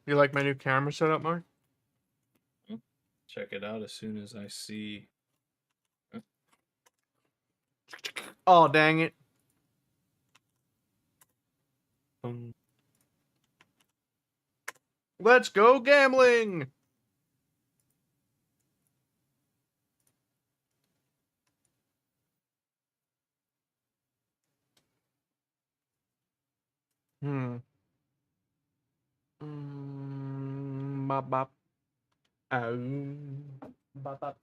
You like my new camera setup, Mark? Check it out as soon as I see. Oh, dang it. Let's go gambling! Bop bop. Oh. Bop bop.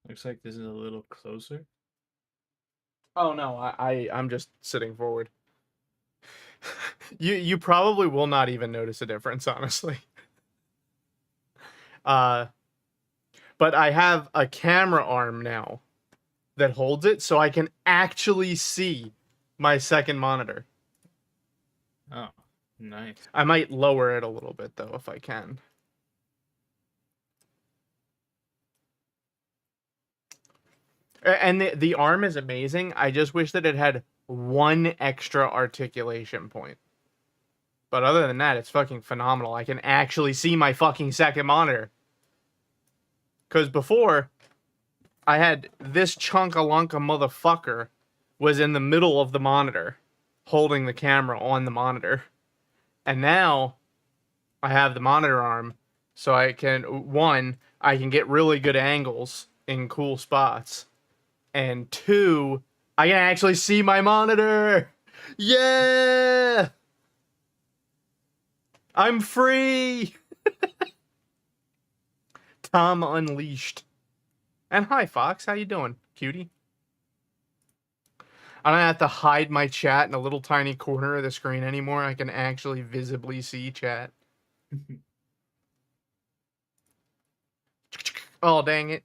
Looks like this is a little closer. Oh no, I'm just sitting forward. You probably will not even notice a difference, honestly. But I have a camera arm now that holds it, so I can actually see my second monitor. Oh, nice. I might lower it a little bit though if I can. And the arm is amazing. I just wish that it had one extra articulation point. But other than that, it's fucking phenomenal. I can actually see my fucking second monitor. Because before, I had this chunk-a-lunka motherfucker was in the middle of the monitor, holding the camera on the monitor. And now, I have the monitor arm, so I can, one, I can get really good angles in cool spots. And two, I can actually see my monitor! Yeah! I'm free! Tom Unleashed. And hi, Fox. How you doing, cutie? I don't have to hide my chat in a little tiny corner of the screen anymore. I can actually visibly see chat. Oh, dang it.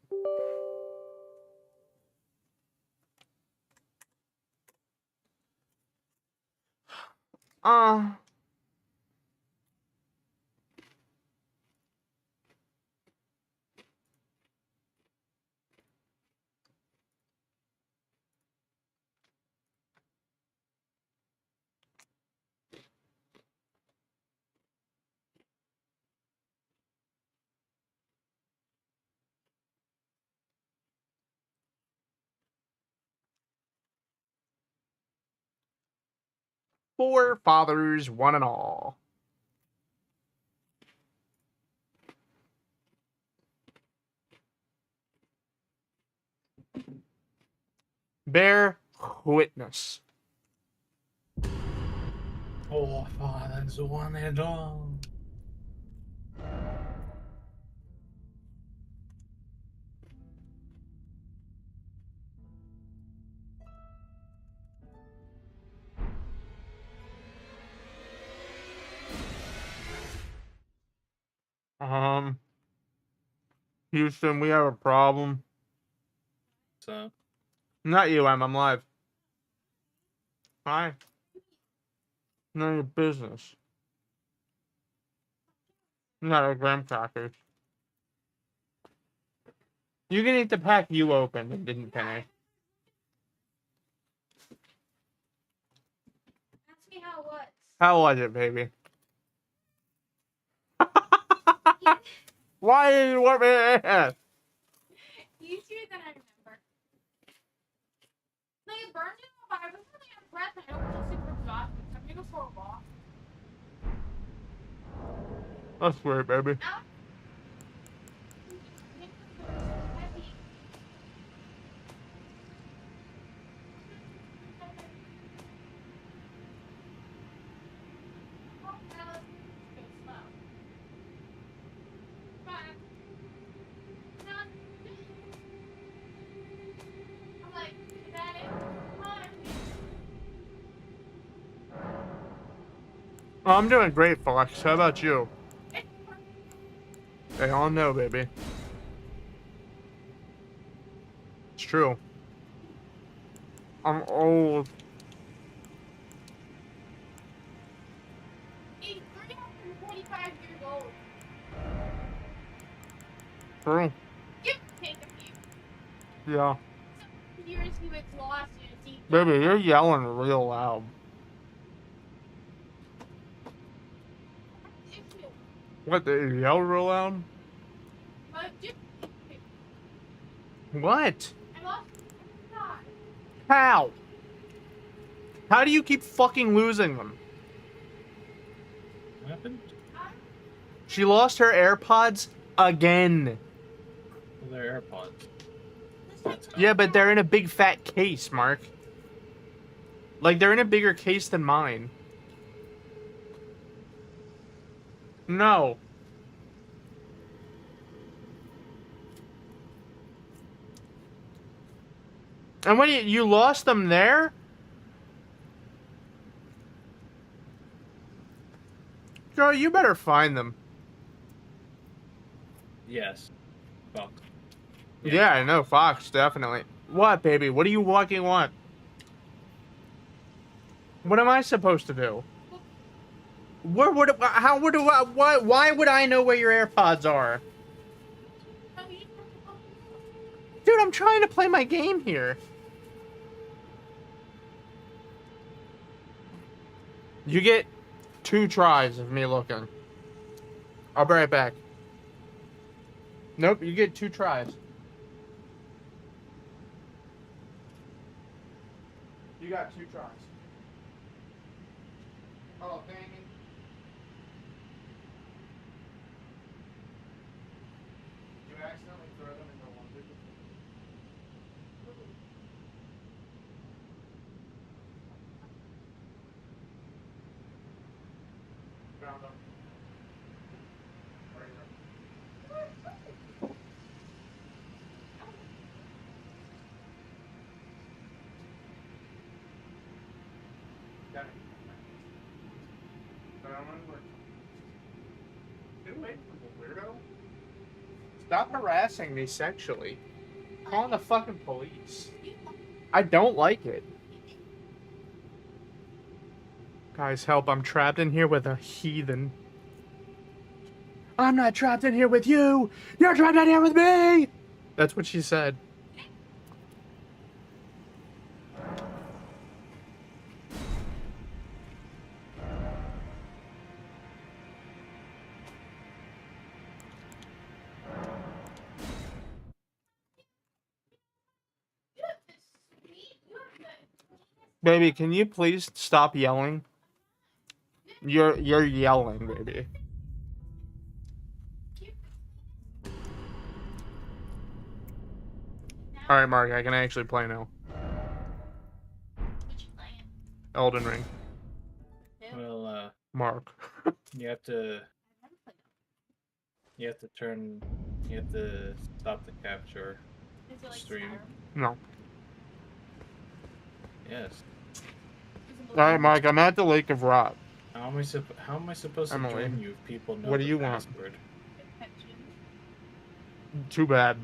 Four fathers, one and all. Bear witness. Four fathers, one and all. Houston, we have a problem. So, Not you, I'm live. Hi. None of your business. Not a graham crackers. You can eat the pack you opened and didn't finish. Ask me how it was. How was it, baby? Why did you want me? Easier than I remember. No, you burned it, but I was really out of breath and I don't feel super exhausted, so I'm gonna go for a walk. That's weird, baby. Oh, I'm doing great, Fox. How about you? They all know, baby. It's true. I'm old. He's 345 years old. True. Give or take a few. Yeah. Some years he was lost and deep. Baby, you're yelling real loud. Issue. What, did you yell real loud? But just What? I lost my How? How do you keep fucking losing them? What happened? She lost her AirPods again. Well, they're AirPods. That's how. Yeah, but they're in a big fat case, Mark. Like, they're in a bigger case than mine. No. And when you lost them there? Girl, you better find them. Yes. Fuck. Yeah, I know, Fox, definitely. What, baby? What do you fucking want? What am I supposed to do? Where would how would why would I know where your AirPods are? Dude, I'm trying to play my game here. You get 2 tries of me looking. I'll be right back. Nope, you get 2 tries. You got 2 tries. Oh, dang it. You accidentally throw them in the laundry? Found them. Right there. Got it. But I'm gonna work. Get away from the weirdo. Stop harassing me sexually. Calling the fucking police. I don't like it. Guys, help. I'm trapped in here with a heathen. I'm not trapped in here with you. You're trapped in here with me. That's what she said. Baby, can you please stop yelling? You're yelling, baby. All right, Mark, I can actually play now. Elden Ring. Well, Mark. you have to turn. You have to stop the capture stream. No. Yes. All right, Mark, I'm at the Lake of Rot. How am I supposed Emily, to join you if people know what do the you want? password? Too bad.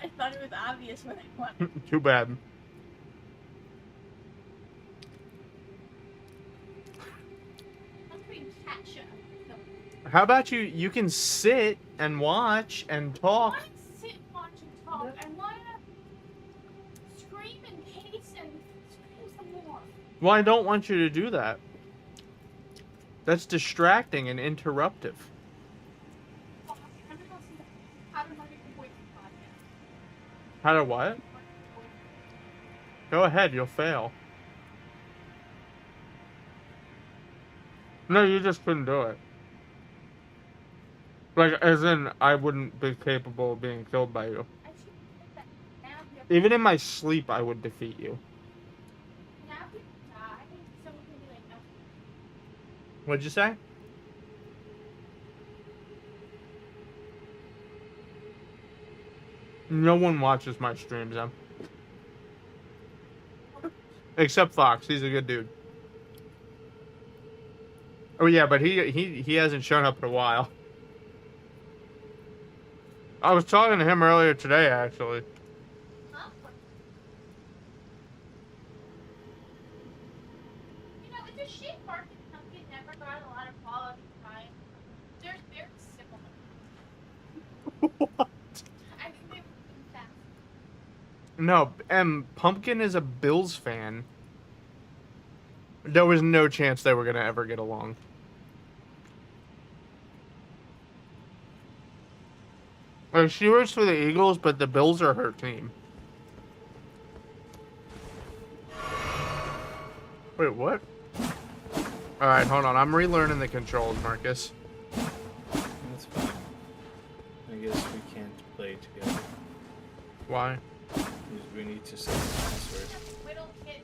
I thought it was obvious what I wanted. Too bad. How about you can sit and watch and I talk. want to sit, watch, and talk. I want to scream and pace and scream some more. Well, I don't want you to do that. That's distracting and interruptive. I'm going to go see the How to Market Your Boyfriend podcast. How to what? Go ahead, you'll fail. No, you just couldn't do it. Like, as in, I wouldn't be capable of being killed by you. I should put that now. Even in my sleep, I would defeat you. Now if you die, someone can be like, no. What'd you say? No one watches my streams, Em. Except Fox. He's a good dude. Oh yeah, but he hasn't shown up in a while. I was talking to him earlier today, actually. Huh? You know, it's a shame Mark and Pumpkin never got a lot of quality time. They're very similar. What? I think they would be fast. No, Pumpkin is a Bills fan. There was no chance they were gonna ever get along. Like, she roots for the Eagles, but the Bills are her team. Wait, what? Alright, hold on. I'm relearning the controls, Marcus. That's fine. I guess we can't play together. Why? Because we need to set the password. Whittle kid.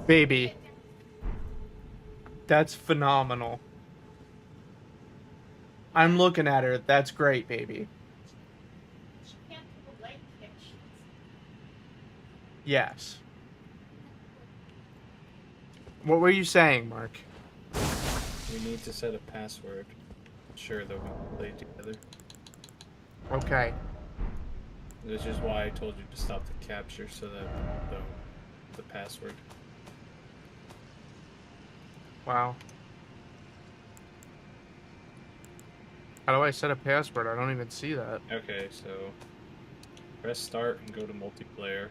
Baby. That's phenomenal. I'm looking at her. That's great, baby. She can't do the leg kick. Yes. What were you saying, Mark? We need to set a password. Sure that we can play together. Okay. Which is why I told you to stop the capture so that the password. Wow. How do I set a password? I don't even see that. Okay, so press start and go to multiplayer.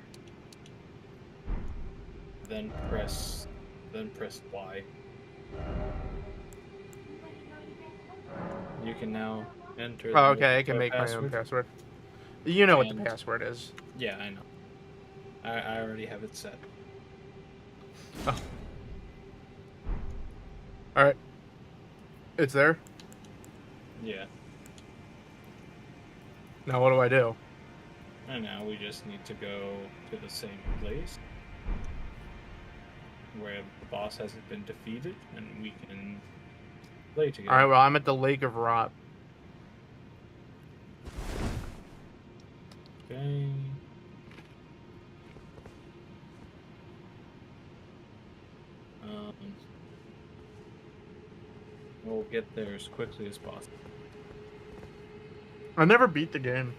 Then press Y. You can now enter the Oh, okay. I can multiplayer make my own password. password. You know what the And- password is. Yeah, I know. I already have it set. Oh. Alright. It's there? Yeah. Now what do I do? And now we just need to go to the same place where the boss hasn't been defeated, and we can play together. Alright, well, I'm at the Lake of Rot. Okay. We'll get there as quickly as possible. I never beat the game.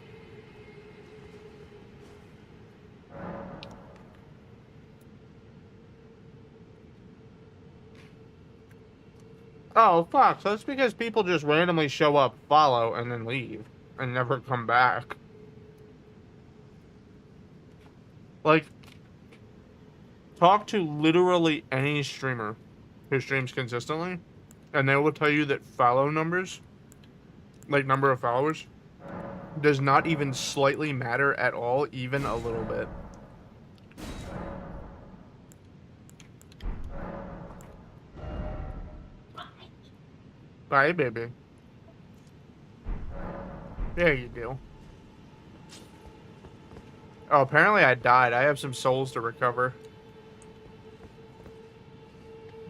Oh, fuck. So that's because people just randomly show up, follow, and then leave. And never come back. Like, talk to literally any streamer who streams consistently, and they will tell you that follow numbers, like number of followers, does not even slightly matter at all, even a little bit. Bye, baby. There you go. Oh, apparently I died. I have some souls to recover.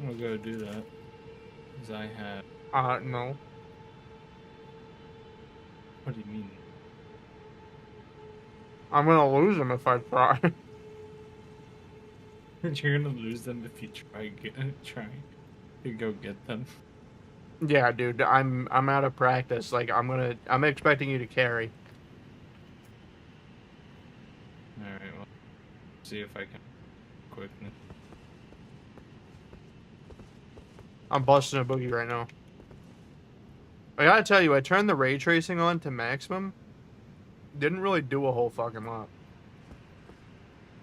I'll go do that. Because I have. No. What do you mean? I'm gonna lose them if I try. You're gonna lose them if you try to go get them. Yeah, dude, I'm out of practice. Like, I'm expecting you to carry. Alright, well, see if I can quickly. I'm busting a boogie right now. I gotta tell you, I turned the ray tracing on to maximum. Didn't really do a whole fucking lot.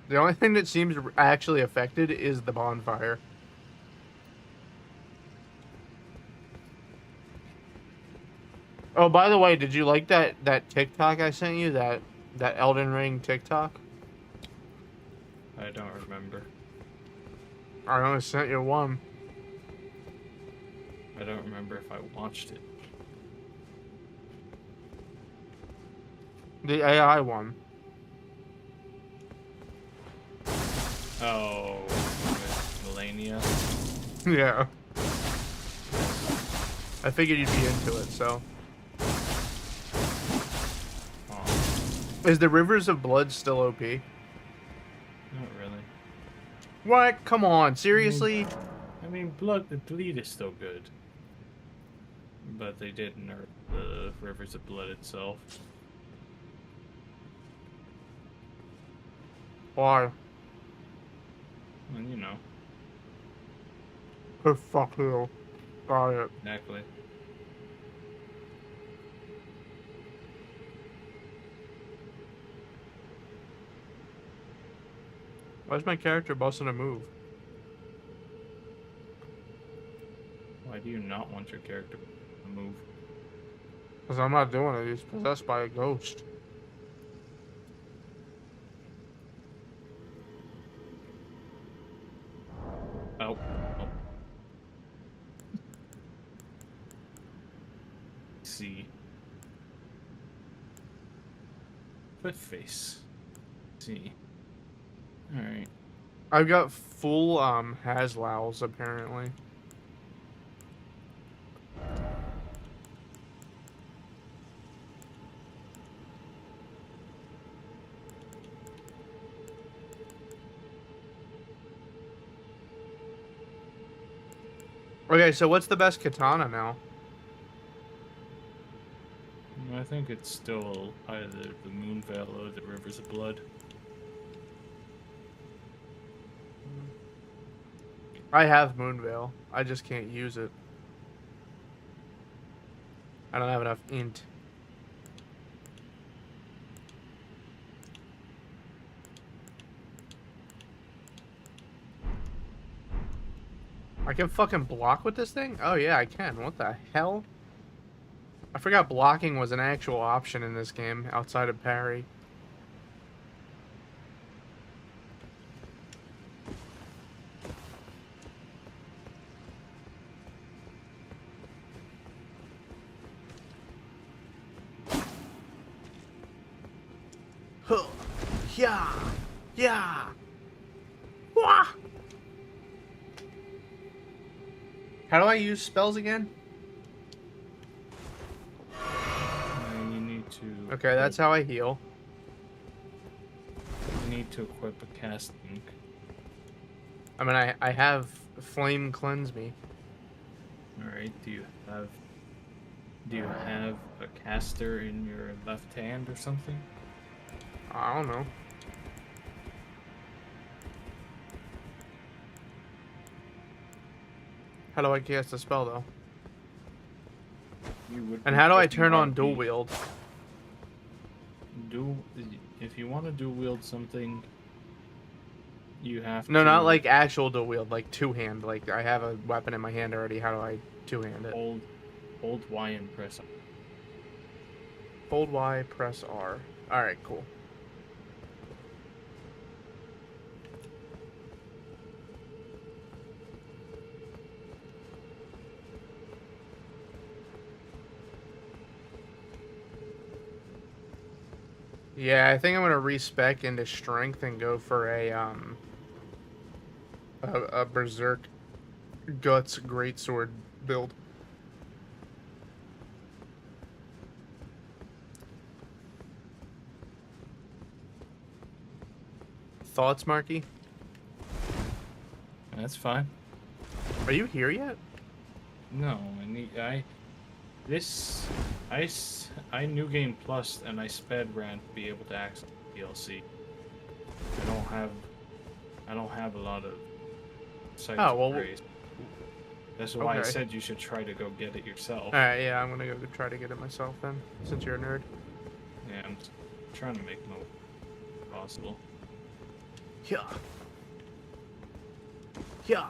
The only thing that seems actually affected is the bonfire. Oh, by the way, did you like that TikTok I sent you? That Elden Ring TikTok? I don't remember. I only sent you one. I don't remember if I watched it. The AI one. Oh, with Melania. Yeah. I figured you'd be into it, so. Oh, Is the Rivers of Blood still OP? not really. What? Come on, seriously? I mean, the bleed is still good. But they did nerf the Rivers of Blood itself. Why? And you know, Oh, fuck you. Got it. exactly. Why's my character busting a move? Why do you not want your character to move? Because I'm not doing it. He's possessed by a ghost. Oh. Oh. See. Foot face. See. Alright. I've got full Haslow's apparently. Okay, so what's the best katana now? I think it's still either the Moonveil or the Rivers of Blood. I have Moonveil. I just can't use it. I don't have enough int. I can fucking block with this thing? Oh yeah, I can. What the hell? I forgot blocking was an actual option in this game outside of parry. Huh. Yeah. Yeah. Wah. How do I use spells again? And you need to. Okay, that's how I heal. You need to equip a casting. I mean, I have Flame Cleanse Me. Alright, do you have a caster in your left hand or something? I don't know. How do I cast a spell, though? You would And be how do I pressing turn on RB. dual wield? If you want to dual wield something, you have No, to not like actual dual wield, like two-hand. Like, I have a weapon in my hand already. How do I two-hand it? hold Y and press up. Hold Y, press R. Alright, cool. Yeah, I think I'm gonna respec into strength and go for a berserk guts greatsword build. Thoughts, Marky? That's fine. Are you here yet? No, I new game plus and I sped ran to be able to access DLC. I don't have a lot of sites Oh, well, praise. That's why I okay. said you should try to go get it yourself. Alright, yeah, I'm gonna go try to get it myself then, since you're a nerd. Yeah, I'm trying to make it possible. Yeah. Yeah.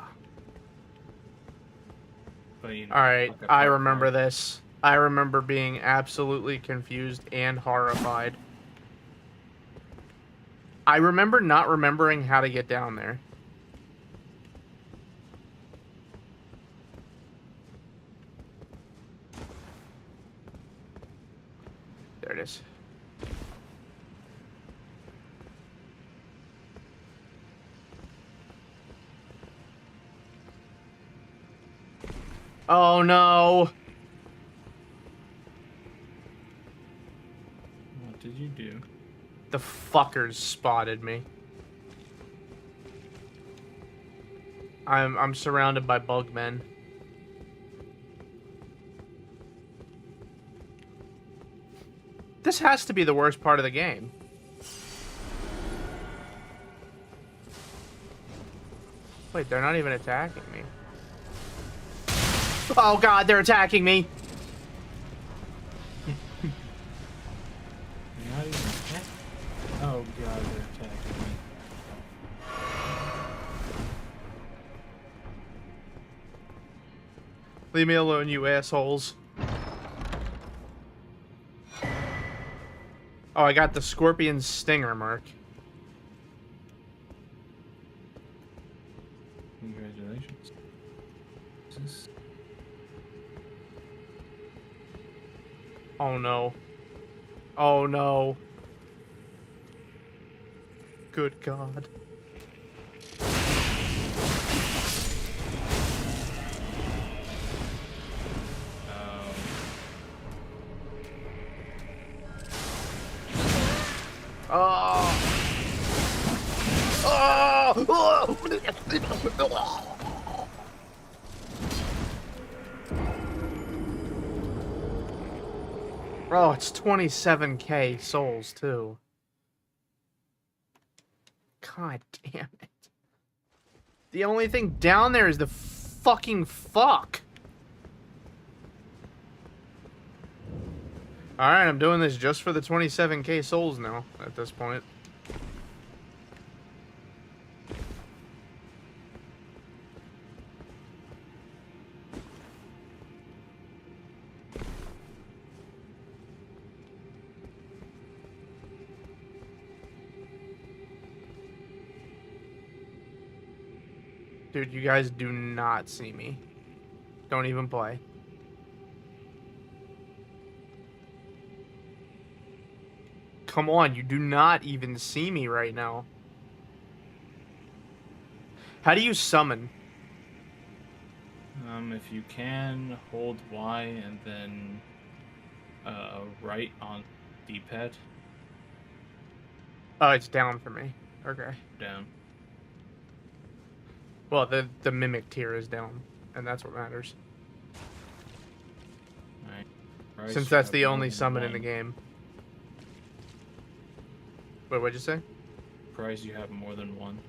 But, you know, Alright, like a I part remember time- this. I remember being absolutely confused and horrified. I remember not remembering how to get down there. There it is. Oh no! What did you do? The fuckers spotted me. I'm surrounded by bug men. This has to be the worst part of the game. Wait, they're not even attacking me. Oh god, they're attacking me! You're not even attacking. Oh god, they're attacking me. Leave me alone, you assholes. Oh, I got the scorpion stinger mark. Congratulations. Oh no. Oh no. Good God. Oh. Oh. Oh, it's 27k souls too. God damn it. The only thing down there is the fucking fuck. Alright, I'm doing this just for the 27k souls now, at this point. Dude, you guys do not see me. Don't even play. Come on, you do not even see me right now. How do you summon? If you can, hold Y and then right on D-pad. Oh, it's down for me. Okay. Down. Well, the mimic tier is down, and that's what matters. Alright. Since that's the only summon in the game. Wait, what'd you say? Price you have more than one.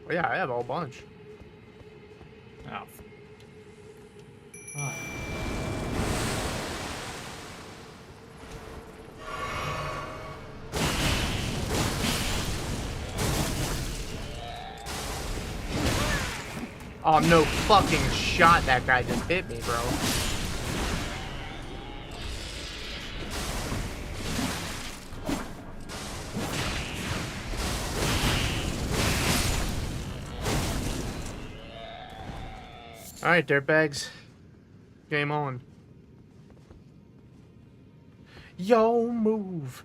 Oh, yeah, I have a whole bunch. Oh. Ah. Oh, no fucking shot that guy just hit me, bro. Alright, dirtbags. Game on. Yo, move.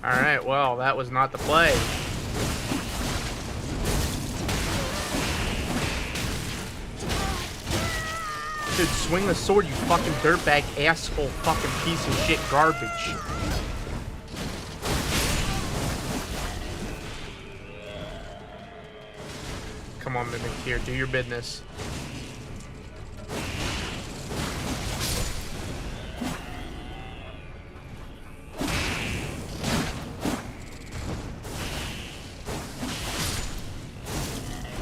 Alright, well, that was not the play. Dude, swing the sword, you fucking dirtbag asshole fucking piece of shit garbage. Come on, Mimic here, do your business.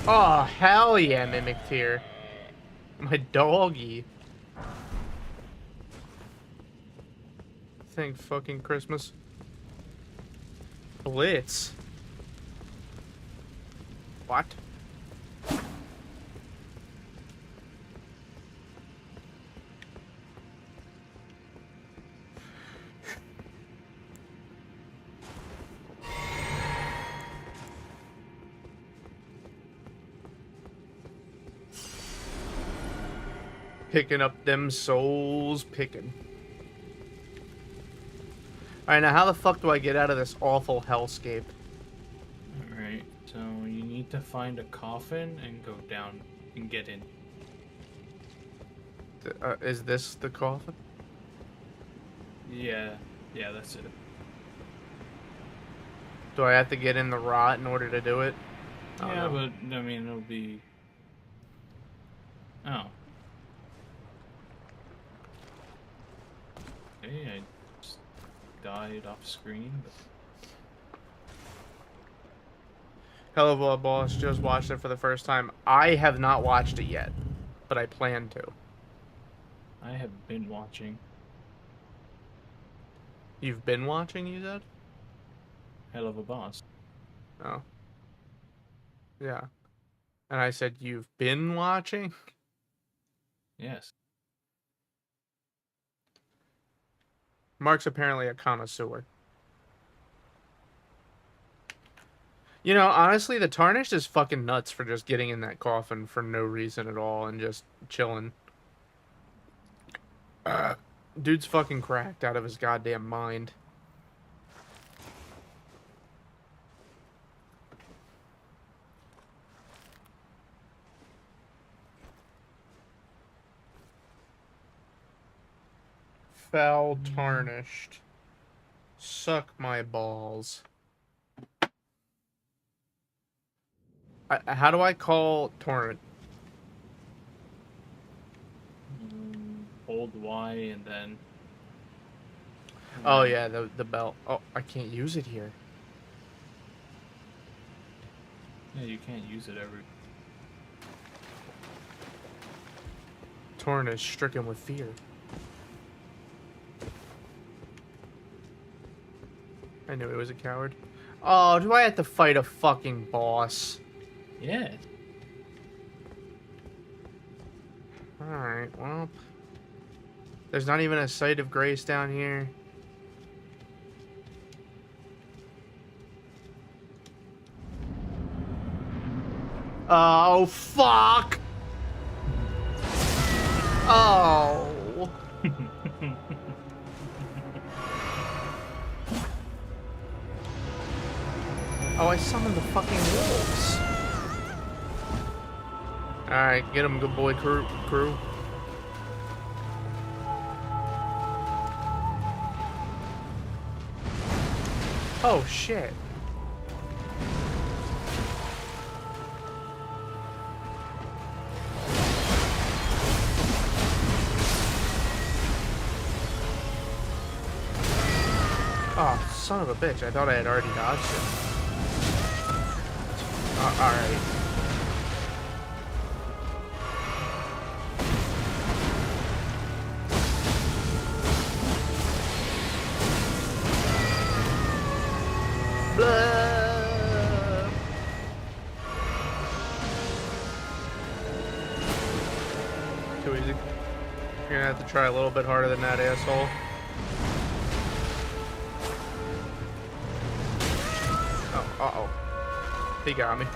Oh, hell yeah, Mimic tier. My doggy. Thank fucking Christmas. Blitz. What? Picking up them souls, picking. Alright, now how the fuck do I get out of this awful hellscape? Alright, so you need to find a coffin and go down and get in. Is this the coffin? Yeah, that's it. Do I have to get in the rot in order to do it? Oh, Yeah, no. but I mean it'll be. Oh. Okay, I just died off screen. But... Hell of a boss, just watched it for the first time. I have not watched it yet, but I plan to. I have been watching. You've been watching, you said? Hell of a boss. Oh. Yeah. And I said, "You've been watching?" Yes. Mark's apparently a connoisseur. You know, honestly, the Tarnished is fucking nuts for just getting in that coffin for no reason at all and just chilling. Dude's fucking cracked out of his goddamn mind. Foul Tarnished. Suck my balls. How do I call Torrent? Hold Y and then. Oh yeah, the bell. Oh, I can't use it here. Yeah, you can't use it every. Torrent is stricken with fear. I knew he was a coward. Oh, do I have to fight a fucking boss? Yeah. Alright, well. There's not even a site of grace down here. Oh, fuck! Oh. Oh, I summoned the fucking wolves. Alright, get him, good boy crew. Oh, shit. Oh, son of a bitch. I thought I had already dodged it. Alright. Blah. Too easy. You're gonna have to try a little bit harder than that, asshole. Oh, uh-oh. He got me.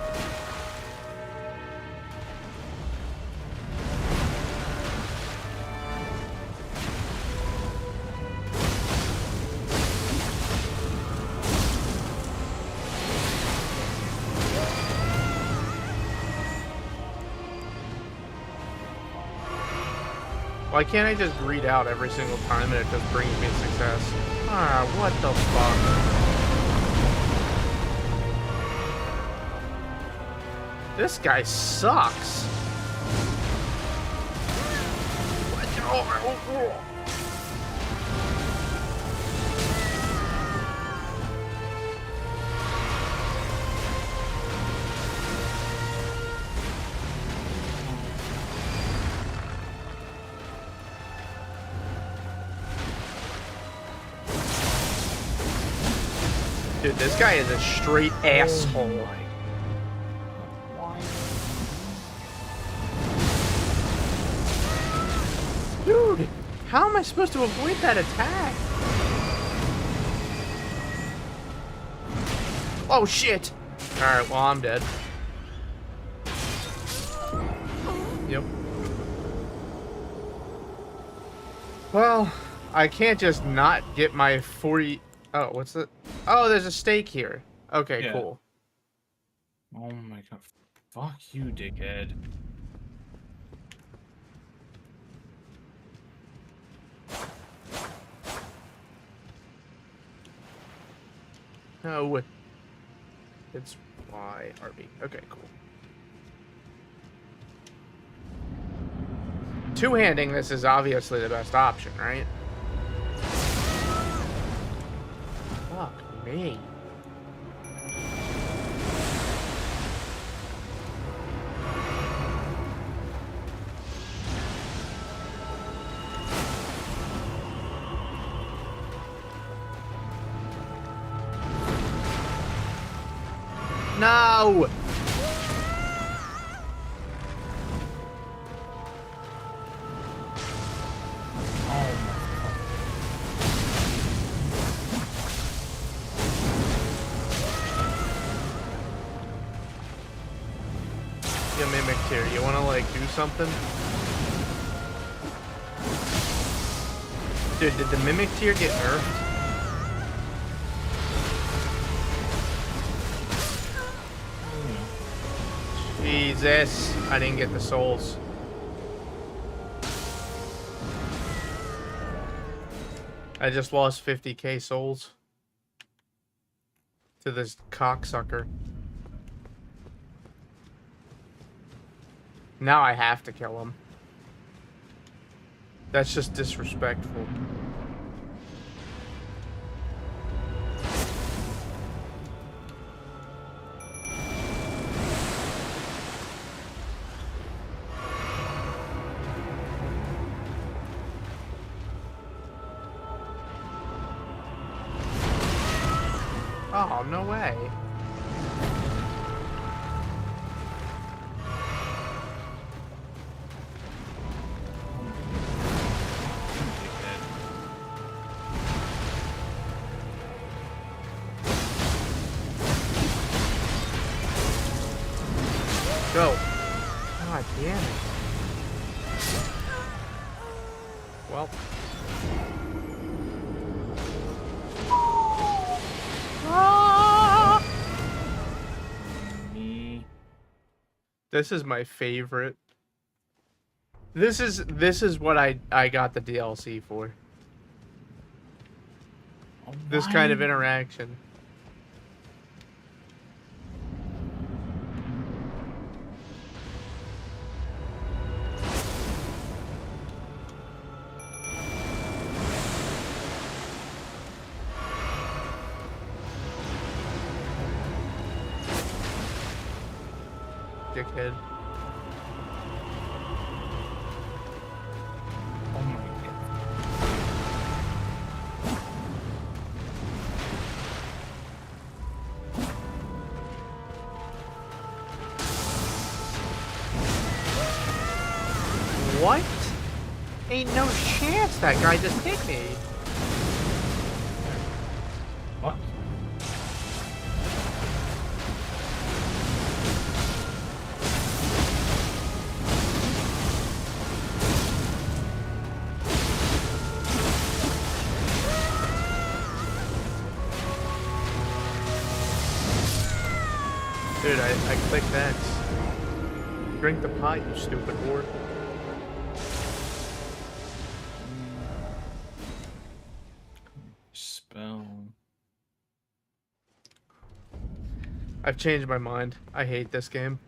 Why can't I just read out every single time and it just brings me success? Ah, what the fuck? This guy sucks. Dude, this guy is a straight asshole. Why? Dude, how am I supposed to avoid that attack? Oh shit! Alright, well I'm dead. Yep. Well, I can't just not get my 40... Oh, what's that? Oh, there's a stake here. Okay, Yeah. cool. Oh my god. Fuck you, dickhead. No. It's YRB. Okay, cool. Two-handing this is obviously the best option, right? Fuck me. No! like do something. Dude, did the Mimic tier get nerfed? Jesus, I didn't get the souls. I just lost 50k souls to this cocksucker. Now I have to kill him. That's just disrespectful. Oh, no way. Go. God damn it. Well. Ah! This is my favorite. This is what I got the DLC for. Oh, This kind of why? interaction. Dickhead. Oh my god. What? Ain't no chance that guy just hit me. What? Dude, I clicked X. Drink the pot, you stupid whore. Spell. I've changed my mind. I hate this game.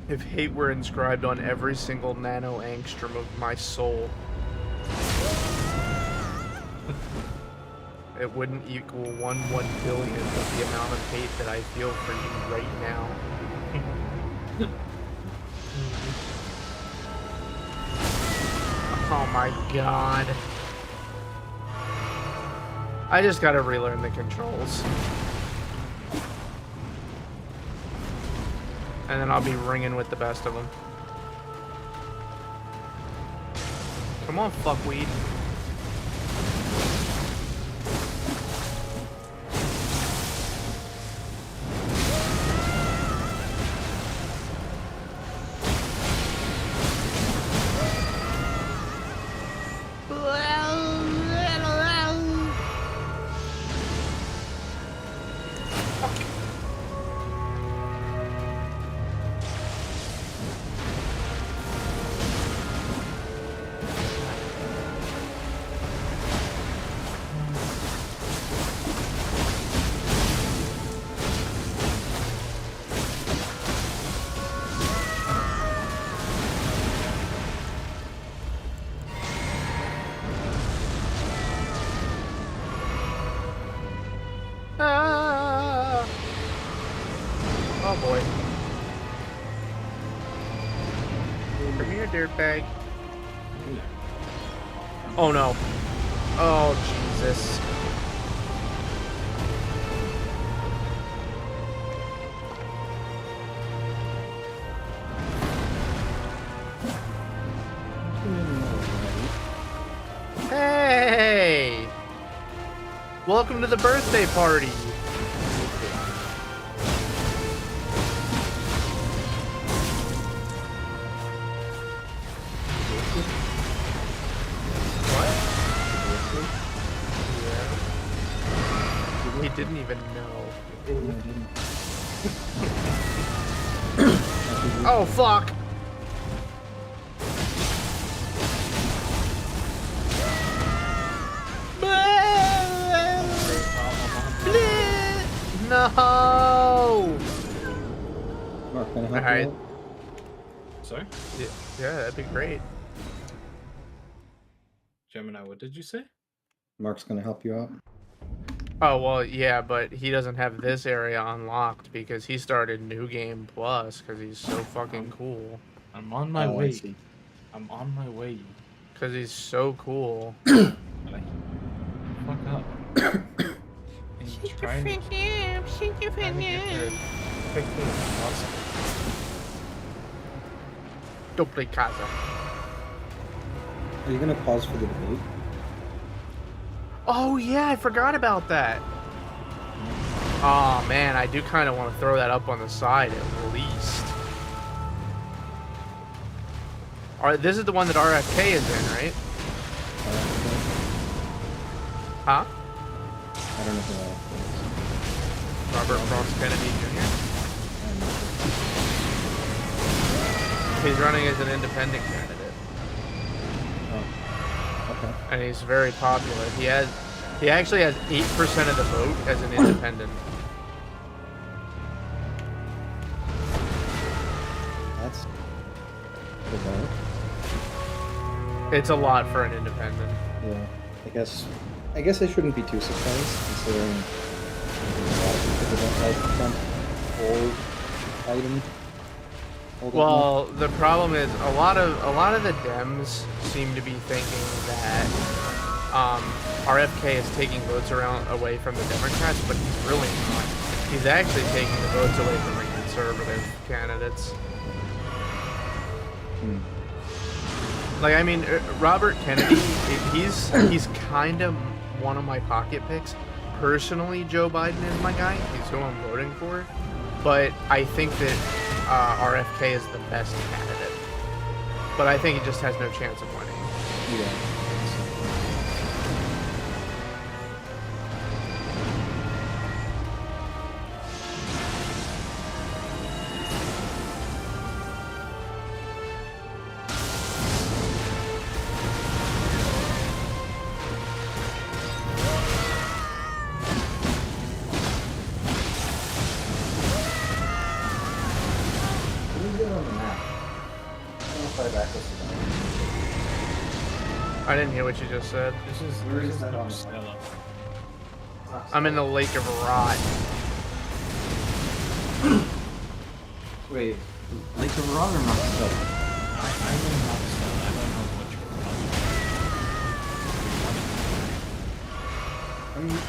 If hate were inscribed on every single nano angstrom of my soul, it wouldn't equal 1/1,000,000,000 of the amount of hate that I feel for you right now. Oh my god. I just gotta relearn the controls. And then I'll be ringing with the best of them. Come on, fuckweed. Ah. Oh boy. Come here, dirtbag. Oh no. Oh Jesus. Hey! Welcome to the birthday party. didn't even know. No, I didn't. Oh, fuck! No! Mark, can I help Alright. you out? Sorry? Yeah, that'd be great. Gemini, what did you say? Mark's gonna help you out. Oh, well, yeah, but he doesn't have this area unlocked because he started New Game Plus because he's so fucking cool. I'm on my Oh, I way. see. I'm on my way. Because he's so cool. Fuck up. And trying to get there quickly as possible. Don't play Kaza. Are you gonna pause for the debate? Oh, yeah, I forgot about that. Oh, man, I do kind of want to throw that up on the side at least. Alright, this is the one that RFK is in, right? Huh? I don't know who that is. Robert Frost Kennedy Jr. He's running as an independent candidate, Oh, okay. and he's very popular. He actually has 8% of the vote as an independent. That's the vote. It's a lot for an independent. Yeah. I guess I shouldn't be too surprised considering a lot of people don't like Trump or Biden. all that much. Well, the problem is a lot of the Dems seem to be thinking that RFK is taking votes away from the Democrats, but he's really not. He's actually taking the votes away from the conservative candidates. Hmm. Like, I mean, Robert Kennedy, he's kind of one of my pocket picks. Personally, Joe Biden is my guy. He's who I'm voting for. But I think that RFK is the best candidate. But I think he just has no chance of winning. Yeah. What is it on the map? I don't know if I have access to that. I didn't hear what you just said. Where is that on the Stella. I'm in the Lake of Rot. Wait, Lake of Rot or Mount Stella? I'm in Mount Stella. I don't know what you're talking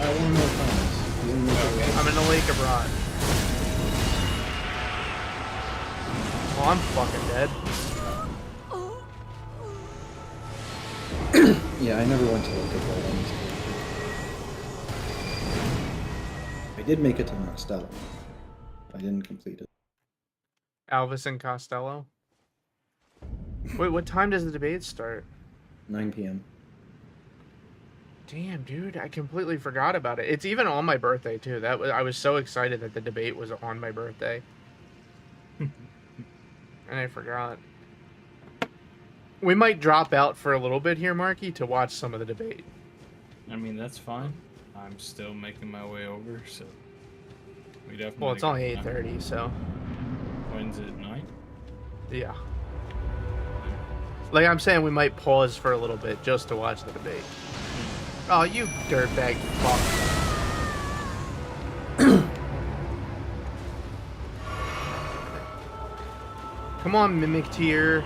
I want to know times. He's in Lake of Rot. I'm in the Lake of Rot. Well, I'm fucking dead. Yeah, I never went to Lake of Rot. I did make it to Mount Stella. I didn't complete it. Alvis and Costello. Wait, what time does the debate start? 9 p.m. Damn, dude, I completely forgot about it. It's even on my birthday too. I was so excited that the debate was on my birthday, and I forgot. We might drop out for a little bit here, Marky, to watch some of the debate. I mean, that's fine. I'm still making my way over, so we definitely. Well, it's got only time. 8:30, so When's it 9? yeah. Like I'm saying, we might pause for a little bit just to watch the debate. Oh, you dirtbag fuck. Come on, Mimic Tier.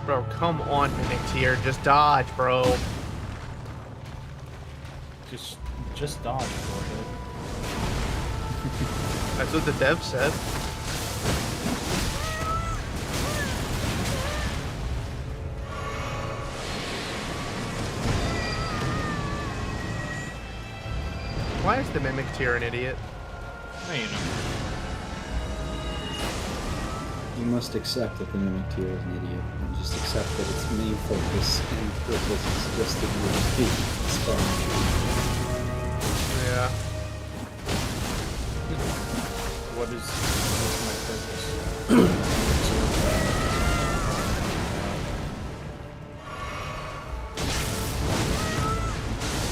Bro, come on, Mimic Tier. Just dodge, bro. Just dodge for it. That's what the dev said. Why is the Mimic Tier an idiot? Hey, you know. You must accept that the Mimic Tier is an idiot, and just accept that its main focus and purpose is just to be a sponge. Yeah. What is my purpose?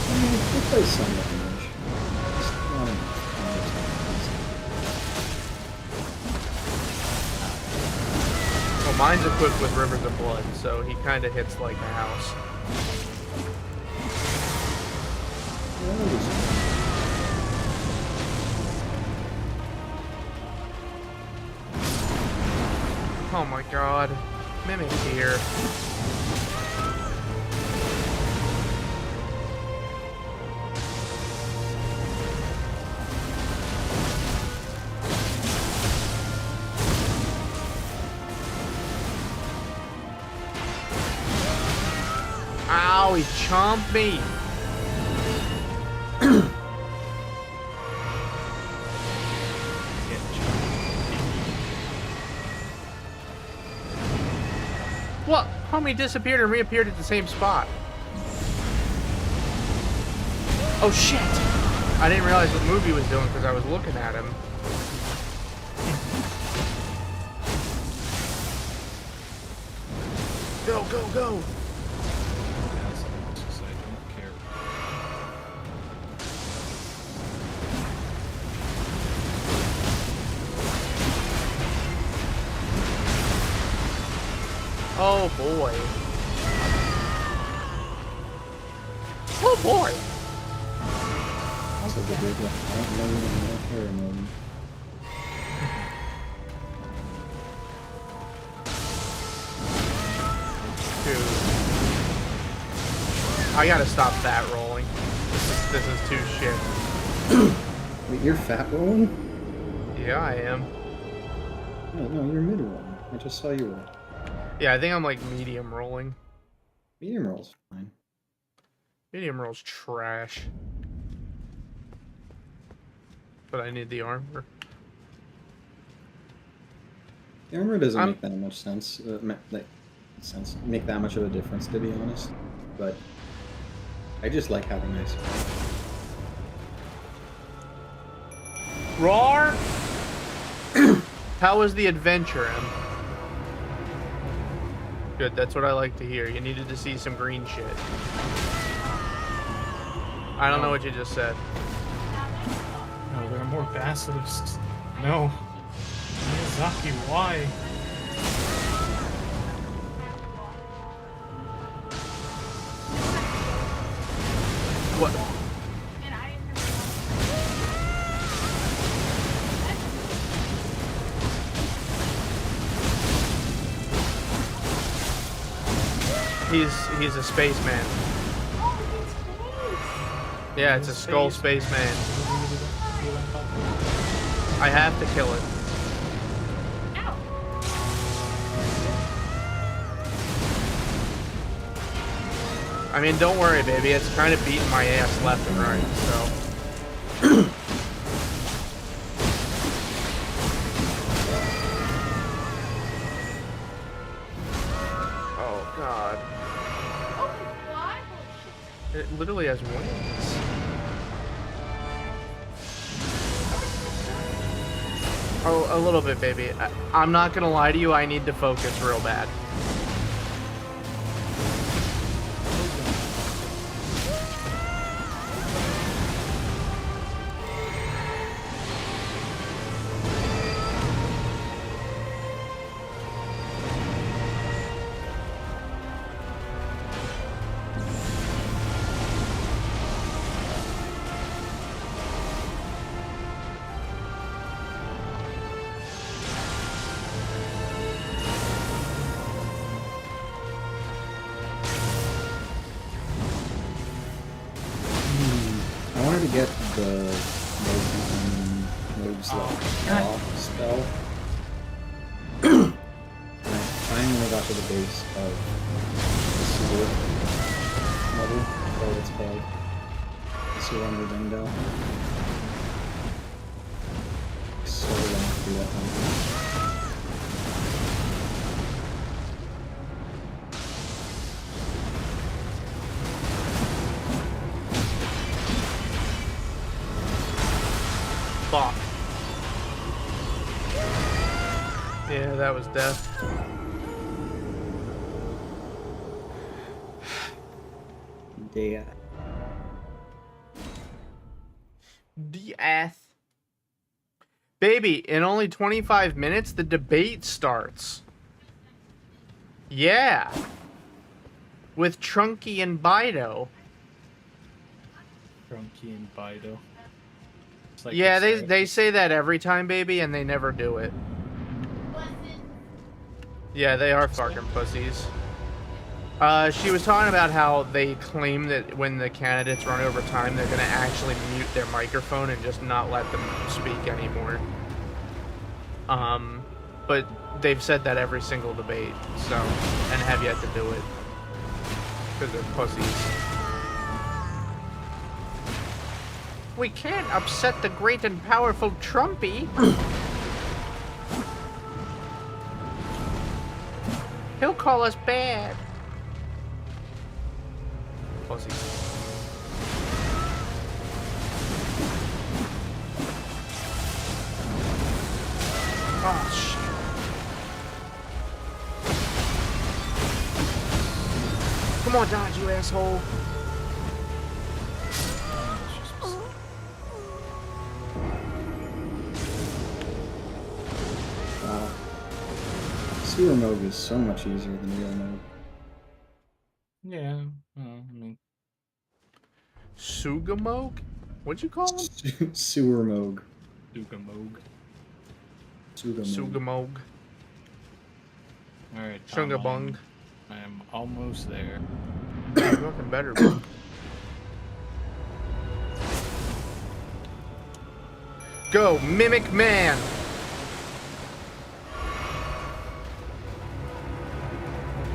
I mean, it plays some damage. Just not enough on the top. Well, mine's equipped with Rivers of Blood, so he kind of hits like a house. Oh my god. Mimic here. Ow, he chomped me. What? Homie disappeared and reappeared at the same spot. Oh shit! I didn't realize what move he was doing because I was looking at him. Go, go, go! I don't care. Oh boy. Oh boy! Also, the big one. I don't know even know hero mode. Dude. I gotta stop fat rolling. This is too shit. Wait, you're fat rolling? Yeah, I am. No, you're mid rolling. I just saw you roll. Yeah, I think I'm like medium rolling. Medium roll's fine. Medium roll's trash. But I need the armor. The armor doesn't I'm- make that much sense. Make that much of a difference, to be honest. But I just like having nice. Roar! How was the adventure, Em? Good, that's what I like to hear. You needed to see some green shit. I don't know what you just said. No, there are more basilisks. No. Miyazaki, why? What? And I He's a spaceman. Oh, it's space. Yeah, it's a skull spaceman. I have to kill it. Ow. I mean, don't worry, baby. It's kind of beating my ass left and right, so. Oh, God. Oh, why? It literally has wings. Oh, a little bit, baby. I'm not gonna lie to you, I need to focus real bad. I wanted to get the moves like law spell. And I finally got to the base of the sewer level, whatever it's called. The sewer under Wingdale. So long to do that one. fuck. Yeah, that was death. Yeah. Death. Baby, in only 25 minutes, the debate starts. Yeah. With Trunky and Bido. Drunky and Bido. It's like Yeah, the they say that every time, baby, and they never do it. Yeah, they are fucking pussies. She was talking about how they claim that when the candidates run over time, they're gonna actually mute their microphone and just not let them speak anymore. But they've said that every single debate, so, and have yet to do it. Because they're pussies. We can't upset the great and powerful Trumpy. He'll call us bad. Pussies. Oh, shit. Come on, dodge, you asshole. Wow. Sewer mode is so much easier than real mode. Yeah, I mean, Sugamog? What'd you call him? Sewer mode. Dugamog. Sugamog. Alright, Shungabung. I am almost there. Fucking better be. Go, Mimic Man!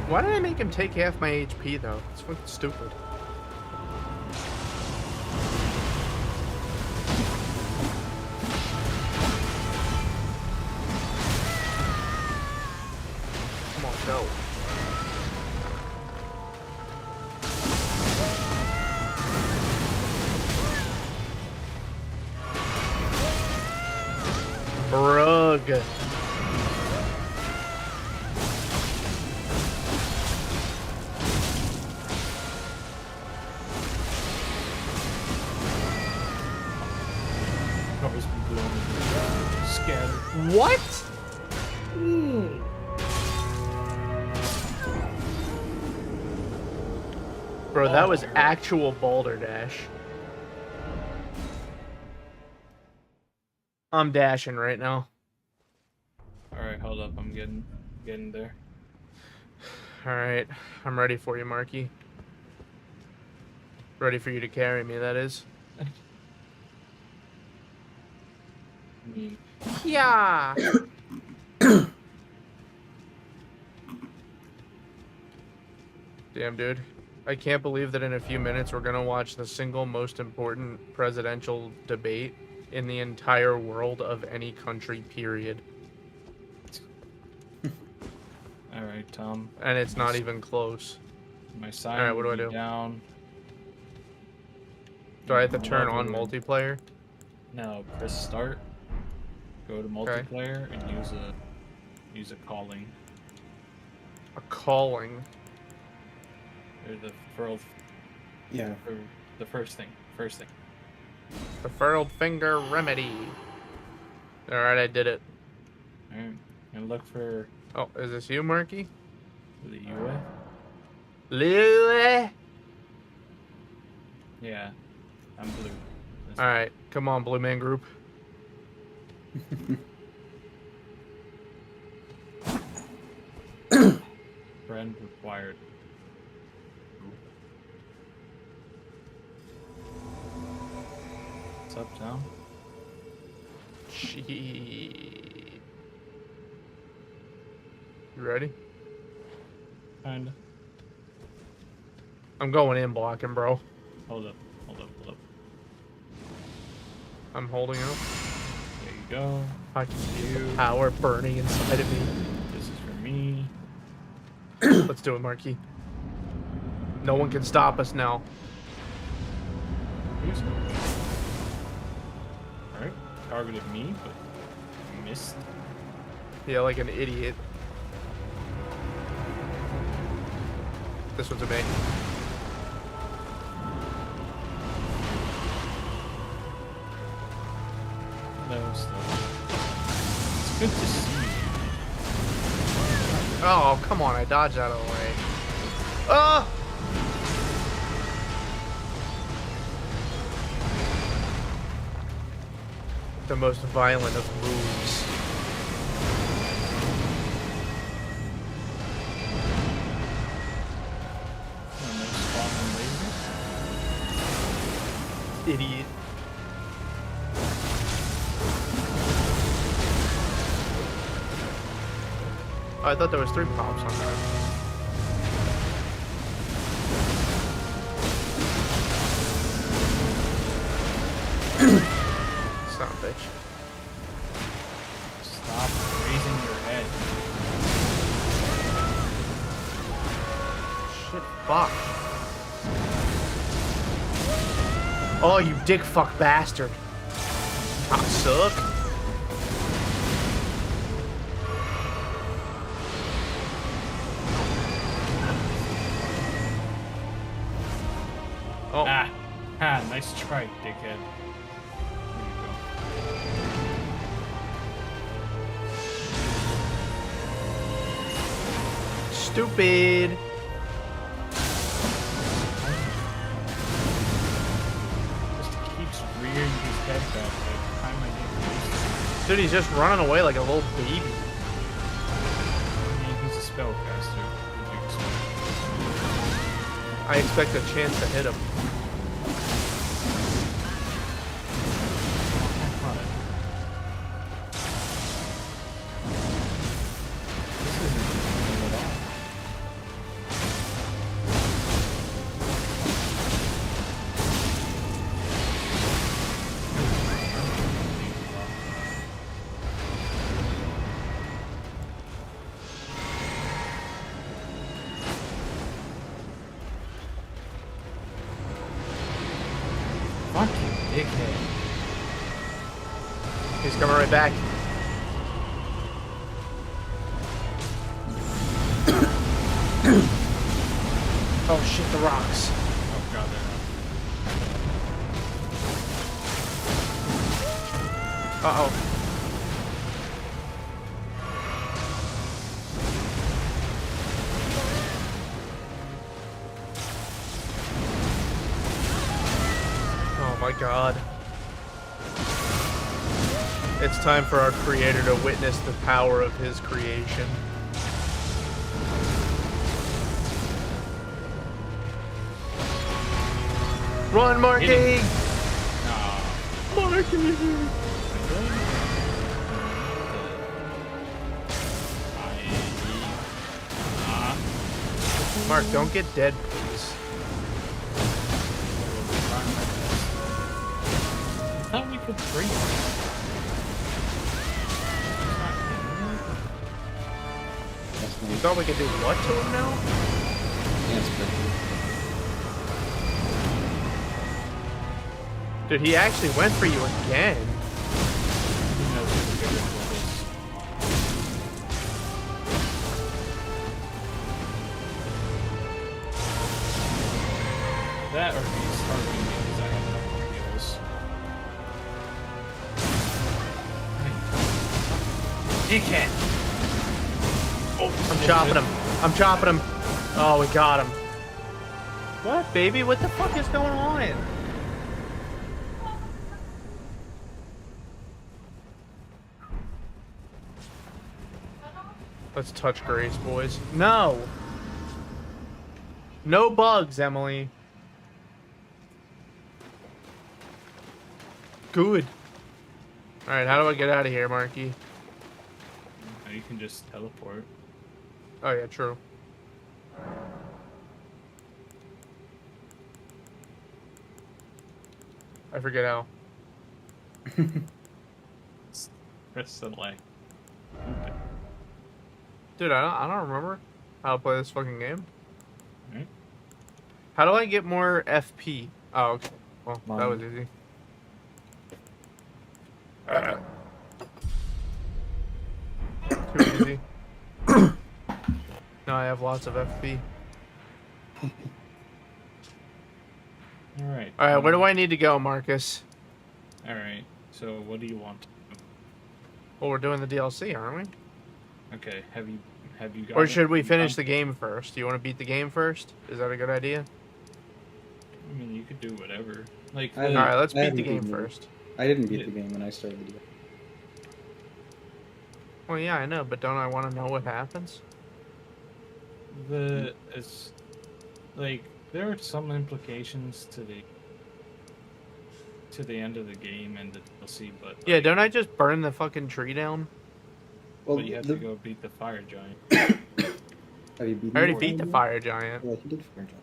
Why did I make him take half my HP, though? It's fucking stupid. Come on, go. Brug. Cars be blown. Scattered. What? Bro, that was actual balderdash. I'm dashing right now. Alright, hold up, I'm getting there. Alright, I'm ready for you, Marky. Ready for you to carry me, that is. Yeah. Damn, dude. I can't believe that in a few minutes we're gonna watch the single most important presidential debate in the entire world of any country, period. Alright, Tom. And it's not even close. My sign Alright, what do I will be do? down. Do I have to turn on Level- multiplayer? No, press start. Go to multiplayer and use a calling. A calling. Or the furled, Yeah. or the first thing. The furled finger remedy. Alright, I did it. Alright, and look for Oh, is this you, Marky? the UA. Louie? Yeah, I'm blue. This- Alright, come on, Blue Man Group. Friend required. What's up, Tom? Gee. You ready? Kinda. I'm going in blocking, bro. Hold up. I'm holding up. There you go. I can feel the power burning inside of me. This is for me. Let's do it, Marky. No one can stop us now. Who's Alright. targeted me, but missed. Yeah, like an idiot. This one's a me. No, still. It's good to see you. Oh, come on, I dodged out of the way. Oh! The most violent of moves. No spawning lasers. Idiot. Oh, I thought there was 3 pops on that. Son of a bitch. Stop raising your head. Shit, fuck. Oh, you dick fuck bastard. Cocksuck. Oh. Ah, nice try, dickhead. There you go. Stupid. Just keeps rearing his head back every time I get released. Dude, he's just running away like a little baby. I mean, he's a spellcaster. What do you expect? I expect a chance to hit him. This isn't anything at all. Fucking dickhead. He's coming right back. Oh shit, the rocks. Oh god, they're not. Uh-oh. Oh my god. It's time for our creator to witness the power of his creation. Run, Marky! Hit Nah. Marky! Mark, don't get dead, please. I thought we could break it. That's You nice. thought we could do what to him now? Yeah, it's pretty. Dude, he actually went for you again. Who knows if we're good with this. That or he's targeting me because I have no more heals. Dickhead! Oh, I'm chopping him. I'm chopping him. Oh, we got him. What, baby? What the fuck is going on? Let's touch Grace, boys. No! No bugs, Emily. Good. Alright, how do I get out of here, Marky? You can just teleport. Oh, yeah, true. I forget how. Press select. Dude, I don't remember how to play this fucking game. Alright. How do I get more FP? Oh, okay. Well, that was Mine. easy. Too easy. No, I have lots of FP. All right. All right, where do I need to go, Marcus? All right. So what do you want? Well, we're doing the DLC, aren't we? Okay. Have you got? Or should we finish the game first? Do you want to beat the game first? Is that a good idea? I mean, you could do whatever. Like, I All right, let's I beat the haven't game beaten it. first. I didn't beat the game when I started the game. Well, yeah, I know, but don't I want to know what happens? it's like there are some implications to the end of the game and the DLC, but Yeah, like, don't I just burn the fucking tree down? Well, but you have to go beat the fire giant. Have you beaten I already the beat the game? fire giant. Yeah, he did fire giant.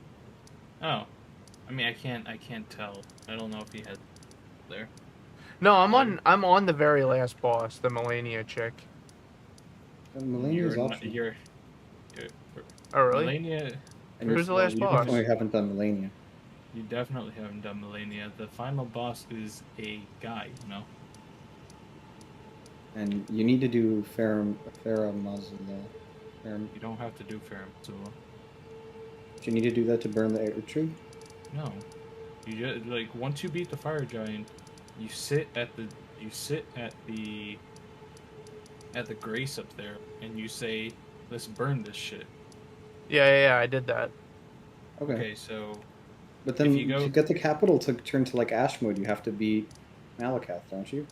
Oh, I mean, I can't tell. I don't know if he had there. No, I'm on the very last boss, the Melania chick. Millennia's You're, optional. you're Oh, really? Melania. And Who's the last you boss? definitely haven't done Millennia. You definitely haven't done Melania. The final boss is a guy, you know? And you need to do Farah Mazula. You don't have to do Ferrum, so Do you need to do that to burn the air tree? no. You just, like, once you beat the fire giant, you sit at the grace up there and you say, let's burn this shit. Yeah, I did that. Okay. Okay, so But then if you go- to get the capital to turn to like Ash mode, you have to beat Malakath, don't you?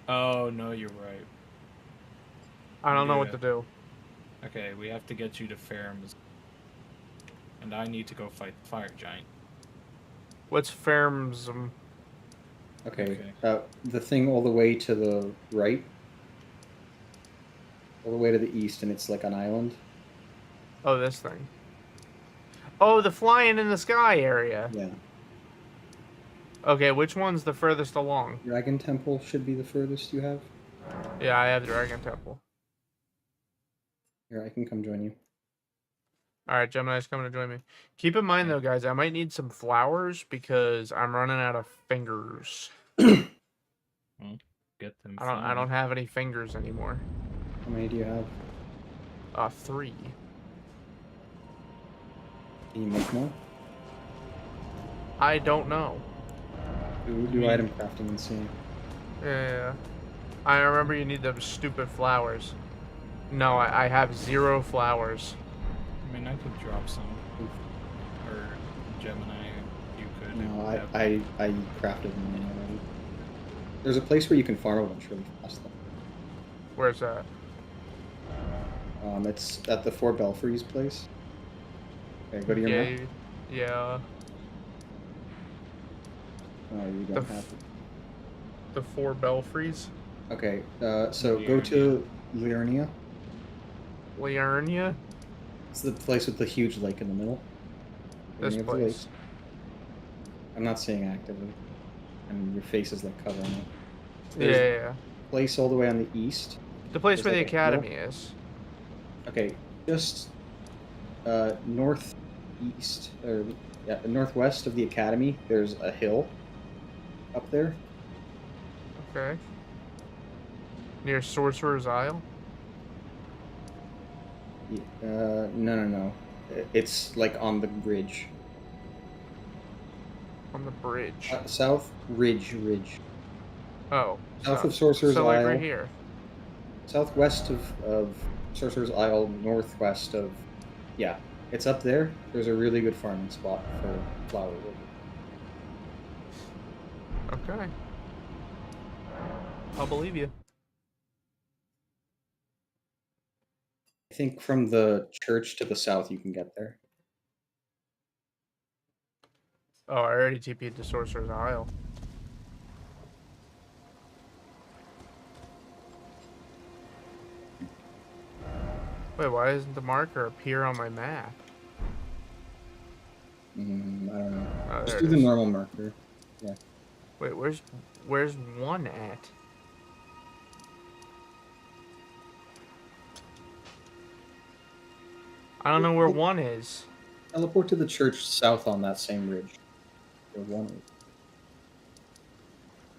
oh no, you're right. I don't know what Yeah. to do. Okay, we have to get you to Ferrum's, and I need to go fight the fire giant. What's Ferm's? Okay. Okay. The thing all the way to the right, all the way to the east, and it's like an island. Oh, this thing. Oh, the flying in the sky area. Yeah. Okay, which one's the furthest along? Dragon Temple should be the furthest you have. Yeah, I have Dragon Temple. Here, I can come join you. Alright, Gemini's coming to join me. Keep in mind, though, guys, I might need some flowers because I'm running out of fingers. Well, get them. I don't have any fingers anymore. How many do you have? 3. Can you make more? I don't know. Do item crafting and see. Yeah. I remember you need those stupid flowers. No, I have 0 flowers. I mean, I could drop some, or Gemini, you could. No, have- I crafted them already. There's a place where you can farm a bunch really fast. Where's that? It's at the Four Belfries place. Okay, go to your map. Yeah. Oh, you The don't have it. The 4 belfries. Okay, so go to Liurnia. Liurnia? It's the place with the huge lake in the middle. This Liurnia of the lake. place. I'm not seeing actively. And your face is like covering it. Yeah, There's yeah, yeah. a place all the way on the east. The place There's where the like a hill. academy is. Okay, just northeast, or yeah, northwest of the academy, there's a hill up there. Okay. Near Sorcerer's Isle? No. It's like on the ridge. On the bridge. South ridge. Oh. South of Sorcerer's so like Isle. right here. Southwest of Sorcerer's Isle, northwest of... Yeah, it's up there. There's a really good farming spot for flower wood. Okay. I'll believe you. I think from the church to the south you can get there. Oh, I already TP'd to Sorcerer's Isle. Wait, why doesn't the marker appear on my map? I don't know. Oh, Just there do it the is. normal marker. Yeah. Wait, where's 1 at? I don't know where 1 is. Teleport to the church south on that same ridge. Where one is.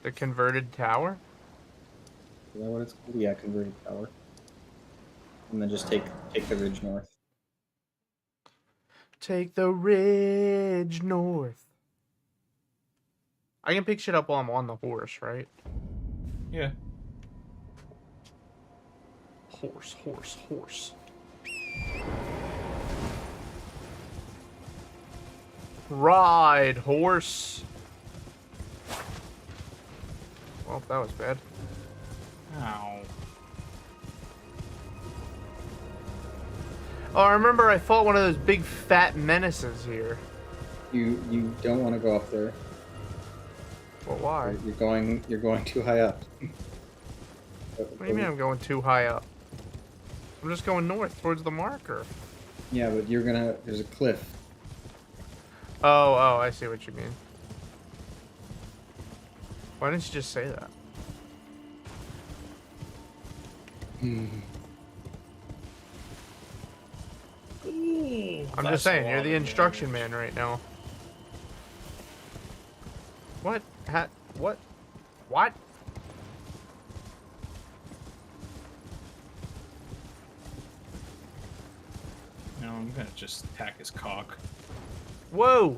The converted tower? Is that what it's called? Yeah, converted tower. And then just take the ridge north. Take the ridge north. I can pick shit up while I'm on the horse, right? Yeah. Horse, horse, horse. Ride, horse. Well, that was bad. Ow. Oh, I remember I fought one of those big fat menaces here. You don't want to go up there. Well, why? You're going too high up. What do you mean I'm going too high up? I'm just going north towards the marker. Yeah, but there's a cliff. Oh, I see what you mean. Why didn't you just say that? I'm just saying, you're the instruction man right now. What? What? What? No, I'm gonna just attack his cock. Whoa!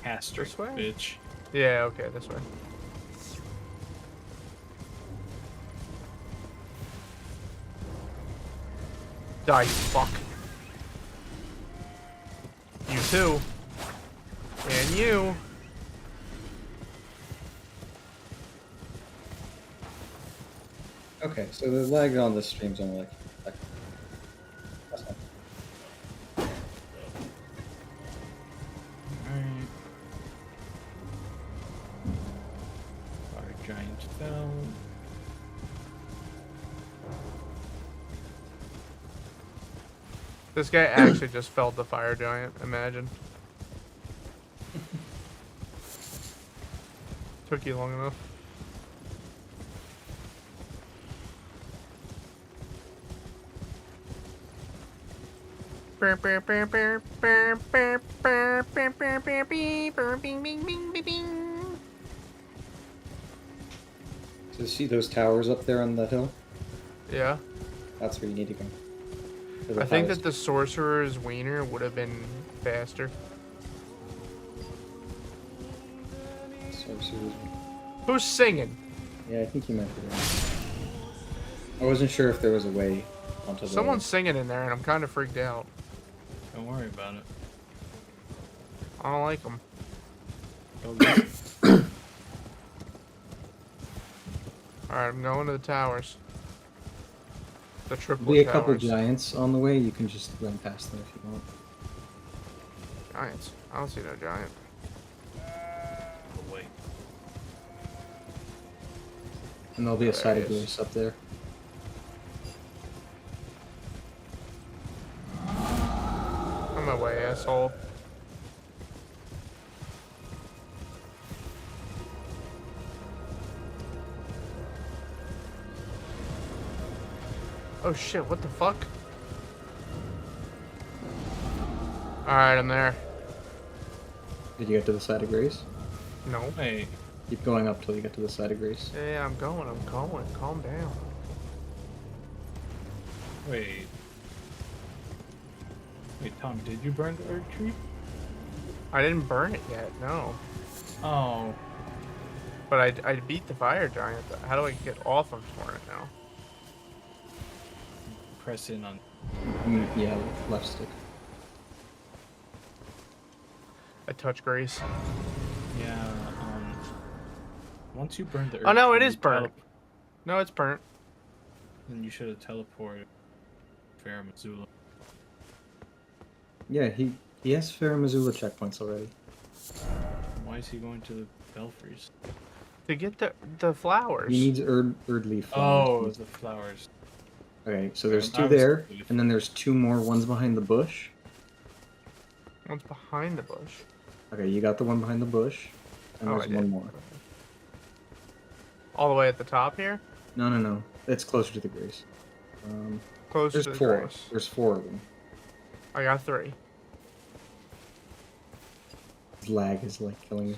Castrate, This way? bitch. Yeah, okay, this way. Die, fuck. You too. And you. Okay, so the lag on this stream's only like. That's fine. Alright. Fire giant fell. This guy actually just felled the fire giant, imagine. Took you long enough. So see those towers up there on the hill? Yeah. That's where you need to go. I think that the sorcerer's wiener would have been faster. Sorcerer's. Who's singing? Yeah, I think you might be right. I wasn't sure if there was a way onto the. Someone's singing in there and I'm kind of freaked out. Don't worry about it. I don't like them. Alright, I'm going to the towers. The There'll triplet be a couple towers. giants on the way. You can just run past them if you want. Giants? I don't see no giant. Oh, wait. And there'll be a There side he of is. grace up there. On my way, asshole. Oh shit, what the fuck? Alright, I'm there. Did you get to the side of grace? No. Hey, Keep going up till you get to the side of grace. Yeah, I'm going. Calm down. wait. Wait, Tom, did you burn the herb tree? I didn't burn it yet, no. Oh. But I beat the fire giant. How do I get off of Torrent now? Press in on. Yeah, left stick. I touch Grace. Yeah, once you burn the herb Oh no, it tree, is burnt. No, it's burnt. Then you should have teleported Farah Missoula. Yeah, he has Faramazula checkpoints already. Why is he going to the belfries? To get the flowers. He needs Erdleaf Oh, flowers. the flowers. Okay, so there's I two was there, confused. and then there's two more. One's behind the bush. One's behind the bush. Okay, you got the one behind the bush, and Oh, I there's did. one more. All the way at the top here? No. It's closer to the grace. Close There's to the four. Grace. There's four of them. I got 3. His lag is like killing you.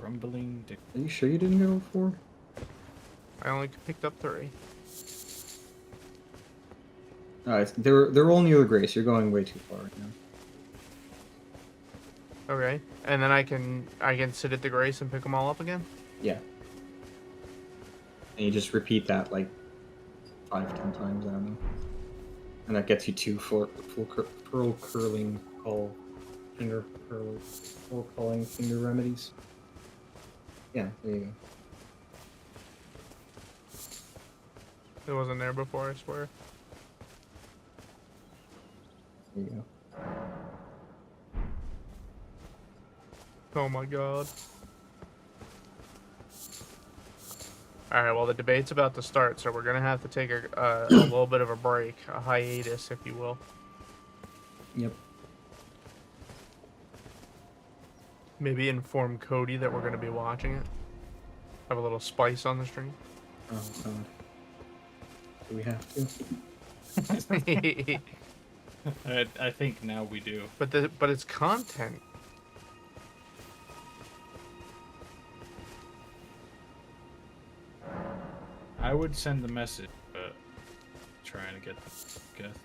Crumbling. Are you sure you didn't go 4? I only picked up 3. Alright, they're all near the Grace. You're going way too far right now. Okay, and then I can sit at the Grace and pick them all up again. Yeah. And you just repeat that like 5-10 times. I don't know. And that gets you 2 pearl curling call finger calling finger remedies. Yeah, there you go. It wasn't there before, I swear. There you go. Oh my god. Alright, well the debate's about to start, so we're gonna have to take a little bit of a break, a hiatus, if you will. Yep. Maybe inform Cody that we're gonna be watching it. Have a little spice on the stream. Oh god. Do we have to? I think now we do. but it's content. I would send the message, but trying to get Geth.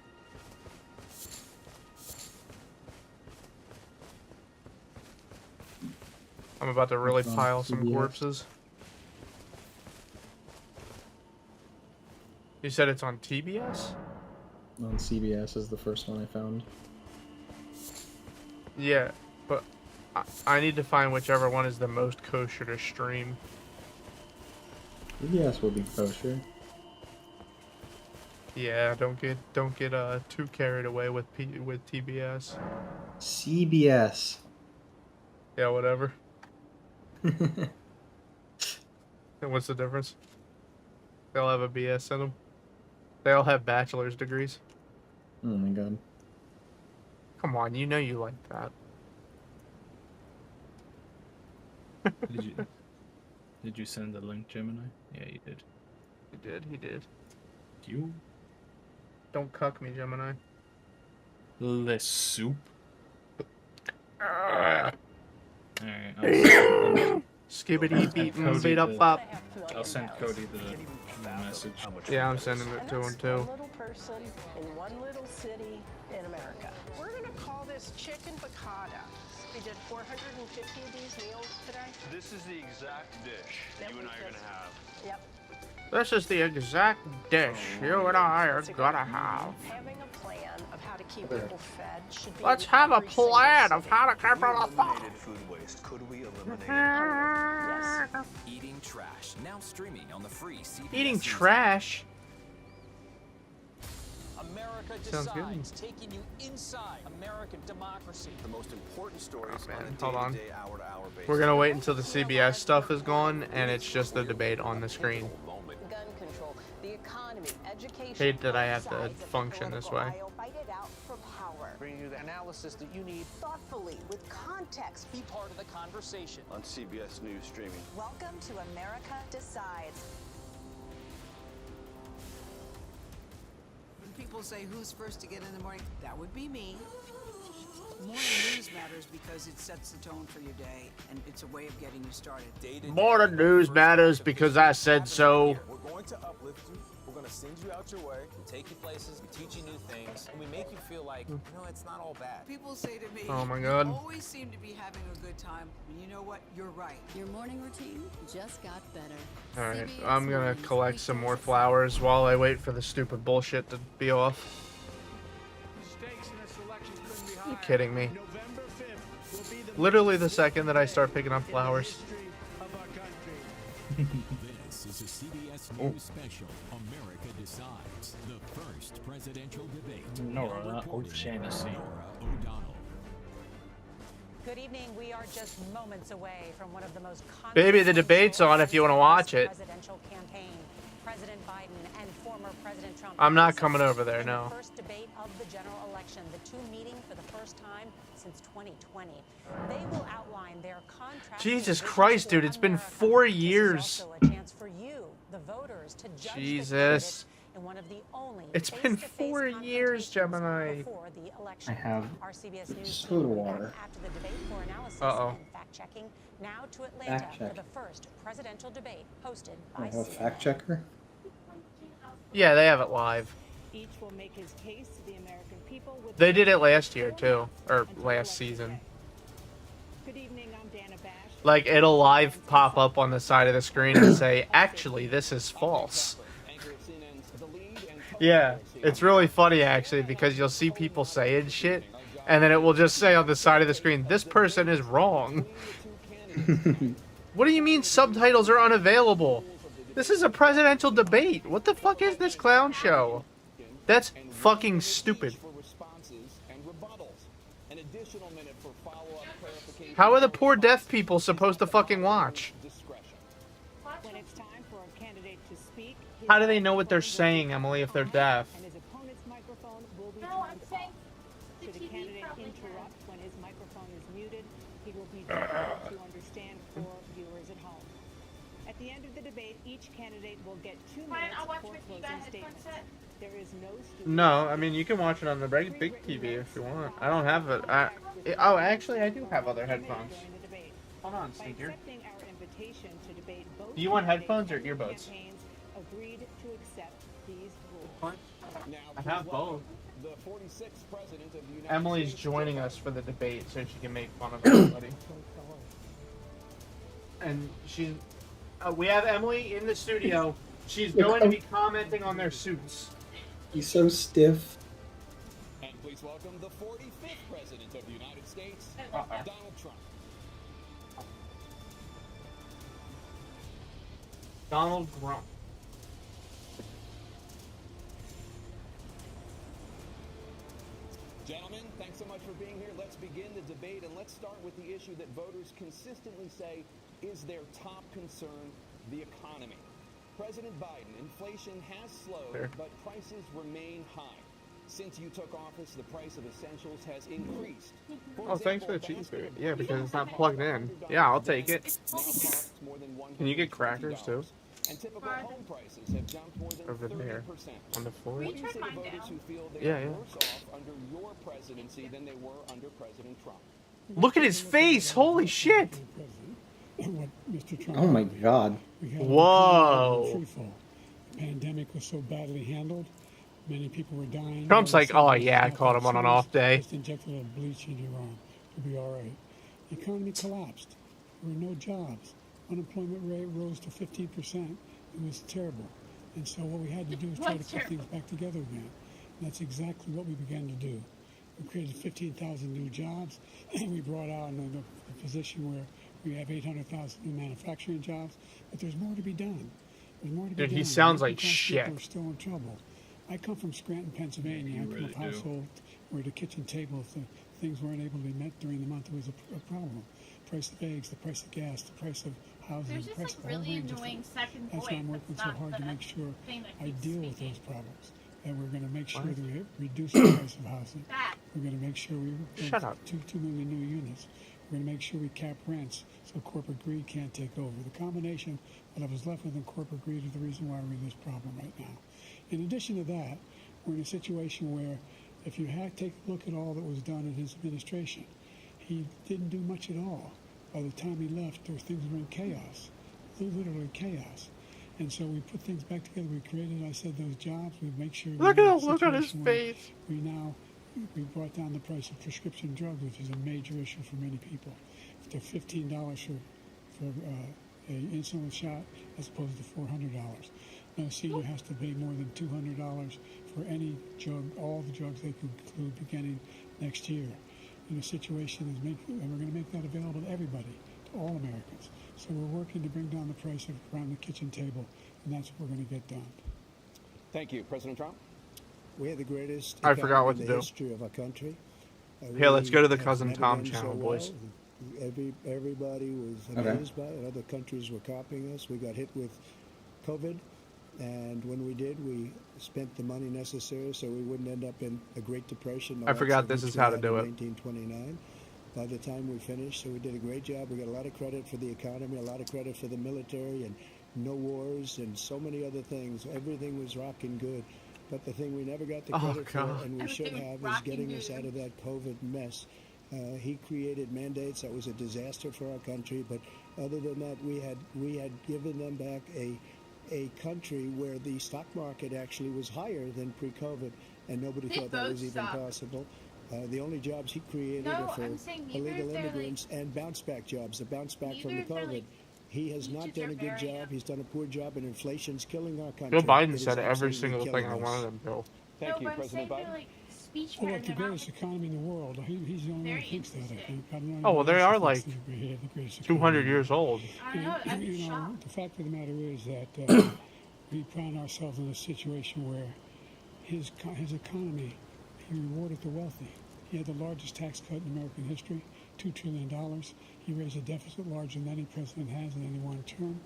I'm about to really It's on pile some CBS. corpses. You said it's on TBS? On CBS is the first one I found. Yeah, but I need to find whichever one is the most kosher to stream. CBS will be kosher. Yeah, don't get too carried away with TBS. CBS. Yeah, whatever. And what's the difference? They all have a BS in them. They all have bachelor's degrees. Oh my god. Come on, you know you like that. Did you send the link, Gemini? Yeah, you did. He did. You? Don't cuck me, Gemini. Less soup? Ah. Alright, Skibbity beatin' Cody beat up the- up. I'll send Cody the message. Yeah, I'm sending it to him too. One little person in one little city in America. We're gonna call this chicken piccata. We did 450 of these meals today. This is the exact dish That you and we I are going just- to have. Yep. This is the exact dish you and I are gonna have. Having a plan of how to keep people fed should be. Let's in have a every single plan of city. how to keep it Eliminated food waste. Could we eliminate it? Yes. Eating Trash, now streaming on the free CBS Eating News app. trash. America Sounds good. Decides, taking you inside American democracy. The most important stories Oh, man, on a hold on. day-to-day, hour-to-hour basis. We're gonna wait until the CBS stuff is gone and it's just the debate on the screen. Gun control, the economy, education. Hate that I have to both sides of the function this political way. aisle fight it out for power. Bringing you the analysis that you need. Thoughtfully, with context. Be part of the conversation. On CBS News streaming. Welcome to America Decides. When people say who's first to get in the morning, that would be me. Morning news matters because it sets the tone for your day, and it's a way of getting you started. Morning news matters because I said so. We're going to uplift you. We're going to send you out your way. We take you places. We teach you new things. And we make you feel like, you know, it's not all bad. People say to me, Oh my God. you always seem to be having a good time. And you know what? You're right. Your morning routine just got better. Alright, CBS I'm gonna Mornings, collect some more weekdays at flowers while I wait for the stupid bullshit to be off. Are you kidding me? Literally the second that I start picking up flowers. This is a CBS News special. America Decides. The first presidential debate. Nora Reported by O'Shannessy. Nora O'Donnell. Good evening. We are just moments away from one of the most Baby, the debate's on if you want to watch it. presidential campaign. President Biden and former President Trump. I'm not coming over there, in no. The first debate of the general election, the two meeting for the first time since 2020. They will outline their contract. Jesus Christ, dude, it's been 4 years. Also a chance for you, the voters, to judge the Jesus. candidates in one of the only It's been face-to-face 4 years, Gemini. before the election. I have Our CBS News soda team will be water. back after the debate for analysis Uh-oh. and fact-checking. Now to Atlanta Fact for check. the first presidential debate hosted I by have a CNN. fact checker. Yeah, they have it live. Each will make his case to the American people with They did it last year too, or last season. Good evening, I'm Dana Bash. Like, it'll live pop up on the side of the screen and say, actually, this is false. Yeah, it's really funny, actually, because you'll see people saying shit, and then it will just say on the side of the screen, this person is wrong. What do you mean subtitles are unavailable? This is a presidential debate. What the fuck is this clown show? That's fucking stupid. How are the poor deaf people supposed to fucking watch? When it's time for a candidate to speak, How do they know what they're saying, Emily, if they're deaf? and his opponent's microphone will be No, I'm turned saying off. the Should a TV candidate probably interrupt when his microphone is muted, he will be difficult to understand for viewers at home. At the end of the debate, each candidate will get 2 Fine, minutes I'll watch for with you closing guys. statements. There is no No, I mean, you can watch it on the big TV if you want. I don't have it. Oh, actually, I do have other headphones. during the debate. Hold on, By Sneaker. accepting our invitation to debate, both Do you want candidates headphones or and earbuds? campaigns agreed to accept these rules. I have both. The 46th president of the United Emily's States, joining us for the debate so she can make fun of everybody. And she's... we have Emily in the studio. She's going to be commenting on their suits. He's so stiff. And please welcome the 45th president of the United States, Uh-oh. Donald Trump. Donald Trump. Gentlemen, thanks so much for being here. Let's begin the debate, and let's start with the issue that voters consistently say is their top concern, the economy. President Biden, inflation has slowed, Sure. but prices remain high. Since you took office, the price of essentials has increased. Oh, thanks for the cheese food. Yeah, because it's not plugged in. Yeah, I'll take it. Can you get crackers too? And typical home prices have jumped more than Over 30%. there. On the floor? What do you say to voters who feel they Yeah, are yeah. worse off under your presidency than they were under President Trump? Look at his face! Holy shit! What Mr. Trump Oh my god. we had Whoa. free fall. The pandemic was so badly handled. Many people were dying. Trump's All like, of a sudden, oh yeah, I it's caught him on an off day. Just injected a little bleach in your arm. You'll be all right. The economy collapsed. There were no jobs. Unemployment rate rose to 15%. It was terrible. And so what we had to do was try to put things back together again. And that's exactly what we began to do. We created 15,000 new jobs. We brought out a position where we have 800,000 new manufacturing jobs. But there's more to be done. There's more to be Dude, done. he sounds like Working class shit. people are still in trouble. I come from Scranton, Pennsylvania. I come really from a do. household where the kitchen table, if the things weren't able to be met during the month, it was a problem. Price of eggs, the price of gas, the price of housing, There's the just price like of a whole really range of annoying things. second That's voice. why I'm working so That's hard to not make the sure thing that I keeps deal with speaking. those problems. That we're going to make sure What? that we reduce the price of housing. That. We're going to make sure we Shut up. 2 million new units. We're going to make sure we cap rents so corporate greed can't take over. The combination that I was left with in corporate greed is the reason why we're in this problem right now. In addition to that, we're in a situation where if you take a look at all that was done in his administration, he didn't do much at all. By the time he left, things were in chaos, literally chaos. And so we put things back together. We created, I said, those jobs. We make sure. Look at the look on his face. We brought down the price of prescription drugs, which is a major issue for many people. To $15 for a insulin shot as opposed to $400. No senior has to pay more than $200 for any drug, all the drugs they could include beginning next year. And the situation is and we're going to make that available to everybody, to all Americans. So we're working to bring down the price around the kitchen table, and that's what we're going to get done. Thank you, President Trump. We had the greatest I forgot what economy in to the do. history of our country. Here, let's go to the we Cousin have Tom never done channel, so boys. well. Everybody was Okay. amazed by it. Other countries were copying us. We got hit with COVID, and when we did, we spent the money necessary so we wouldn't end up in a Great Depression. I forgot this is how to do it. 1929. By the time we finished, so we did a great job. We got a lot of credit for the economy, a lot of credit for the military, and no wars and so many other things. Everything was rocking good. But the thing we never got the Oh, credit for, God. and we should Everything have, is rocking getting us good. out of that COVID mess. He created mandates that was a disaster for our country. But other than that, we had given them back a country where the stock market actually was higher than pre-COVID, and nobody They thought that both was even suck. possible. The only jobs he created No, are for I'm saying neither illegal if they're, immigrants and bounce back jobs. The bounce back from neither the if they're, COVID. like, He has not peaches done or a good very job. He's done a poor job, and inflation's killing our country. Joe Biden It is said every absolutely single thing killing I us. wanted him to. Thank no, you, but I'm President saying Biden. they're like speech Well, patterns. like the They're not greatest economy in the world. He's the only one Very who thinks that, I interesting. think. I don't know Oh, well, they anybody are else like thinks we have the greatest 200 economy. years old. I don't know. And, I'm you know, shocked. the fact of the matter is that we found ourselves in a situation where his economy, he rewarded the wealthy. He had the largest tax cut in American history, $2 trillion. He raised a deficit larger than any president has in any one term.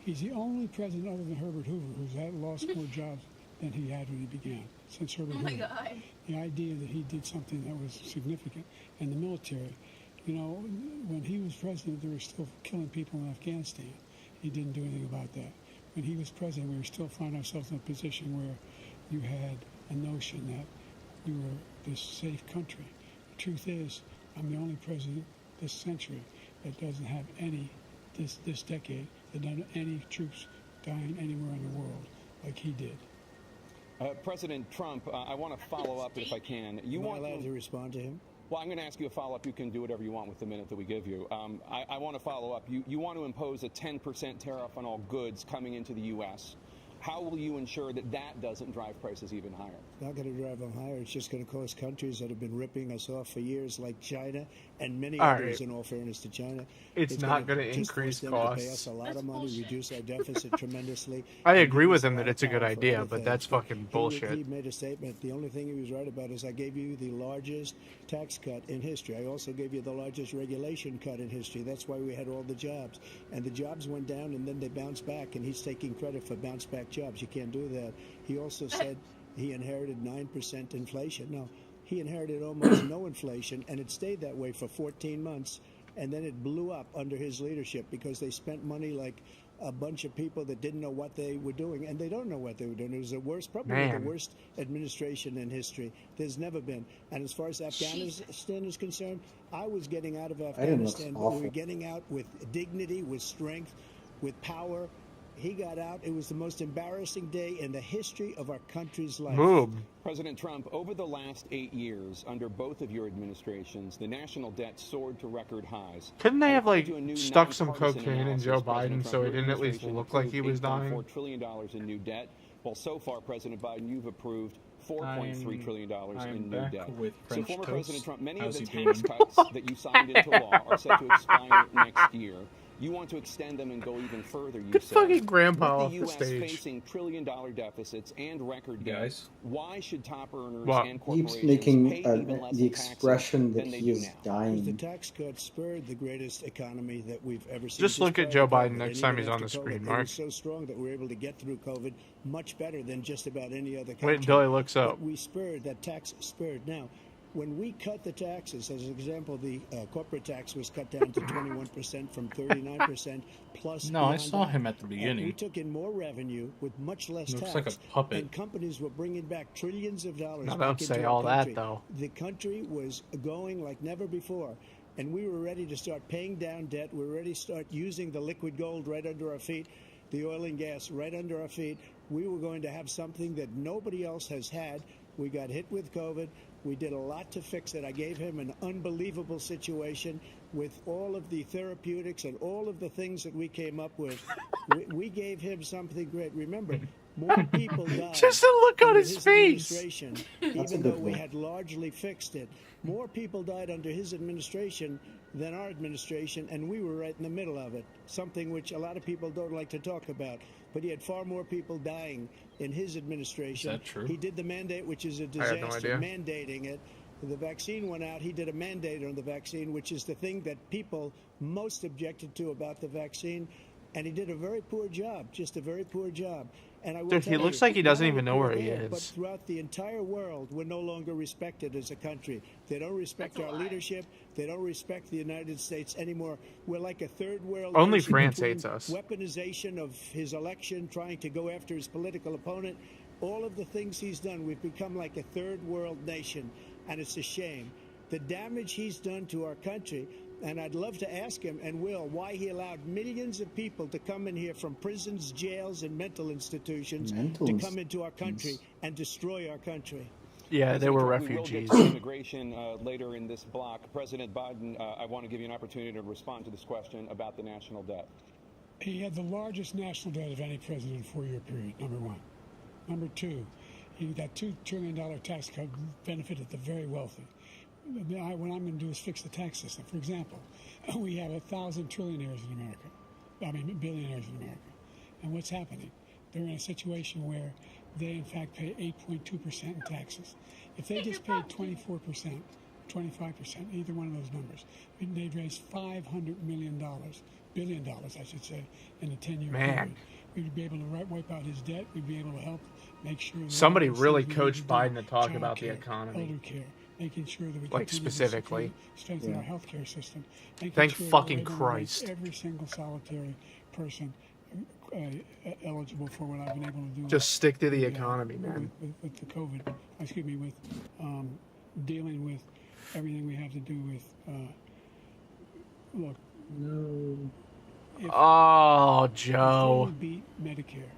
He's the only president other than Herbert Hoover who's lost more jobs than he had when he began, since Herbert Oh my Hoover. God. The idea that he did something that was significant. And the military, you know, when he was president, they were still killing people in Afghanistan. He didn't do anything about that. When he was president, we were still finding ourselves in a position where you had a notion that we were this safe country. The truth is, I'm the only president this century that doesn't have any, this decade, that doesn't have any troops dying anywhere in the world like he did. President Trump, I want to follow up if I can. You Am I want allowed to respond to him? Well, I'm going to ask you a follow-up. You can do whatever you want with the minute that we give you. I want to follow up. You want to impose a 10% tariff on all goods coming into the U.S. How will you ensure that that doesn't drive prices even higher? It's not going to drive them higher. It's just going to cost countries that have been ripping us off for years, like China and many All others, right. in all fairness to China. It's not gonna going to just increase force them to pay costs. us a lot That's of money, bullshit. reduce our deficit tremendously. I and agree give with us a him lot that of it's a good power for idea, other but things. that's fucking bullshit. He made a statement. The only thing he was right about is I gave you the largest tax cut in history. I also gave you the largest regulation cut in history. That's why we had all the jobs. And the jobs went down, and then they bounced back, and he's taking credit for bounce back jobs. You can't do that. He also said he inherited 9% inflation. No, he inherited almost no inflation, and it stayed that way for 14 months. And then it blew up under his leadership because they spent money like a bunch of people that didn't know what they were doing, and they don't know what they were doing. It was the worst, probably Man. the worst administration in history. There's never been. And as far as Afghanistan is concerned, I was getting out of Afghanistan, but we were getting out with dignity, with strength, with power. He got out. It was the most embarrassing day in the history of our country's life. Moob. President Trump, over the last 8 years, under both of your administrations, the national debt soared to record highs. Couldn't they have, like, According to a new stuck some nonpartisan cocaine in analysis, Joe President Biden Trump, so it your didn't at least administration look like he approved was dying? $8.4 trillion in new debt. Well, so far, President Biden, you've approved $4.3 trillion in new back debt. with So French former toast. President Trump, many How's of the he tax doing? cuts that you signed into law are set to expire next year. You want to extend them and go even further, you Get say. fucking grandpa With the off the U.S. stage. facing trillion-dollar deficits and record debt, Guys? why should top earners What? and He keeps corporations making pay even less the in taxes expression that than they he do is now? Because the dying. tax cuts spurred the greatest economy that we've ever seen. Just look at prior Joe to Biden COVID. next And time even he's on after the screen, COVID, Mark. It was so strong that we were able to get through COVID much better than just about any other country. Wait until he looks up. But we spurred, that tax spurred. Now, when we cut the taxes, as an example, the corporate tax was cut down to 21% from 39% plus. No, I beyond saw that. him at the And beginning. we took in more revenue with much less Looks tax. like a puppet. And companies were bringing back trillions of dollars Now, back don't into say our all that, country. though. The country was going like never before. And we were ready to start paying down debt. We were ready to start using the liquid gold right under our feet, the oil and gas right under our feet. We were going to have something that nobody else has had. We got hit with COVID. We did a lot to fix it. I gave him an unbelievable situation with all of the therapeutics and all of the things that we came up with. We gave him something great. Remember, more people died. Just the look on under his face. administration, That's a even though good we one. had largely fixed it. More people died under his administration than our administration, and we were right in the middle of it, something which a lot of people don't like to talk about. But he had far more people dying in his administration. Is that true? He did the mandate, which is a I had no disaster, idea. mandating it. The vaccine went out. He did a mandate on the vaccine, which is the thing that people most objected to about the vaccine. And he did a very poor job, just a very poor job. And I will Dude, he tell looks you, like he doesn't not even only know where he here, But is. throughout the entire world, we're no longer respected as a country. They don't respect our leadership. They don't respect the United States anymore. We're like a third world Only nation France between hates us. Weaponization of his election, trying to go after his political opponent. All of the things he's done, we've become like a third world nation, and it's a shame. The damage he's done to our country. And I'd love to ask him, and will, why he allowed millions of people to come in here from prisons, jails, and mental institutions to come into our country and destroy our country. Yeah, they were President Trump, refugees. We will get to immigration later in this block. President Biden, I want to give you an opportunity to respond to this question about the national debt. He had the largest national debt of any president in a four-year period, number one. Number two, that $2 trillion tax cut benefited the very wealthy. What I'm going to do is fix the tax system. For example, we have 1,000 trillionaires in America. I mean, billionaires in America. And what's happening? They're in a situation where they, in fact, pay 8.2% in taxes. If they just paid 24%, 25%, either one of those numbers, they'd raise $500 billion, I should say, in a 10-year period. We'd be able to wipe out his debt. We'd be able to help make sure that Somebody really coached Biden to talk about the economy. Older care, making sure that we Like, continue to specifically. strengthen our healthcare system. Thank Sure fucking that we're gonna make Christ. every single solitary person eligible for what I've been able to do. Just stick to the economy, man. With the COVID, excuse me, with dealing with everything we have to do with. Look. No. Oh, Joe. Beat Medicare.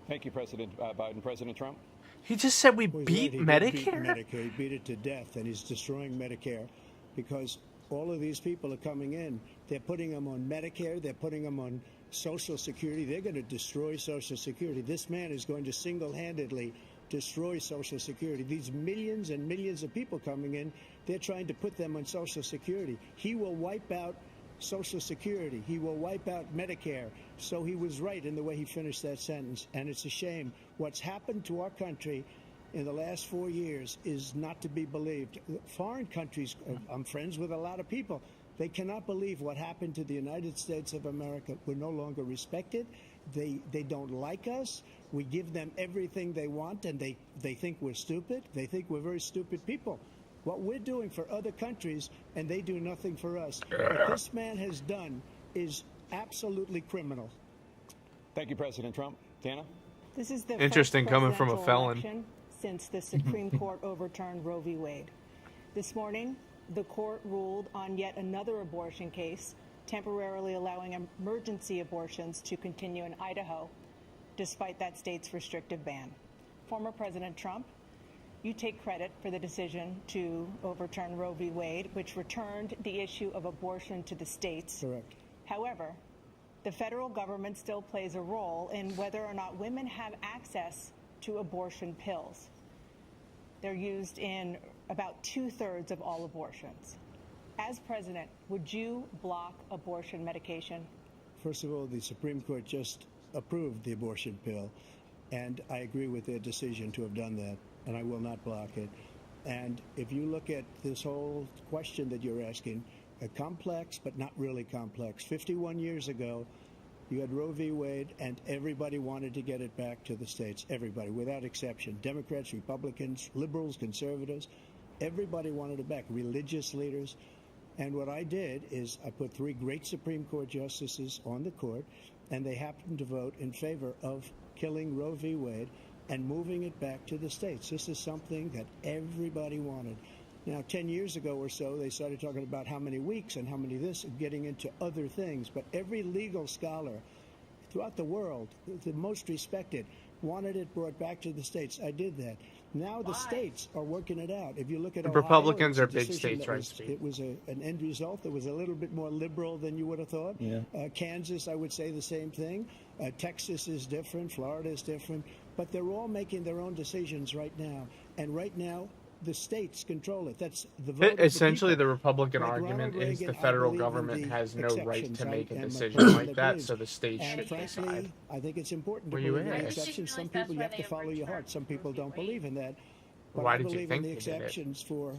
Thank you, President Biden. President Trump? He just said we Well, beat he did Medicare? beat Medicare. He beat it to death, and he's destroying Medicare because all of these people are coming in. They're putting them on Medicare. They're putting them on Social Security. They're going to destroy Social Security. This man is going to single-handedly destroy Social Security. These millions and millions of people coming in, they're trying to put them on Social Security. He will wipe out Social Security. He will wipe out Medicare. So he was right in the way he finished that sentence. And it's a shame. What's happened to our country in the last 4 years is not to be believed. Foreign countries, I'm friends with a lot of people. They cannot believe what happened to the United States of America. We're no longer respected. They don't like us. We give them everything they want, and they think we're stupid. They think we're very stupid people. What we're doing for other countries, and they do nothing for us. What this man has done is absolutely criminal. Thank you, President Trump. Dana? This is the Interesting first coming from a presidential felon. election since the Supreme Court overturned Roe v. Wade. This morning, the court ruled on yet another abortion case, temporarily allowing emergency abortions to continue in Idaho, despite that state's restrictive ban. Former President Trump, you take credit for the decision to overturn Roe v. Wade, which returned the issue of abortion to the states. Correct. However, the federal government still plays a role in whether or not women have access to abortion pills. They're used in about 2/3 of all abortions. As president, would you block abortion medication? First of all, the Supreme Court just approved the abortion pill, and I agree with their decision to have done that, and I will not block it. And if you look at this whole question that you're asking, complex but not really complex. 51 years ago, you had Roe v. Wade, and everybody wanted to get it back to the states. Everybody, without exception. Democrats, Republicans, liberals, conservatives, everybody wanted it back. Religious leaders. And what I did is I put 3 great Supreme Court justices on the court, and they happened to vote in favor of killing Roe v. Wade and moving it back to the states. This is something that everybody wanted. Now, 10 years ago or so, they started talking about how many weeks and how many this, and getting into other things. But every legal scholar throughout the world, the most respected, wanted it brought back to the states. I did that. Now the states are working it out. If you look at The Ohio, Republicans it's a are big decision states, that right, was- Steve? It was an end result that was a little bit more liberal than you would have thought. Yeah. Kansas, I would say the same thing. Texas is different. Florida is different. But they're all making their own decisions right now. And right now, the states control it. That's the vote of the Essentially, people. the Republican Like argument Ronald is the Reagan, I federal believe in government the has no right exceptions. to make I a am decision person like that that, believes. so the states And should frankly, decide. I think it's important to Where you believe in at? the exceptions. Some people you have to follow your heart. Some people don't believe in that. But Why I did you believe think in the they did it? exceptions for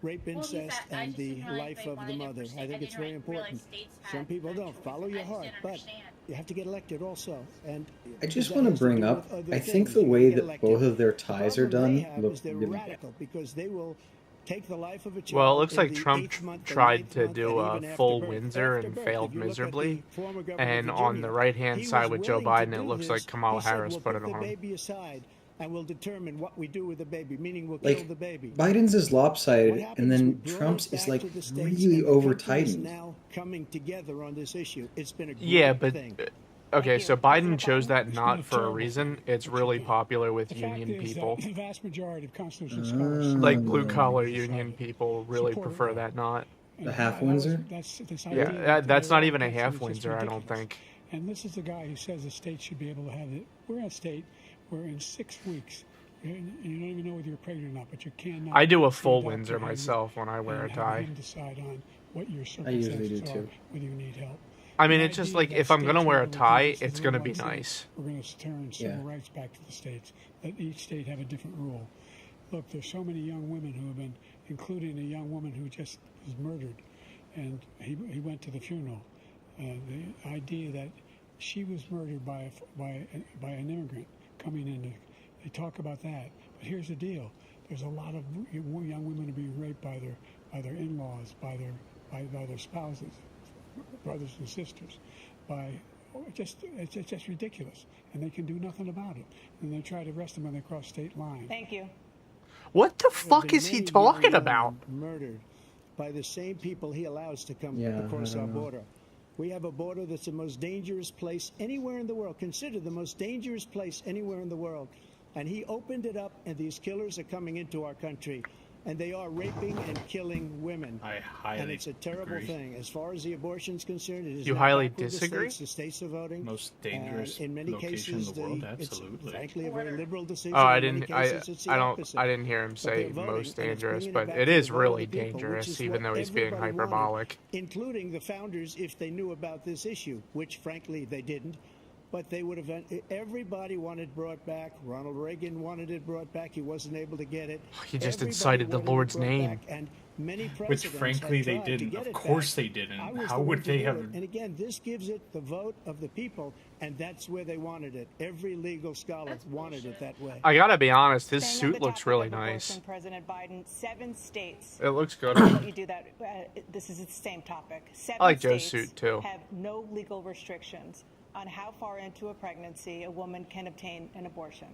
rape, Well, he's incest, at- I and just the didn't realize life they of the wanted it mother. for I think state- it's very I didn't realize important. states Some had people that don't. choice. Follow I your just heart. didn't But understand. you have to get elected also. And I just that want to has bring do up, with other I think things. the You way get that elected. both of their The ties are problem they done have look is they're really radical because they will take the life of a child. Well, it looks in like the Trump 8th month, the tried 9th to month, do and a even after full birth. Windsor After and birth, failed if you look at miserably. the former governor of And on the Virginia, right-hand he side was with Joe willing to Biden, it do looks this. like Kamala He said, Harris we'll put it the on. baby aside and we'll determine what we do with the baby, meaning we'll like kill the baby. Biden's is What lopsided, happens and is we then brought Trump's it is back like to the states, really and the over country is tightened. now coming together on this issue. It's been a great Yeah, but thing. okay, so Biden chose that It's not been a for a terrible reason. thing, It's what really you've done. popular with The fact union is people. that the vast majority of constitutional scholars, Like Mm. blue collar union people really Support prefer Roe. that not. and The half that was- Windsor? That's this Yeah, idea that that's they're not all even a against it half is just Windsor, I don't ridiculous. think. And this is the guy who says the state should be able to have it. We're in a state where in 6 weeks, and you don't even know whether you're pregnant or not, but you cannot. I do a see full doctor Windsor and- myself when I wear a and have tie. him decide on what your I usually circumstances do are, too. whether you need help. I mean, The it's just idea like that if I'm gonna states wear are a able to do tie, this is it's rule gonna by be state. nice. We're going to turn civil Yeah. rights back to the states. Let each state have a different rule. Look, there's so many young women who have been, including a young woman who just was murdered, and he went to the funeral. The idea that she was murdered by an immigrant coming in. They talk about that, but here's the deal: there's a lot of young women are being raped by their in-laws, by their spouses, brothers and sisters, it's just ridiculous, and they can do nothing about it. And they try to arrest them when they cross state lines. Thank you. What the There have fuck been is he many talking young about? women murdered by the same people he allows to come Yeah, across I our don't know. border. We have a border that's the most dangerous place anywhere in the world, considered the most dangerous place anywhere in the world. And he opened it up, and these killers are coming into our country. And they are raping and killing women. I highly And it's a terrible agree. thing. As far as the abortion's concerned, it is You now highly back with disagree? The states are voting. Most dangerous in many location cases, in the world, it's absolutely. frankly a very liberal decision. Oh, I In many didn't. cases, it's the I don't. opposite. I didn't hear him But say they're voting, most and it's dangerous, bringing but back it to is the vote of really the people, which dangerous, is even what though he's being everybody wanted, hyperbolic. including the founders, if they knew about this issue, which frankly they didn't. But they would have. Everybody wanted brought back. Ronald Reagan wanted it brought back. He wasn't able to get it. He just Everybody incited the wanted it Lord's brought name. back, and many Which, presidents frankly, had they tried to didn't. get Of it course back. they didn't. I was How the would one to they do have? it. And again, this gives it the vote of the people, and that's where they wanted it. Every legal scholar wanted it that way. I gotta be honest, his Staying on suit the looks topic really of nice. abortion, President Biden, 7 states. It looks good. I'll let you do that. This is the same topic. 7 I like Joe's states suit, too. have no legal restrictions on how far into a pregnancy a woman can obtain an abortion.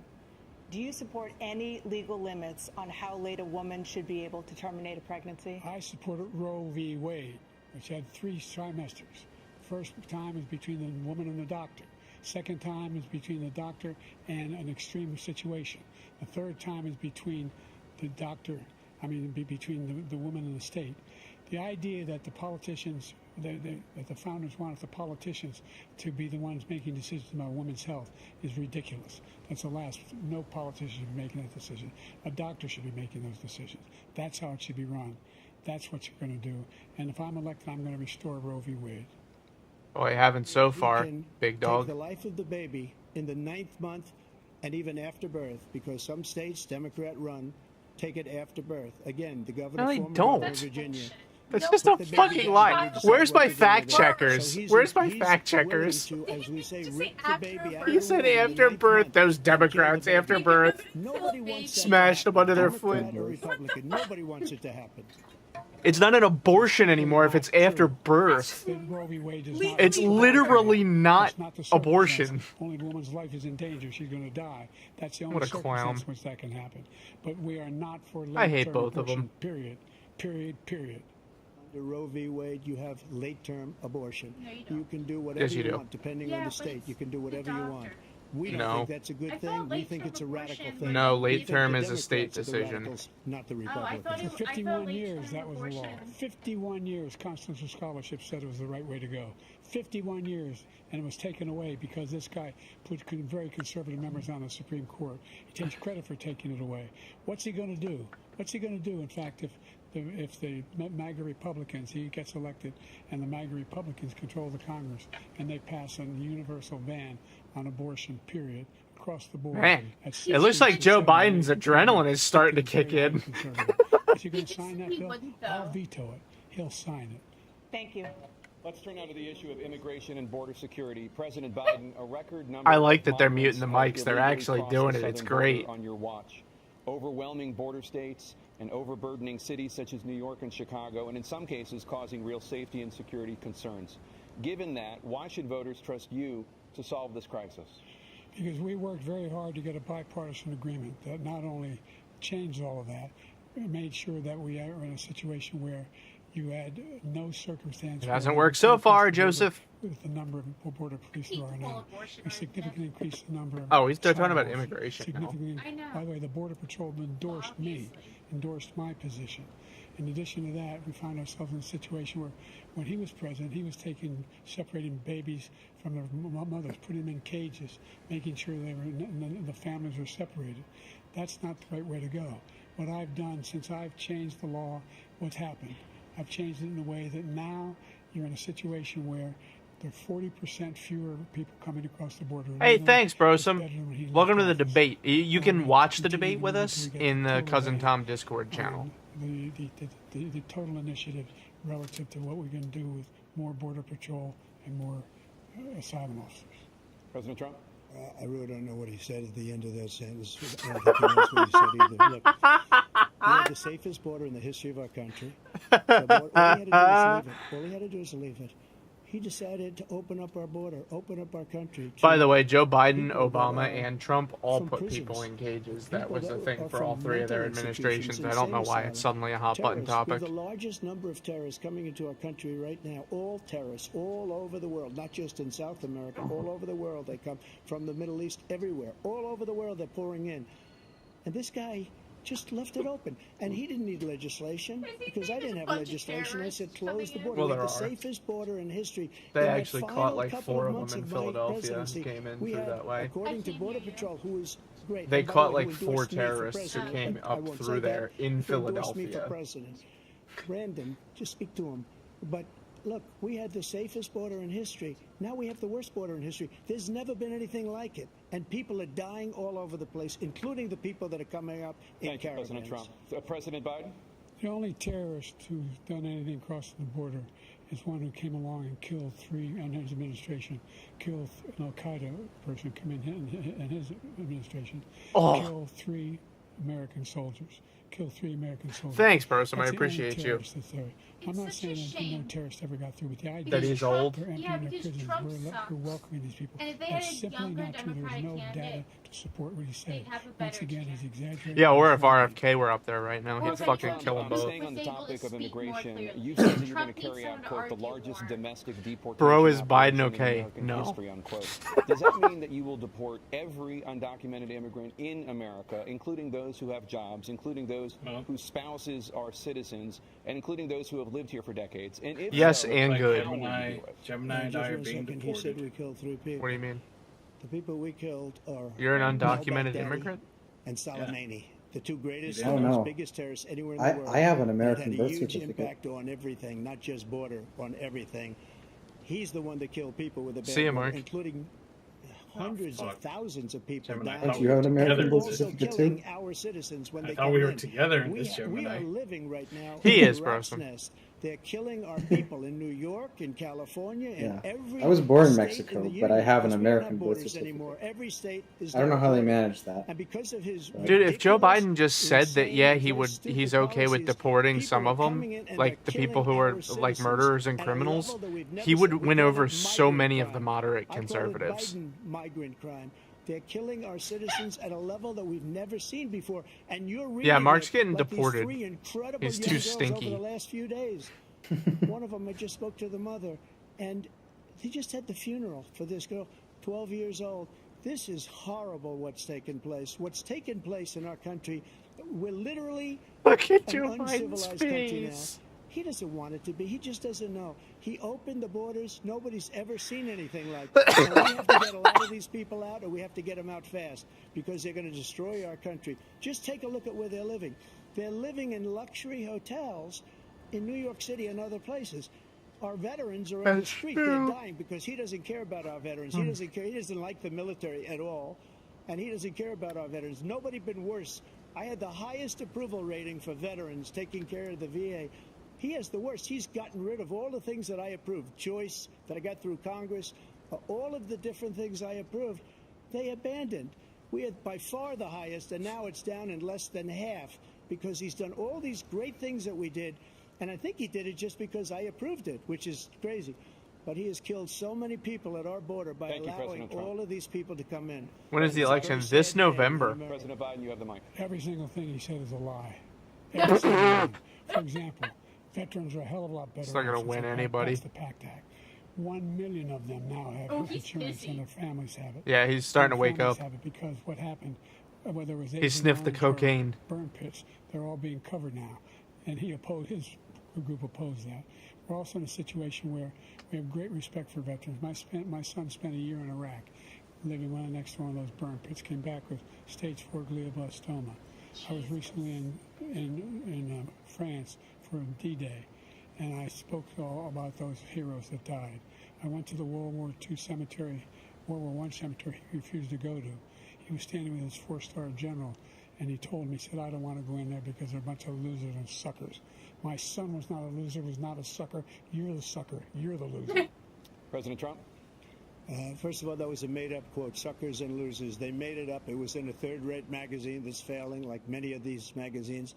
Do you support any legal limits on how late a woman should be able to terminate a pregnancy? I supported Roe v. Wade, which had 3 trimesters. First time is between the woman and the doctor. Second time is between the doctor and an extreme situation. The third time is between the doctor, between the woman and the state. The idea that the politicians, that the founders wanted the politicians to be the ones making decisions about women's health is ridiculous. That's the last. No politician should be making that decision. A doctor should be making those decisions. That's how it should be run. That's what you're going to do. And if I'm elected, I'm going to restore Roe v. Wade. Oh, I haven't so We far, can big take dog. the life of the baby in the 9th month and even after birth, because some states, Democrat run, take it after birth. Again, the governor, No, they former don't. governor of Virginia. That's just a fucking lie. Where's my fact checkers? Where's my fact checkers? As we say, Just rip say the after baby out birth. He of the said womb in the after 9th birth, month those and kill the Democrats baby. after birth Nobody wants that to smashed them happen. under their Democrat foot. or Republican. Nobody wants it to happen. It's not an abortion anymore if it's after birth. Roe v. Wade does not. It's literally not That's not the circumstance. abortion. Only the woman's life is in danger. She's going to die. That's the only What a clown. circumstance in which that can happen. But we are not for I hate late-term both of them. abortion, Period. Period. Period. Under Roe v. Wade, you have late-term abortion. No, you don't. You can do whatever Yes, you you do. want, depending Yeah, on the but state. it's You can do the whatever you want. doctor. We don't No. think that's a good I thing. thought We think late-term it's a radical abortion thing. No, We late think term the is a state Democrats are the decision. radicals, not the Oh, I Republicans. thought For it, 51 late years, term that was the law. abortion. 51 years, constitutional scholarship said it was the right way to go. 51 years, and it was taken away because this guy put very conservative members on the Supreme Court. He takes credit for taking it away. What's he going to do? What's he going to do, in fact, if the MAGA Republicans, he gets elected, and the MAGA Republicans control the Congress, and they pass a universal ban on abortion, period, across the board. Man, That's it looks like Joe 67, Biden's adrenaline is starting to kick very in. conservative. Is he going to sign that He bill? wouldn't, I'll though. veto it. He'll sign it. Thank you. Let's turn now to the issue of immigration and border security. President Biden, a record number I like that they're of muting the migrants mics. They're illegally actually crossed the doing it. It's southern border great. on your watch. Overwhelming border states and overburdening cities such as New York and Chicago, and in some cases causing real safety and security concerns. Given that, why should voters trust you to solve this crisis? Because we worked very hard to get a bipartisan agreement that not only changed all of that, but made sure that we are in a situation where you had no circumstance. It hasn't worked so far, Joseph. With the number of border police there are now, we significantly increased the number of. Oh, he's talking about asylum immigration now. significantly. By the way, the border patrol endorsed me, endorsed my position. In addition to that, we found ourselves in a situation where, when he was president, he was separating babies from their mothers, putting them in cages, making sure the families were separated. That's not the right way to go. What I've done since I've changed the law, what's happened? I've changed it in a way that now you're in a situation where there are 40% fewer people coming across the border. Hey, thanks, Brosum. Welcome to the debate. You can watch the debate with us in the Cousin Tom Discord channel. The total initiative relative to what we're going to do with more border patrol and more asylum officers. President Trump? I really don't know what he said at the end of that sentence. I don't think he knows what he said either. Look, we have the safest border in the history of our country. All he had to do is leave it. He decided to open up our border, open up our country. By the way, Joe Biden, Obama, and Trump all put people in cages. That was the thing for all three of their administrations. I don't know why it's suddenly a hot button topic. We have the largest number of terrorists coming into our country right now. All terrorists, all over the world, not just in South America, all over the world. They come from the Middle East, everywhere. All over the world, they're pouring in. And this guy just left it open. And he didn't need legislation because I didn't have legislation. I said close the border. Well, we there have the are. safest border in history. They In actually that caught final like couple 4 of of months them in my Philadelphia. presidency, Came in we through had, that way. according to Border Patrol, who is great. They and by the caught way, like who 4 endorsed me for terrorists who president. came I up won't through say there that, in who endorsed me for Philadelphia. president. Brandon, just speak to him. But look, we had the safest border in history. Now we have the worst border in history. There's never been anything like it. And people are dying all over the place, including the people that are coming up in Thank you, President caravans. Trump. President Biden? The only terrorist who's done anything crossing the border is one who came along and killed 3, under his administration, killed an Al-Qaeda person come in his administration, killed 3 American soldiers. Killed 3 American soldiers. Thanks, Brosum. I That's the only appreciate you. terrorist that's there. I'm not saying that no terrorist ever got through, but the idea That he's old. They're emptying their prisons. We're welcoming these people. And if they had That's a simply younger not true. There's Democratic no data candidate, to support what he said. they'd have a Once better again, he's exaggerating. Yeah, or if RFK were up there right now, Well, he'd but fucking Trump kill them both. Staying on the was able to topic of speak more immigration, clearly. you said that you're going Trump to carry needs out, someone to quote, the argue largest more. domestic deportation Bro, is Biden operation in okay? American No. history, unquote. Does that mean that you will deport every undocumented immigrant in America, including those who have jobs, including those whose spouses are citizens, and including those who have lived here for decades? And if Yes, so, and good. how will you do it? Gemini and I are being He said deported. we killed 3 people. What do you mean? The people we killed are You're an undocumented al-Baghdadi immigrant? and Soleimani, the 2 greatest Oh, and no. most biggest terrorists anywhere in the world. I have an That American had birth a huge certificate. impact on everything, not just border, on everything. He's the one that killed people with a bad See ya, word, Mark. including hundreds of thousands of people. Gemini, I dying. thought we were together. Also certificate killing too? our citizens when I they thought come we were in. together in we, this, we Gemini. are living right now. He in is, a rat's Brosum. nest. They're killing our people in New York, in California, in Yeah. every I was born in state Mexico, in the but I union, have an because we don't American birth borders certificate. anymore. Every state is I don't know how they border. manage that. And because of his Dude, if Joe ridiculous, Biden just said that, yeah, insane, very he's stupid okay with policies, deporting people some are of them, coming in and like they're the people killing who are our like citizens murderers and at a criminals, level that we've never he would seen. We win call over it so migrant many of the crime. moderate I call it conservatives. Biden migrant crime. They're killing our citizens at a level that we've never seen before. And you're reading Yeah, Mark's it getting like deported. These 3 incredible He's young too girls stinky. over the last few days. One of them, I just spoke to the mother, and they just had the funeral for this girl, 12 years old. This is horrible what's taken place. What's taken place in our country, we're literally Look at an Joe Biden's uncivilized country now. face. He doesn't want it to be. He just doesn't know. He opened the borders. Nobody's ever seen anything like that. And we have to get a lot of these people out, or we have to get them out fast because they're going to destroy our country. Just take a look at where they're living. They're living in luxury hotels in New York City and other places. Our veterans are on the That's street. true. They're dying because he doesn't care about our veterans. He doesn't care. He doesn't like the military at all, and he doesn't care about our veterans. Nobody been worse. I had the highest approval rating for veterans taking care of the VA He has the worst. He's gotten rid of all the things that I approved. Choice that I got through Congress, all of the different things I approved, they abandoned. We had by far the highest, and now it's down in less than half because he's done all these great things that we did. And I think he did it just because I approved it, which is crazy. But he has killed so many people at our border by allowing all of these people to come in. When is the election? This November. President Biden, you have the mic. Every single thing he said is a lie. Every single thing. For example, veterans are a hell of a lot better. It's not going to win anybody. That's the PACT Act. 1 million of them now have insurance, and their families have it. Yeah, he's starting to wake up. Have it because what happened, whether it was He sniffed the cocaine. Burn pits, they're all being covered now, and his group opposed that. We're also in a situation where we have great respect for veterans. My son spent a year in Iraq, living right next to one of those burn pits. Came back with stage 4 glioblastoma. I was recently in France for D-Day, and I spoke all about those heroes that died. I went to the World War I cemetery he refused to go to. He was standing with his 4-star general, and he told me, he said, I don't want to go in there because they're a bunch of losers and suckers. My son was not a loser, was not a sucker. You're the sucker. You're the loser. President Trump? First of all, that was a made-up quote, suckers and losers. They made it up. It was in a third-rate magazine that's failing, like many of these magazines.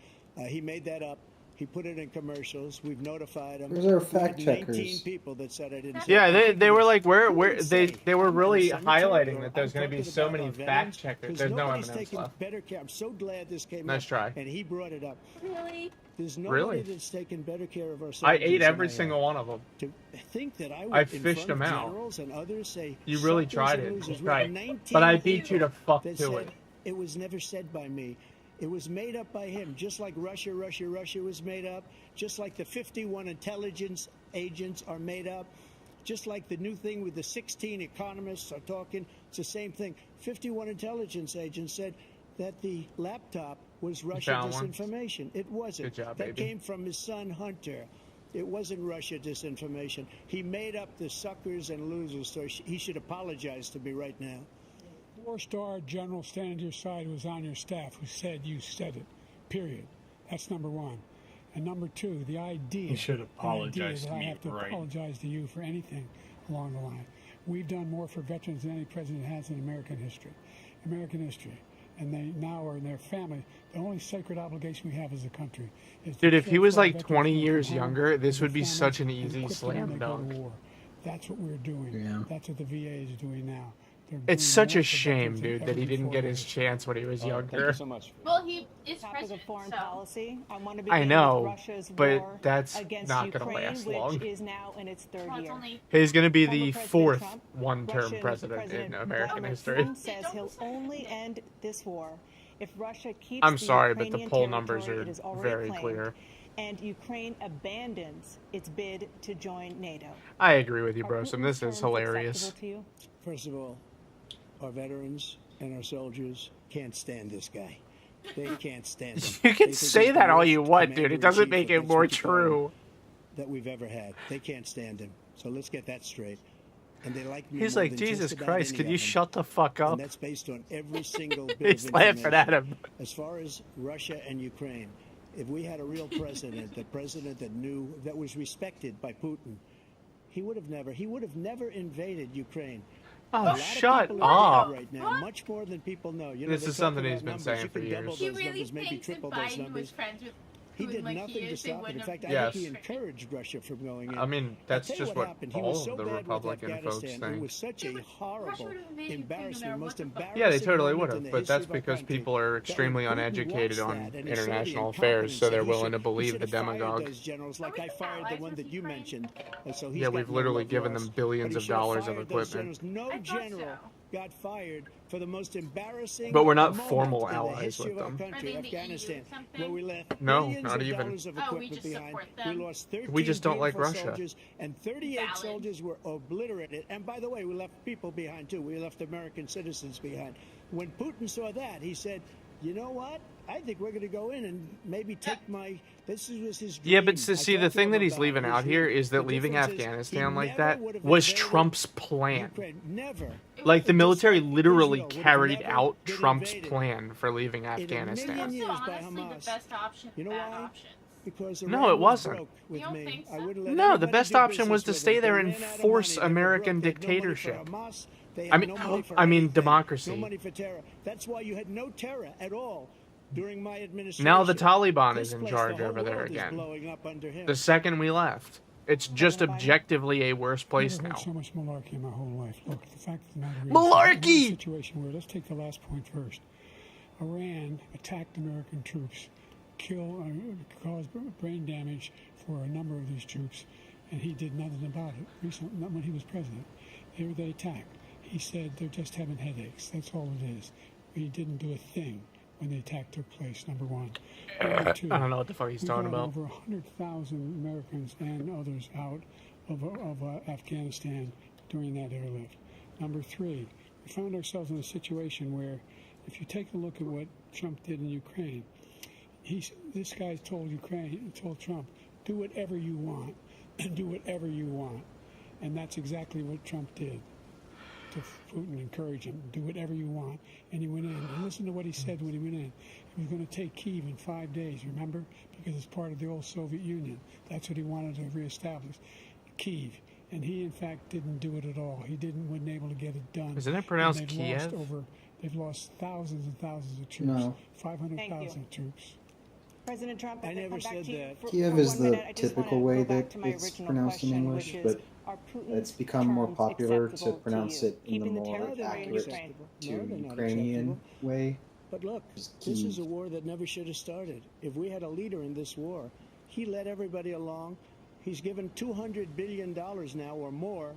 He made that up. He put it in commercials. We've notified him. Where's our fact We had checkers? 19 people that said I didn't say Yeah, it. they were like, where they were really Cemetery, highlighting that there's I'm going to be talking so about many our fact veterans, checkers. 'cause There's no nobody's M&Ms taken left. better care. I'm so glad this came Nice up, try. and he brought it up. Really? There's nobody Really? that's taken better care of our I soldiers ate than every I have. single one of them. To think that I I went in fished front of them out. generals and others say You really suckers tried and it. losers. We Right. had 19 But I beat you to fuck that to said it. It was never said by me. It was made up by him, just like Russia was made up, just like the 51 intelligence agents are made up, just like the new thing with the 16 economists are talking. It's the same thing. 51 intelligence agents said that the laptop was Russia found one? disinformation. It wasn't. Good job, that baby. came from his son Hunter. It wasn't Russia disinformation. He made up the suckers and losers, so he should apologize to me right now. 4-star general standing to your side who was on your staff who said you said it. Period. That's number one. And number two, the idea. He should the idea apologize that to I me, have to right? apologize to you for anything along the line. We've done more for veterans than any president has in American history. And they now are in their family. The only sacred obligation we have as a country is to Dude, if care he was for our like veterans 20 when they years come home, younger, this their would be families, such an and easy equip them slam when they go to dunk. war. That's what we're doing. Yeah. That's what the VA is doing now. They're It's doing such more a for shame, veterans than dude, that ever he didn't before. get his chance when he was Thank younger. you so much. Well, he is Topic president, of foreign so. policy. I want to I begin know, with Russia's but war that's against not gonna Ukraine, last which long. is now in its third Well, it's year. only He's going to be Former the President fourth Trump, one-term Russian president in President American Vladimir history. Putin says he'll only end this war if Russia keeps I'm the sorry, but the Ukrainian poll numbers territory are it has already very claimed, clear. and Ukraine abandons its bid to join NATO. I agree with you, Are Brosom. Putin's This is terms hilarious. acceptable to you? First of all, our veterans and our soldiers can't stand this guy. They can't stand him. You They can think say he's that the all you worst want, dude. It commander-in-chief, doesn't make if it that's more what you call him, true. that we've ever had. They can't stand him. So let's get that straight. And they like me He's more like, than Jesus just about Christ, any could of you them. shut the fuck up? And that's based on every single bit He's of laughing at information. him. As far as Russia and Ukraine, if we had a real president, the president that knew, that was respected by Putin, he would have never invaded Ukraine. A Oh, lot of shut people are up. dead right now, much more than people know. You know, This they is talk something about he's been numbers. saying You for can double years. He those really numbers, maybe thinks if triple those Biden was numbers. friends with He Putin did like nothing he to is, they stop it. In wouldn't fact, I Yes. think he encouraged Russia from going in. I mean, that's I'll tell you just what happened. He all was of so the bad with Republican folks Afghanistan. think. It was such a horrible, would've invaded embarrassment, Ukraine no most matter what the fuck. embarrassing Yeah, they totally moment would in have, the but history that's of our because country. people are That extremely when Putin uneducated watched on that and he saw the international affairs, so they're incompetence, willing to he believe should the have fired demagogue. those generals like I we fired the allies one with that you Ukraine? mentioned. And so he's Yeah, got we've no literally love given lost. them billions But he of should have dollars of fired those equipment. generals. No I thought general so. got fired for the most embarrassing But we're not moment formal in the allies history with of our them. country, Are they in the EU or Afghanistan, something? where we left No, billions not of even. dollars of Oh, we equipment just behind. support We them. lost 13 We just don't like beautiful Russia. soldiers, and 38 Valid. soldiers were obliterated. And by the way, we left people behind too. We left American citizens behind. When Putin saw that, he said, "You know what? I think we're going to go in and maybe take my." This was his dream. Yeah, but I see, talked the to thing him that he's about leaving his out here dream. is that The leaving difference is Afghanistan he like never that would have was invaded Trump's plan. Ukraine. Never. Like, the military literally Israel would have carried never out been Trump's invaded. plan for leaving In a million Afghanistan. years Also, by honestly, Hamas. the best option, You know bad why? options. Because No, Iran it wasn't. broke with You don't me. think I so? wouldn't let No, the anybody best do option was business to with stay them. there They and ran out of force money. They were American broke. They had no money for dictatorship. Hamas. They I had mean, no money for I mean anything. democracy. No money for terror. That's why you had no terror at all during my administration. Now the Taliban This is in place, charge the whole over there world is again. blowing up under him. The second we left, it's just objectively a worse place Never heard now. so much malarkey in my whole life. Look, the fact of the matter is, Malarkey! we're in a situation where, let's take the last point first. Iran attacked American troops, caused brain damage for a number of these troops, and he did nothing about it. Recently, not when he was president, they attacked. He said they're just having headaches. That's all it is. He didn't do a thing when the attack took place. Number one. Number two, I don't know what the fuck he's talking about. Over 100,000 Americans and others out of Afghanistan during that airlift. Number three, we found ourselves in a situation where, if you take a look at what Trump did in Ukraine, this guy told Trump, do whatever you want, and do whatever you want. And that's exactly what Trump did to Putin, encourage him, do whatever you want. And he went in. And listen to what he said when he went in. He was going to take Kyiv in 5 days, remember? Because it's part of the old Soviet Union. That's what he wanted to reestablish, Kyiv. And he, in fact, didn't do it at all. He wasn't able to get it done. Isn't it pronounced Kiev? They've lost thousands and thousands of troops. No. 500,000 troops. President Trump, I never said that. Kiev is the typical way that it's pronounced in English, but it's become more popular to pronounce it in the more accurate to Ukrainian way. But look, this is a war that never should have started. If we had a leader in this war, he led everybody along. He's given $200 billion now or more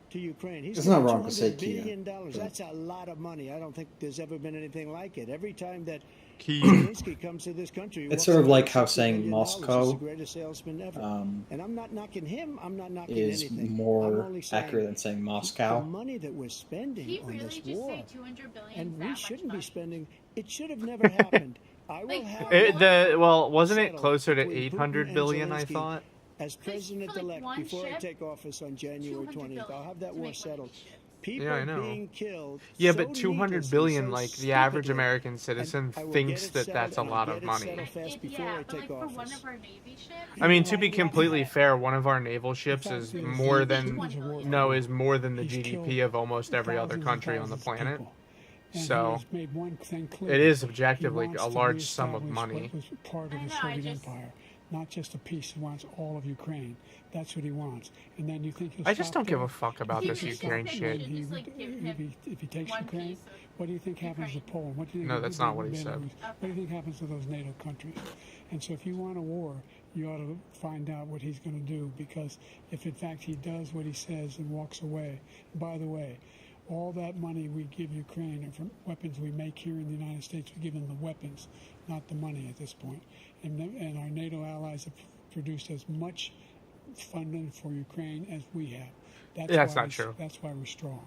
to Ukraine. It's not wrong to say $200 billion. That's a lot of money. I don't think there's ever been anything like it. Every time that Zelensky comes to this country, it's sort of like how saying Moscow he's the greatest salesman ever. And I'm not knocking him. I'm not knocking is anything. more accurate than saying Moscow. The money that we're spending on this war, and we shouldn't be spending. It should have never happened. I will have wasn't it closer to 800 billion? I thought. As president-elect, before I take office on January 20th, I'll have that war settled. People Yeah, I know. being killed. Yeah, so but 200 needlessly, billion, so like the average stupidly. American citizen, I will thinks get it that that's a settled, lot I'll of get it money. settled fast before I take for office. one of our Navy ships. I mean, to be completely fair, one of our naval ships is more than the GDP of almost every other country on the planet. So it is objectively a large sum of money. Part of the Soviet Empire, not just a piece. He wants all of Ukraine. That's what he wants. And then you think I just don't give a fuck about this Ukraine shit. If he takes Ukraine, what do you think happens to Poland? What do you think No, that's not what he said. What do you think happens to those NATO countries? And so if you want a war, you ought to find out what he's going to do, because if in fact he does what he says and walks away, and by the way, all that money we give Ukraine are from weapons we make here in the United States. We give them the weapons, not the money at this point. And our NATO allies have produced as much funding for Ukraine as we have. That's not true. That's why we're strong.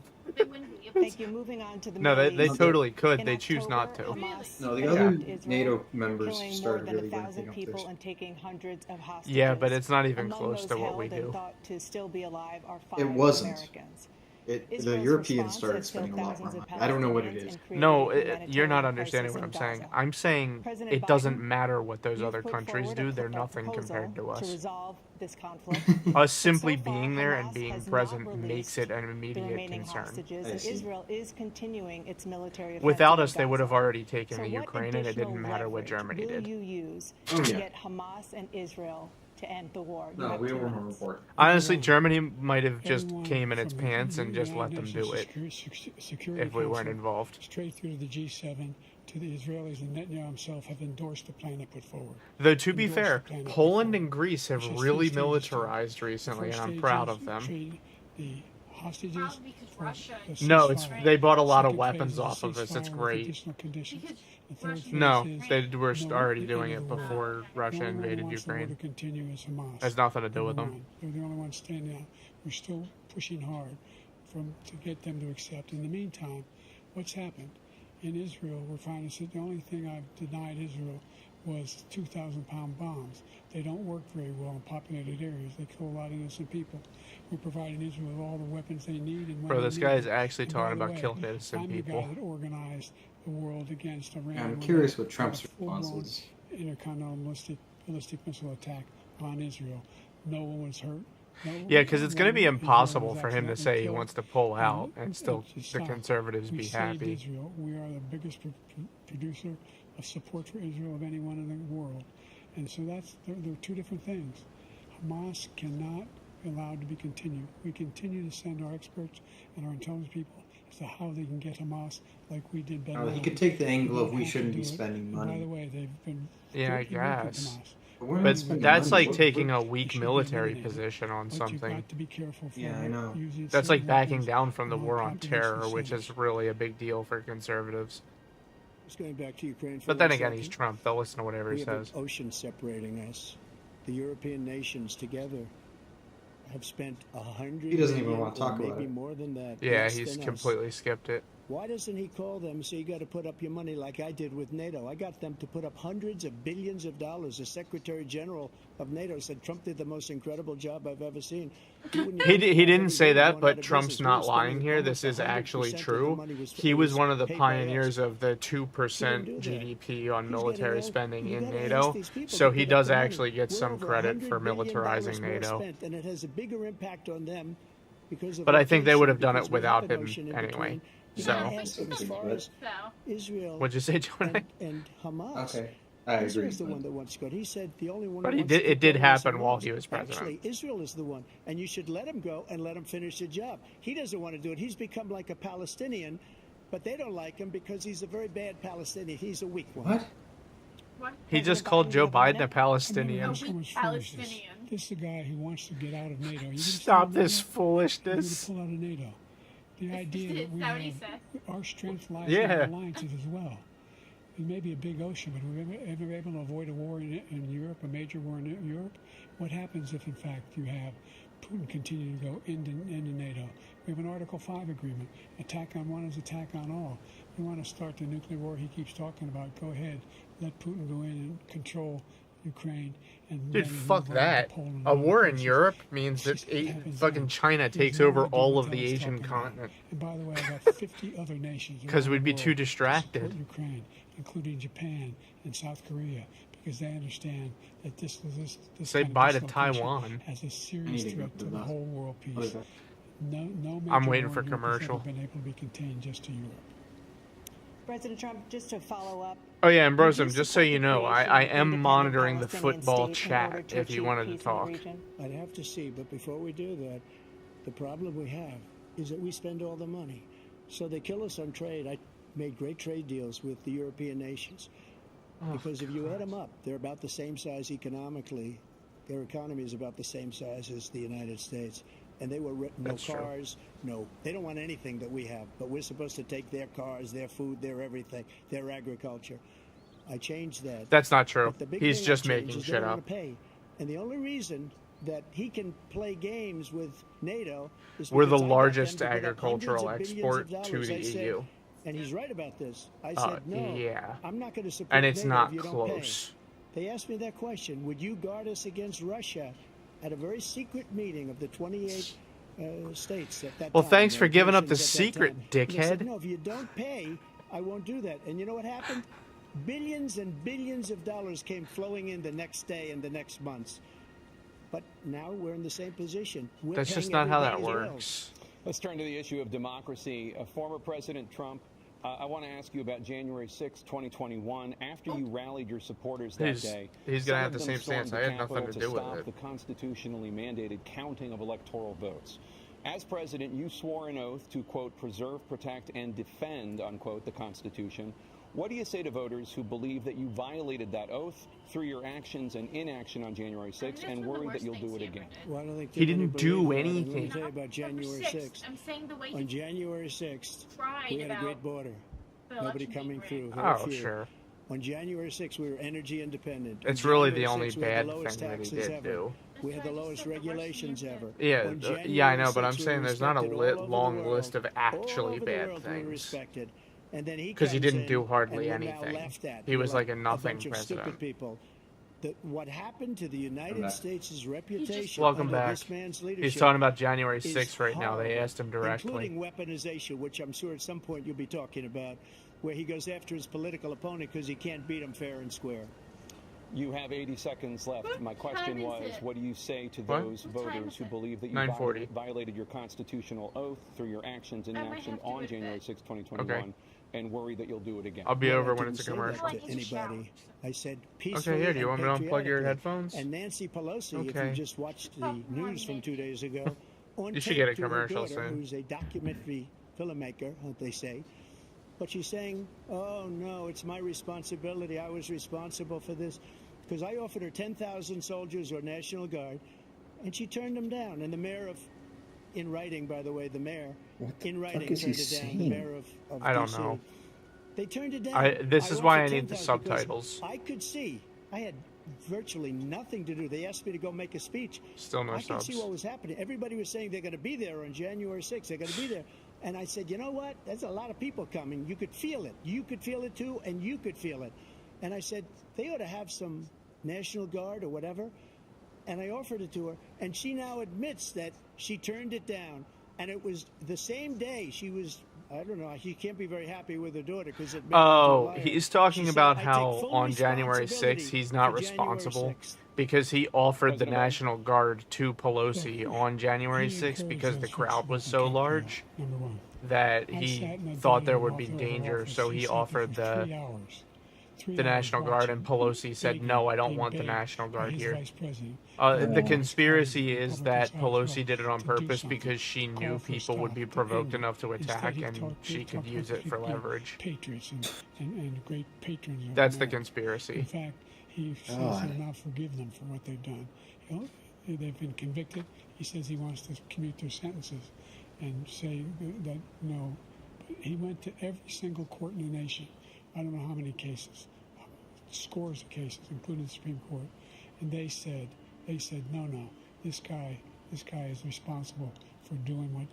Thank you. Moving on to the No, Middle they East. totally could. In They choose not October, to. Hamas No, the Yeah. other Israel, NATO members killing more started than really 1,000 ramping up people theirs. and taking hundreds of hostages. Yeah, but it's not even Among close those to what we held and do. thought to still be alive are 5 It wasn't. Americans. The Israel's Europeans response started has killed spending a lot more thousands money. of I don't know what it Palestinians is. and created No, a you're humanitarian not understanding crisis what in I'm saying. Gaza. I'm saying President it doesn't Biden, matter what those you've other put countries forward do. a They're nothing proposal compared to to us. resolve this conflict. Us But simply so far, being there and Hamas being has not present released makes it an the immediate remaining concern. hostages, I and see. Israel is continuing its military offensive Without in us, they would have Gaza. already taken So the what Ukraine, and it additional didn't matter what leverage Germany will did. you use Oh, to yeah. get Hamas and Israel to end the war? You No, have we 2 were on a minutes. report. Honestly, Germany might have just Everyone came in its from pants the and just let them United do it Nations Security if we weren't Council, involved. straight through to the G7, to the Israelis, and Netanyahu himself have endorsed the plan they put forward. Though, to be Endorsed fair, the plan they put Poland forward. and Greece have It's just really 3 stages to it. militarized recently, First and I'm stage proud is of them. trade the hostages. Probably because for Russia. a No, it's ceasefire. they bought a lot of Second weapons phase is a off of us. It's ceasefire with great. additional conditions. Because The third phase No, is they were no already end doing of it the war. before The Russia only one who invaded wants the war to Ukraine. continue is Hamas. Has nothing to do with Number them. one. They're the only ones standing out. We're still pushing hard to get them to accept. In the meantime, what's happened? In Israel, we're finding that the only thing I've denied Israel was 2,000-pound bombs. They don't work very well in populated areas. They kill a lot of innocent people. We're providing Israel with all the weapons they need. And when Bro, they this need guy is them. actually And by talking the about way, killing innocent I'm the people. guy that organized the world against Iran. I'm when curious they what Trump's had a full-blown response is. intercontinentalistic ballistic missile attack on Israel. No one was hurt. Yeah, because it's going to be Israel impossible was for him to accidentally say he killed. wants to pull out and still It's the not. conservatives We be saved happy. Israel. We are the biggest producer of support for Israel of anyone in the world. And so they're two different things. Hamas cannot be allowed to be continued. We continue to send our experts and our intelligence people as to how they can get Hamas like we did Ben Laden. He could take the angle They of we have to shouldn't do be it. spending And by money. the way, they've been Yeah, I completely weak with guess. Hamas. But we're not But spending that's money. like taking a It weak should be military eliminated. position on But you've something. got to be careful for Yeah, I know. using That's like certain backing weapons down from the on war on population terror, which centers. is really a big deal for conservatives. Just going back to Ukraine for But then one again, he's second. Trump. They'll listen to whatever We he have an says. ocean separating us. The European nations together have spent $100 He doesn't even billion want to talk or about maybe it. more than that. Yeah, less he's than us. completely skipped it. Why doesn't he call them and say, you got to put up your money like I did with NATO? I got them to put up hundreds of billions of dollars. The Secretary General of NATO said Trump did the most incredible job I've ever seen. He didn't say that, but Trump's not lying here. This is actually true. He was one of the pioneers of the 2% GDP on military spending in NATO, so he does actually get some credit for militarizing NATO. And it has a bigger impact on them because of But I think they would have done because it we have without an him ocean in anyway. between. You So, gotta ask them as far as Israel what'd you say, Jonah? and Hamas. Okay, I agree. Israel's the one that wants to go. He said the only one. But who he wants did- to it did go is happen while Hamas. he was president. Actually, Israel is the one, and you should let him go and let him finish the job. He doesn't want to do it. He's become like a Palestinian, but they don't like him because he's a very bad Palestinian. He's a weak one. What? He just called Joe Biden a Palestinian. This is the guy who wants to get out of NATO. You're gonna Stop stay in this NATO? foolishness. You're going to pull out of NATO. The idea that we that what he have, said? our strength lies Yeah. in our alliances as well. It may be a big ocean, but we're ever able to avoid a war in Europe, a major war in Europe? What happens if, in fact, you have Putin continue to go into NATO? We have an Article 5 agreement. Attack on one is attack on all. We want to start the nuclear war he keeps talking about. Go ahead. Let Putin go in and control Ukraine. And Dude, then fuck move on to that. Poland and A other war in places. Europe means that fucking China takes over all of the Asian continent. And by the way, I got 50 other nations. Because around we'd the be world too to distracted. support Ukraine, including Japan and South Korea, because they understand that this Say kind of bye to dislocation Taiwan. has a I serious need to go threat to to the the- whole world What is peace. that? No I'm major waiting war for in Europe has ever commercial. been able to be contained just to Europe. President Trump, just to follow up, Oh yeah, and would Brosum, just so support you the know, creation I of an am independent monitoring the Palestinian football state in order chat to if you achieve wanted peace to in the talk. region? I'd have to see, but before we do that, the problem we have is that we spend all the money. So they kill us on trade. I made great trade deals with the European nations. Because if you add them up, they're about the same size economically. Their economy is about the same size as the United States. And they were no That's true. cars, no. They don't want anything that we have. But we're supposed to take their cars, their food, their everything, their agriculture. I changed that. That's not true. But the big He's thing I just changed making is they shit don't up. wanna pay. And the only reason that he can play games with NATO is We're the because I got largest them to put up agricultural hundreds of export billions of to dollars. the I said- EU. and he's right about this. I said, no, yeah. I'm not going to support And it's NATO not if you don't close. pay. They asked me that question. Would you guard us against Russia at a very secret meeting of the 28 states at that Well, time? thanks for giving up the nations at that secret, time. And they said, dickhead. no, if you don't pay, I won't do that. And you know what happened? Billions and billions of dollars came flowing in the next day and the next months. But now we're in the same position. We're That's just paying not how that everybody's bills. works. Let's turn to the issue of democracy. Former President Trump, I want to ask you about January 6, 2021. After you rallied your supporters that day, He's gonna some have of the them same stormed stance. the I had nothing Capitol to do with stop it. the constitutionally mandated counting of electoral votes. As president, you swore an oath to, quote, preserve, protect, and defend, unquote, the Constitution. What do you say to voters who believe that you violated that oath through your actions and inaction on January 6th and worry that you'll do it again? Well, I don't think He too many didn't do believe that. And Let me anything. tell you about January 6th. I'm saying the way On he January 6th, tried we had a about great border. the Nobody election coming being through. Oh, very few. sure. On January 6th, we were energy independent. On It's really the January only 6th, we had bad the thing lowest that he taxes did ever. do. We had the lowest regulations ever. Yeah, On yeah, I know, January but I'm 6th, we saying were there's not a respected all over the long world. list of All actually over the bad world we were things. respected. And then he 'Cause he comes didn't in, do hardly and we're now anything. laughed at. He We're was like a nothing bunch of president. stupid people. What happened to the United back. States' reputation Welcome under back. this man's leadership He's talking about January is 6th right now. They horrible, asked him directly. including weaponization, which I'm sure at some point you'll be talking about, where he goes after his political opponent because he can't beat him fair and square. You have 80 seconds left. My question was, what do you say to What? those voters who believe that you 9:40. violated your constitutional oath through your actions and inaction on January 6, 2021, Okay. and worry that you'll do it again? I'll be Well, over I when didn't it's a say that commercial. to anybody. I said peacefully. Okay, yeah, do you and want me to unplug your patriotically. headphones? And Nancy Pelosi, if you Okay. just watched the news from 2 days ago, on You should tape get a to her commercial daughter, soon. who's a documentary filmmaker, what they say, but she's saying, "Oh no, it's my responsibility. I was responsible for this." Because I offered her 10,000 soldiers or National Guard, and she turned them down. And the mayor of, in writing, by the way, the mayor, in writing, is he turned it down. The saying? mayor of I don't DC. know. They turned it down. This is why I offered need the 10,000 because subtitles. I could see. I had virtually nothing to do. They asked me to go make a speech. Still no I could see subs. what was happening. Everybody was saying they're going to be there on January 6th. They're going to be there. And I said, you know what? There's a lot of people coming. You could feel it. You could feel it too, and you could feel it. And I said, they ought to have some National Guard or whatever. And I offered it to her. And she now admits that she turned it down. And it was the same day she was, I don't know, she can't be very happy with her daughter because it made her into a Oh, liar. he's talking She said, about "I how take full on January 6th responsibility he's not for January responsible 6th." because he offered the President Biden. National Guard to Pelosi on January 6th because the crowd was so large Number one. that I he sat in a thought day there in would be Oval danger, Office. so He he sat there offered for the 3 hours. 3 the hours National Guard, and watching, Pelosi said, begging, no, I don't being want the begged National by Guard his here. vice president. The All conspiracy his is Republicans that out Pelosi front did it on to do purpose something. because she knew Call for a people would stop be to provoked end it. enough to Instead, attack, he and talked- she he could talked use about it for being leverage. Patriots and great patrons of That's the America. conspiracy. In fact, he says God. he'll not forgive them for what they've done. They've been convicted. He says he wants to commute their sentences and say that no. But he went to every single court in the nation. I don't know how many cases, scores of cases, including the Supreme Court, and they said no, this guy is responsible for doing what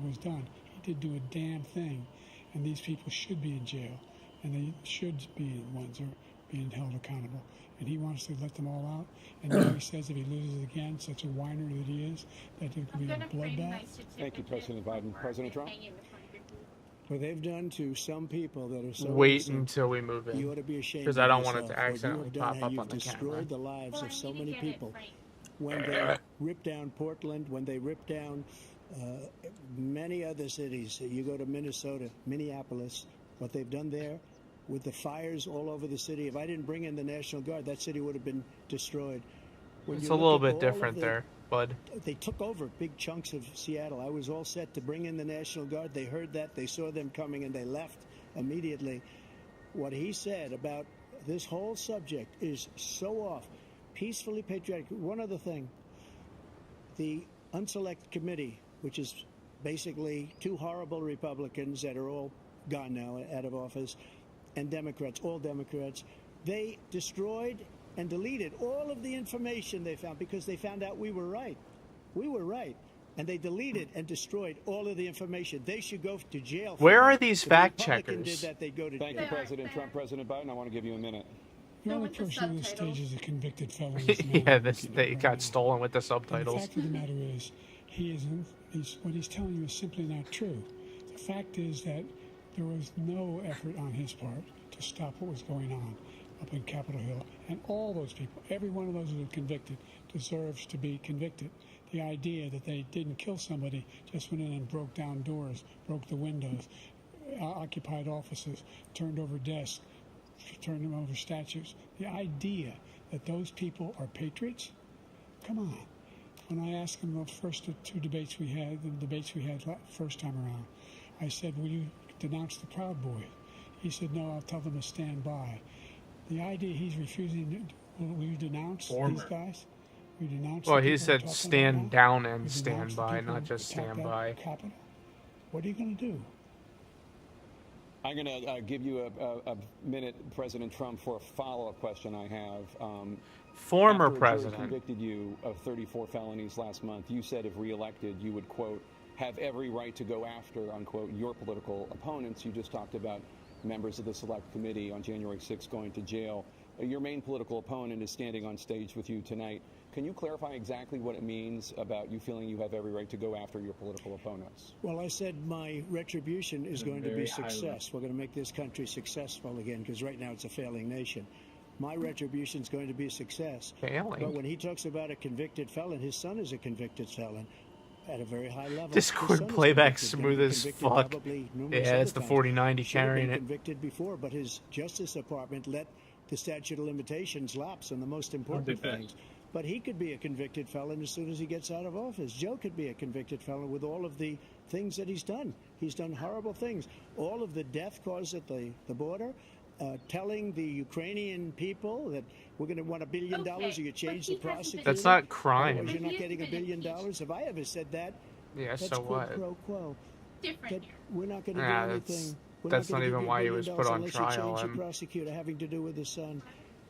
was done. He did do a damn thing, and these people should be in jail, and they should be the ones who are being held accountable. And he wants to let them all out. And now he says if he loses again, such a whiner that he is, that there could be a bloodbath. Thank you, President Biden. President Trump? What they've done to some people that are so Wait innocent, until we move in, you ought to be ashamed because of I don't want it yourself. to What you accidentally have done, pop how up you've on the camera. destroyed the lives of so many people. When they ripped down Portland, when they ripped down many other cities, you go to Minnesota, Minneapolis, what they've done there with the fires all over the city. If I didn't bring in the National Guard, that city would have been destroyed. When It's you a look little at bit all of different the- there, bud. They took over big chunks of Seattle. I was all set to bring in the National Guard. They heard that. They saw them coming, and they left immediately. What he said about this whole subject is so off. Peacefully patriotic. One other thing. The Unselect Committee, which is basically two horrible Republicans that are all gone now, out of office, and Democrats, all Democrats, they destroyed and deleted all of the information they found because they found out we were right. We were right. And they deleted and destroyed all of the information. They should go to jail. For Where that. are these If a fact Republican checkers? Did that, they'd go to Thank jail. you, President Trump. President Biden, I want to give you a minute. The only person on this stage is a convicted felon. is the man Yeah, who this did it they right got now. stolen with the And the subtitles. fact of the matter is, what he's telling you is simply not true. The fact is that there was no effort on his part to stop what was going on up in Capitol Hill. And all those people, every one of those who were convicted, deserves to be convicted. The idea that they didn't kill somebody, just went in and broke down doors, broke the windows, occupied offices, turned over desks, turned them over statues. The idea that those people are patriots? Come on. When I asked him the first two debates we had, first time around, I said, will you denounce the Proud Boys? He said, no, I'll tell them to stand by. The idea he's refusing, will you denounce these guys? Will you denounce Well, the he people said we're talking stand about? down Will and you stand denounce the by, people not who just attacked stand that by. Capitol? What are you going to do? I'm going to give you a minute, President Trump, for a follow-up question I have. Former After a jury president. convicted you of 34 felonies last month. You said if reelected, you would, quote, have every right to go after, unquote, your political opponents. You just talked about members of the Select Committee on January 6th going to jail. Your main political opponent is standing on stage with you tonight. Can you clarify exactly what it means about you feeling you have every right to go after your political opponents? Well, I said my retribution is going to be very high success. We're going to make this country successful again because right now it's a failing nation. my retribution is going to be a success. Failing. But when he talks about a convicted felon, his son is a convicted felon at a very high level. Discord playback smooth as fuck. Yeah, it's the 4090 carrying it. Convicted before, but his Justice Department let the statute of limitations lapse on the most important things. But he could be a convicted felon as soon as he gets out of office. Joe could be a convicted felon with all of the things that he's done. He's done horrible things. All of the death caused at the border, telling the Ukrainian people that we're going to want $1 billion or you change the prosecutor. That's not crime. Otherwise you're not getting $1 billion. Have I ever said that? Yeah, That's so what? quid pro quo. Different. We're not going to do Nah, anything. that's not even why he was put on unless trial. You change the prosecutor having to do with his son.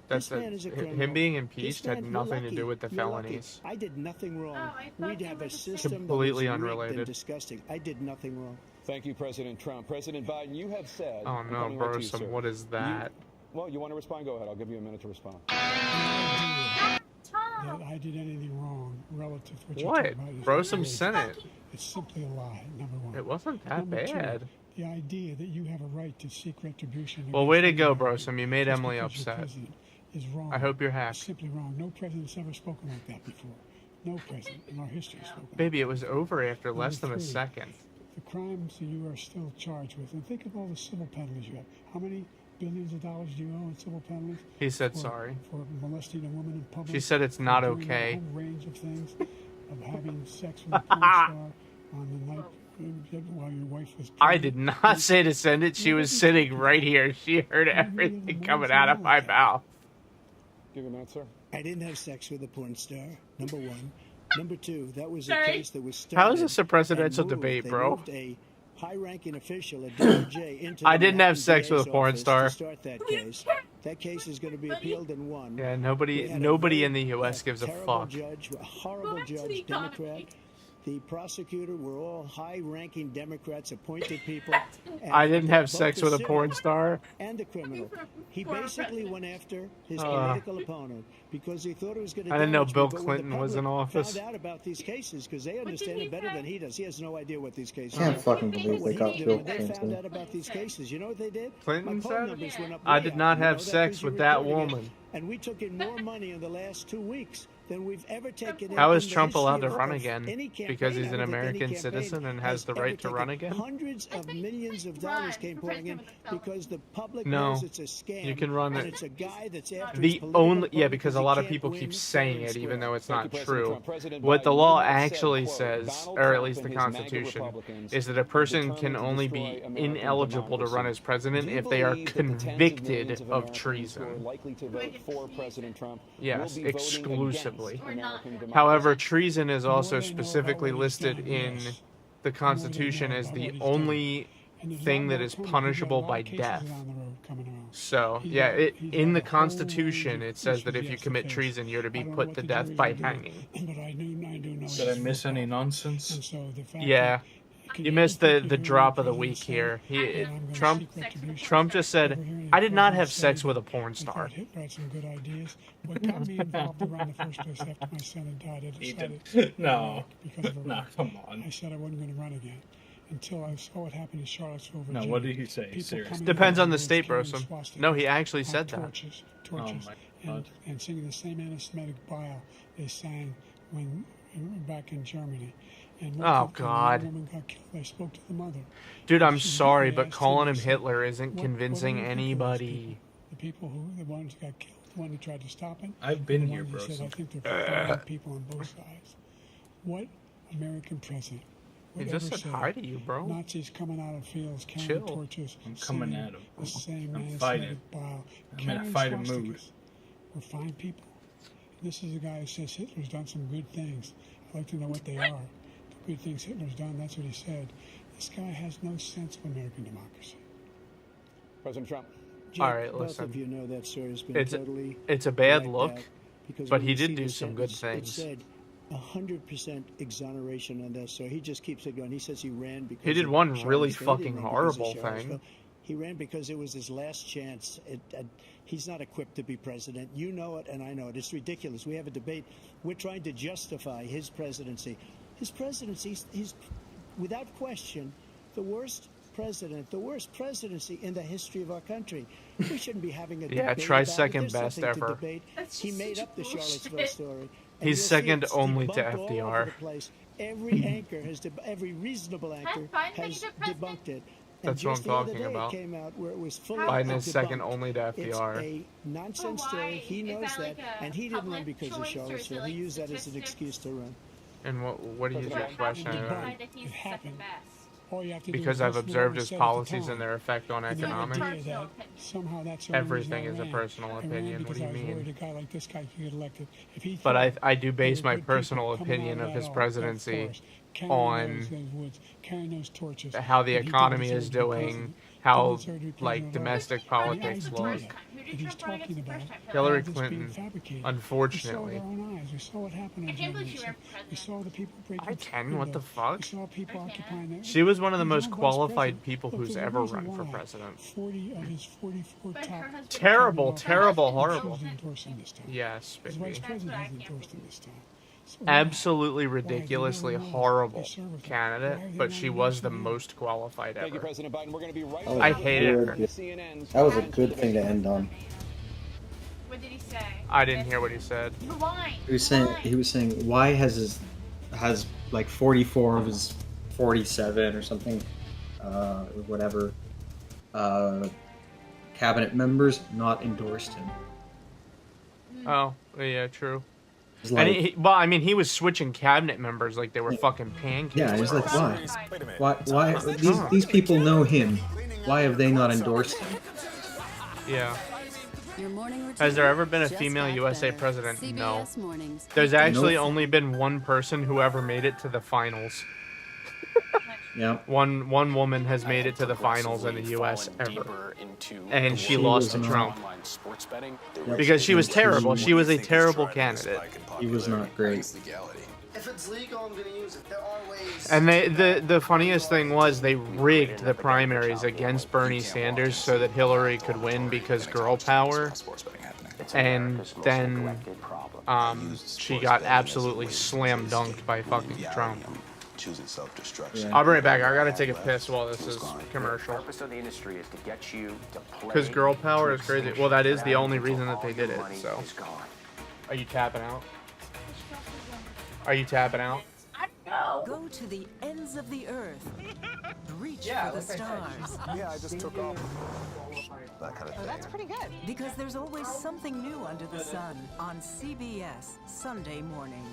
That's This man is a criminal. him being impeached This had man, nothing you're to do with the lucky. You're lucky. felonies. I did nothing wrong. We'd have a system Completely that was rigged unrelated. and disgusting. I did nothing wrong. Thank you, President Trump. President Biden, you have said... Oh no, I'm coming right to you, Brosum, sir. what is that? Well, you want to respond? Go ahead. I'll give you a minute to respond. That I did anything wrong relative to what you're What? talking about. Brosum sent it. It's simply a lie, number one. It wasn't that Number two, bad. the idea that you have a right to seek retribution. Well, way to against go, anyone Brosum. You made just Emily because you're upset. president is wrong. I hope you're happy. It's simply wrong. No president's ever spoken like that before. No president in our history has spoken. Baby, it was over after Number less than a three, second. The crimes that you are still charged with, and think of all the civil penalties you have. How many billions of dollars do you owe in civil penalties? He said for, sorry. For molesting a woman in public. She said it's not for doing okay. A whole range of things, of having sex with a porn star on the night while your wife was pregnant. I did not say to send it. She was sitting right here. She heard everything coming out of my mouth. Give you a minute, sir. I didn't have sex with a porn star, number one. Number two, that was a case that was started. How is this a presidential and moved. debate, They bro? moved a high-ranking official at DOJ into I the didn't have Manhattan sex with a DA's porn office star. to start that case. That case is going to be appealed and won. Yeah, We nobody had a in very, the U.S. gives a terrible fuck. Judge, a horrible judge, Democrat. The prosecutor were all high-ranking Democrats, appointed people. I didn't have both sex the with a civil porn star. and the criminal. He basically went after his political opponent because he thought it was going to. I didn't know damage Bill people. When the Clinton was in public office. Found out about these cases because they understand it better than he does. He has no idea what these cases. Can't are. fucking believe they got Bill When they found Clinton. out about these cases, you know what they did? Clinton My poll said? numbers went up I way did up. not You have know that sex 'cause you're with that reporting it. woman. And we took in more money in the last 2 weeks than we've ever taken in. How is in the Trump history allowed to of run again? any campaign. Because he's I an don't think any American campaign citizen and has the ever right to run taken again? Hundreds of millions of dollars came pouring in because the public No. knows it's a scam. You can run and it. it's a guy that's after his The political only opponent because a he lot of can't people win keep fair saying and it, square. even though it's Thank not you, President true. Trump. President What the Biden, law you have said, actually quote, says, Donald or at Trump least and the his MAGA Constitution, Republicans is that a person can determined to only be destroy American ineligible to run democracy. as president Do you if they are believe that the tens of convicted millions of Americans who are treason. likely to vote for President Trump Yes, will be voting exclusively. against American democracy? However, treason is also specifically listed in the Constitution as the only thing that is punishable by death. So, yeah, in the Constitution, it says that if you commit treason, you're to be put to death by hanging. Did I miss any nonsense? Yeah. You missed the drop of the week here. Trump just said, I did not have sex with a porn star. Hitler had some good ideas. What got me involved around the first place after my son had died, I He decided did. No. because of a No, wife. come on. I said I wasn't going to run again until I saw what happened in Charlottesville, No, Virginia. what did he say? People Seriously. coming Depends out on the with state, carrying Brosum. swastikas No, he actually on said that. torches, Oh my and, God. and singing the same anti-Semitic bile they sang when back in Germany. And one Oh, time, God. one woman got killed. I spoke to the mother. Dude, I'm She sorry, they but asked calling him seriously, Hitler isn't what convincing do you think of those anybody. The people who, the ones who got killed, the one who tried to stop him. I've been the here, one who bro. said, I think they're fighting people on both sides. What American president He would just ever said say hi to you, bro. Nazis coming out of fields carrying Chill. torches, I'm coming singing at him. the same I'm anti-Semitic fighting. bile, I'm in a carrying fighting swastikas. mood. We're fine people. This is a guy who says Hitler's done some good things. I'd like to know what they are. The good things Hitler's done, that's what he said. This guy has no sense of American democracy. President Trump. Jake, All right, both listen. of you know that story has been It's totally a bad wiped look, out because but when he you did see do the some good sentence, things. It said 100% exoneration on that, so he just keeps it going. He says he ran because He did of one really Charlottesville. He fucking didn't run because of horrible thing. Charlottesville. He ran because it was his last chance. He's not equipped to be president. You know it, and I know it. It's ridiculous. We have a debate. We're trying to justify his presidency. His presidency, he's without question the worst president, the worst presidency in the history of our country. We shouldn't be having a Yeah, debate try about it. second There's best nothing to ever. debate. That's He just made such up the bullshit. Charlottesville story. And He's you'll see second it's only to debunked all over FDR. the place. Every anchor has, every reasonable anchor Biden has the president? debunked it. That's And what just I'm the other talking day about. it came out where it was fully Biden is second debunked. only to It's FDR. a nonsense But why? story. He Is knows that that, like a and he didn't run public because of choice, or is it Charlottesville. like He used that as an statistics? excuse to run. And what is your How question? do you Right. decide that he's It second happened. best? All you have to Because do is I've listen to observed what was his said at the policies time. and their effect on And the economics. idea that somehow that's the only Everything reason is I a ran. personal I ran opinion. What because do you I was mean? worried a guy like this guy could get elected. If he But thought I do base there my were good people personal coming out opinion of that his that presidency forest, carrying on those woods, carrying those torches, how the that he didn't economy deserve is to be doing, president. how Didn't deserve to be president like at all. domestic The politics idea look. that he's talking about Hillary all this being Clinton, fabricated. We saw unfortunately. with our own eyes. We saw what happened I on can't believe January she ran 6th. for We saw the people breaking I can. What the windows. fuck? We saw people occupying their. She was one of the He's most our vice qualified president. people Look, who's there's a ever reason run for why president. 40 of his 44 But her top. husband- Terrible, cabinet terrible, officers horrible. has endorsed him this time. Yes, His baby. vice president what I has can't endorsed him this time. So why? Absolutely Why? They ridiculously never know. horrible They serve with them. Why candidate, are they but not she was the endorsing him? most qualified Thank you, ever. President Biden. We're going to be right That was back I with hated more her. on CNN's That was a presidential good thing to debate. end on. What did he say? I didn't hear what he said. The line. He was saying why has like 44 of his 47 or something, or whatever, cabinet members not endorsed him. Oh, yeah, true. It's And like, well, I mean, he was switching cabinet members like they were fucking pancakes. yeah, it's like why? Wait a minute. Why these people know him? Why have they not endorsed him? Yeah. Your morning routine Has there ever been a just female got USA better. president? No. CBS Mornings. There's actually Nope. only been one person who ever made it to the finals. Yeah. One woman has made it to the finals in the U.S. ever, and she lost to was Trump Yep. because she was terrible. She was a terrible candidate. He was not great. If it's legal, I'm gonna use it. There are ways. And the funniest thing was they rigged the primaries against Bernie Sanders so that Hillary could win because girl power, and then she got absolutely slam dunked by fucking Trump. Choosing self-destruction. Yeah. I'll bring it back. I gotta take a piss while this is commercial. The purpose of the industry is to get you to play. Because girl power is crazy. Well, that is the only reason that they did it. Money So, is gone. are you tapping out? Are you tapping out? Go to the ends of the earth. Reach for the stars. Yeah, I just took off. That kind of thing. That's pretty good. Because there's always something new under the sun on CBS Sunday morning.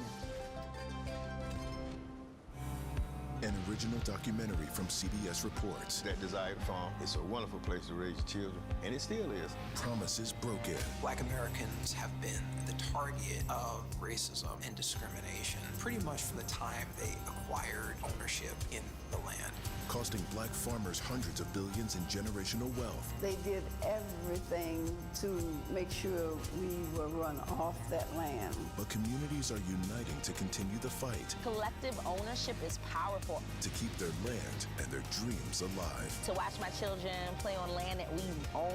An original documentary from CBS reports That desired farm, it's a wonderful place to raise children, and it still is. promises broken. Black Americans have been the target of racism and discrimination pretty much from the time they acquired ownership in the land. Costing black farmers hundreds of billions in generational wealth. They did everything to make sure we were run off that land. But communities are uniting to continue the fight, Collective ownership is powerful. to keep their land and their dreams alive. To watch my children play on land that we own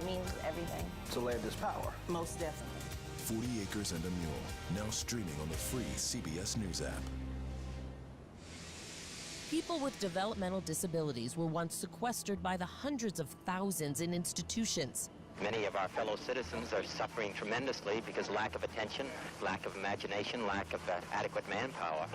means everything. So land is power. Most definitely. 40 Acres and a Mule, now streaming on the free CBS News app. People with developmental disabilities were once sequestered by the hundreds of thousands in institutions. Many of our fellow citizens are suffering tremendously because lack of attention, lack of imagination, lack of adequate manpower.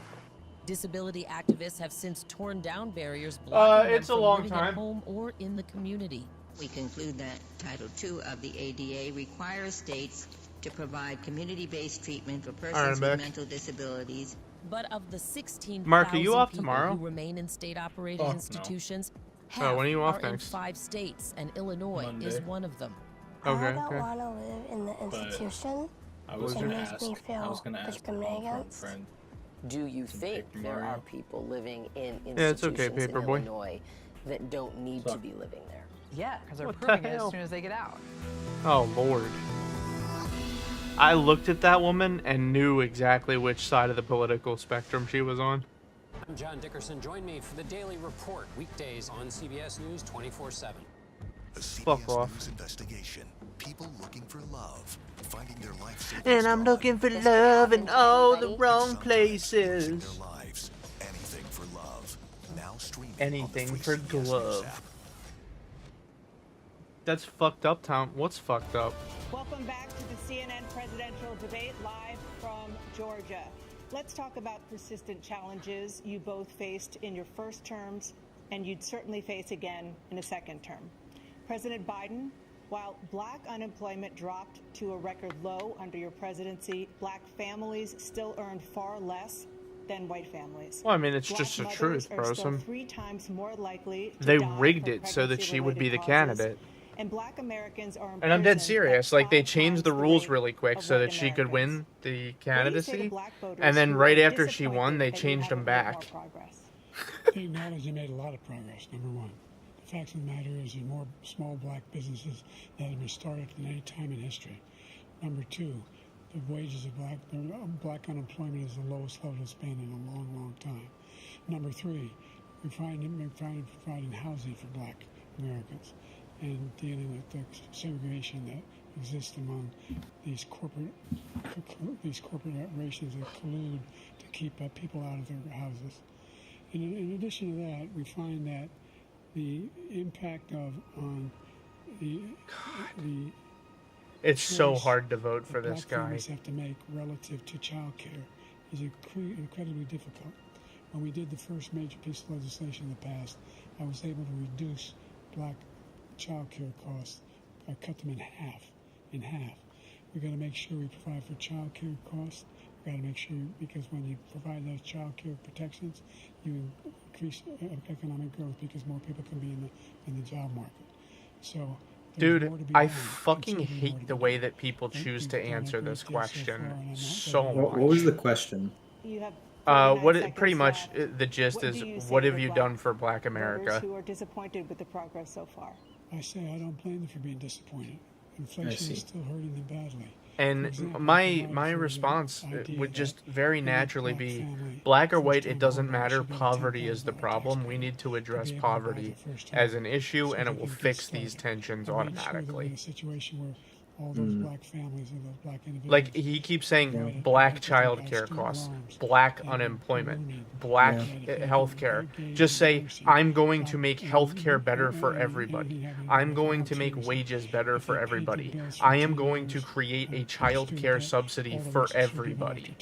Disability activists have since torn down barriers blocking it's them a from long living time. at home or in the community. We conclude that Title II of the ADA requires states to provide community-based treatment for persons back. with mental disabilities. But of the 16,000 Mark, are you off people tomorrow? who remain in state-operated Fuck no. institutions, Oh, half when are you off are in next? 5 states, and Illinois is Monday. one of them. Okay, I don't okay. want to live in the institution. I was It gonna makes ask. me I was feel gonna ask my discriminated mom for a against. friend. Do you think Paper there Mario. are people living in Yeah, it's okay, institutions in Paperboy. Illinois that don't need to be living there? Yeah, because they're What the proving it hell? as soon as they get out. Oh, Lord. I looked at that woman and knew exactly which side of the political spectrum she was on. I'm John Dickerson. Join me for the Daily Report, weekdays on CBS News 24/7. A Fuck CBS off. News investigation. People looking for love, finding their life savings. And I'm looking for love in all the wrong places. Their lives. Anything for love. Now streaming anything for glove. That's fucked up, Tom. What's fucked up? Welcome back to the CNN presidential debate live from Georgia. Let's talk about persistent challenges you both faced in your first terms and you'd certainly face again in a second term. President Biden, while black unemployment dropped to a record low under your presidency, black families still earned far less than white families. Well, I mean, it's Black just the mothers truth, are bro. still 3 times more likely to They die rigged from it so that she would be the pregnancy-related candidate. causes. And black Americans are And I'm dead imprisoned serious. at Like, they 5 changed the times rules rate really quick of so white that she could win Americans. the What do you say to candidacy. black voters And then who right are after she won, they disappointed that you changed them haven't made more back. progress? They acknowledge they made a lot of progress, number one. The fact of the matter is there's more small black businesses that have been started than any time in history. Number two, the wages of black unemployment is the lowest level it's been in a long, long time. Number three, we're providing housing for black Americans and dealing with the segregation that exists among these corporations that collude to keep people out of their houses. In addition to that, we find that the impact on the It's so choice hard to vote for that this black guy. families have to make relative to child care is incredibly difficult. When we did the first major piece of legislation in the past, I was able to reduce black child care costs. I cut them in half. We got to make sure we provide for child care costs. We got to make sure, because when you provide those child care protections, you increase economic growth because more people can be in the job market. So, there's more Dude, to be I done. fucking There's certainly more hate to the be way done. that people choose to We've done a answer great this deal so far, question and I'm not so ready. What was the question? You have What 49 pretty much seconds left. the gist What is, do you say what to have you black done for Black voters America? who are disappointed with the progress so far? I say I don't blame them for being disappointed. Inflation see. is still hurting them badly. And For example, my the response idea would that just very any naturally black be, family black or white, first-time it doesn't homebuyer matter. should get a Poverty is the $10,000 problem. We need to address be able to buy poverty their first as home an issue, so and they it will can get fix these started. tensions And make sure that we're in automatically. a situation where all those black families and those black individuals Like, he keeps saying black child care costs, black unemployment, black health care. Just say, I'm going to make health care better for everybody. I'm going to make wages better for everybody. I am going to create a child care subsidy for everybody.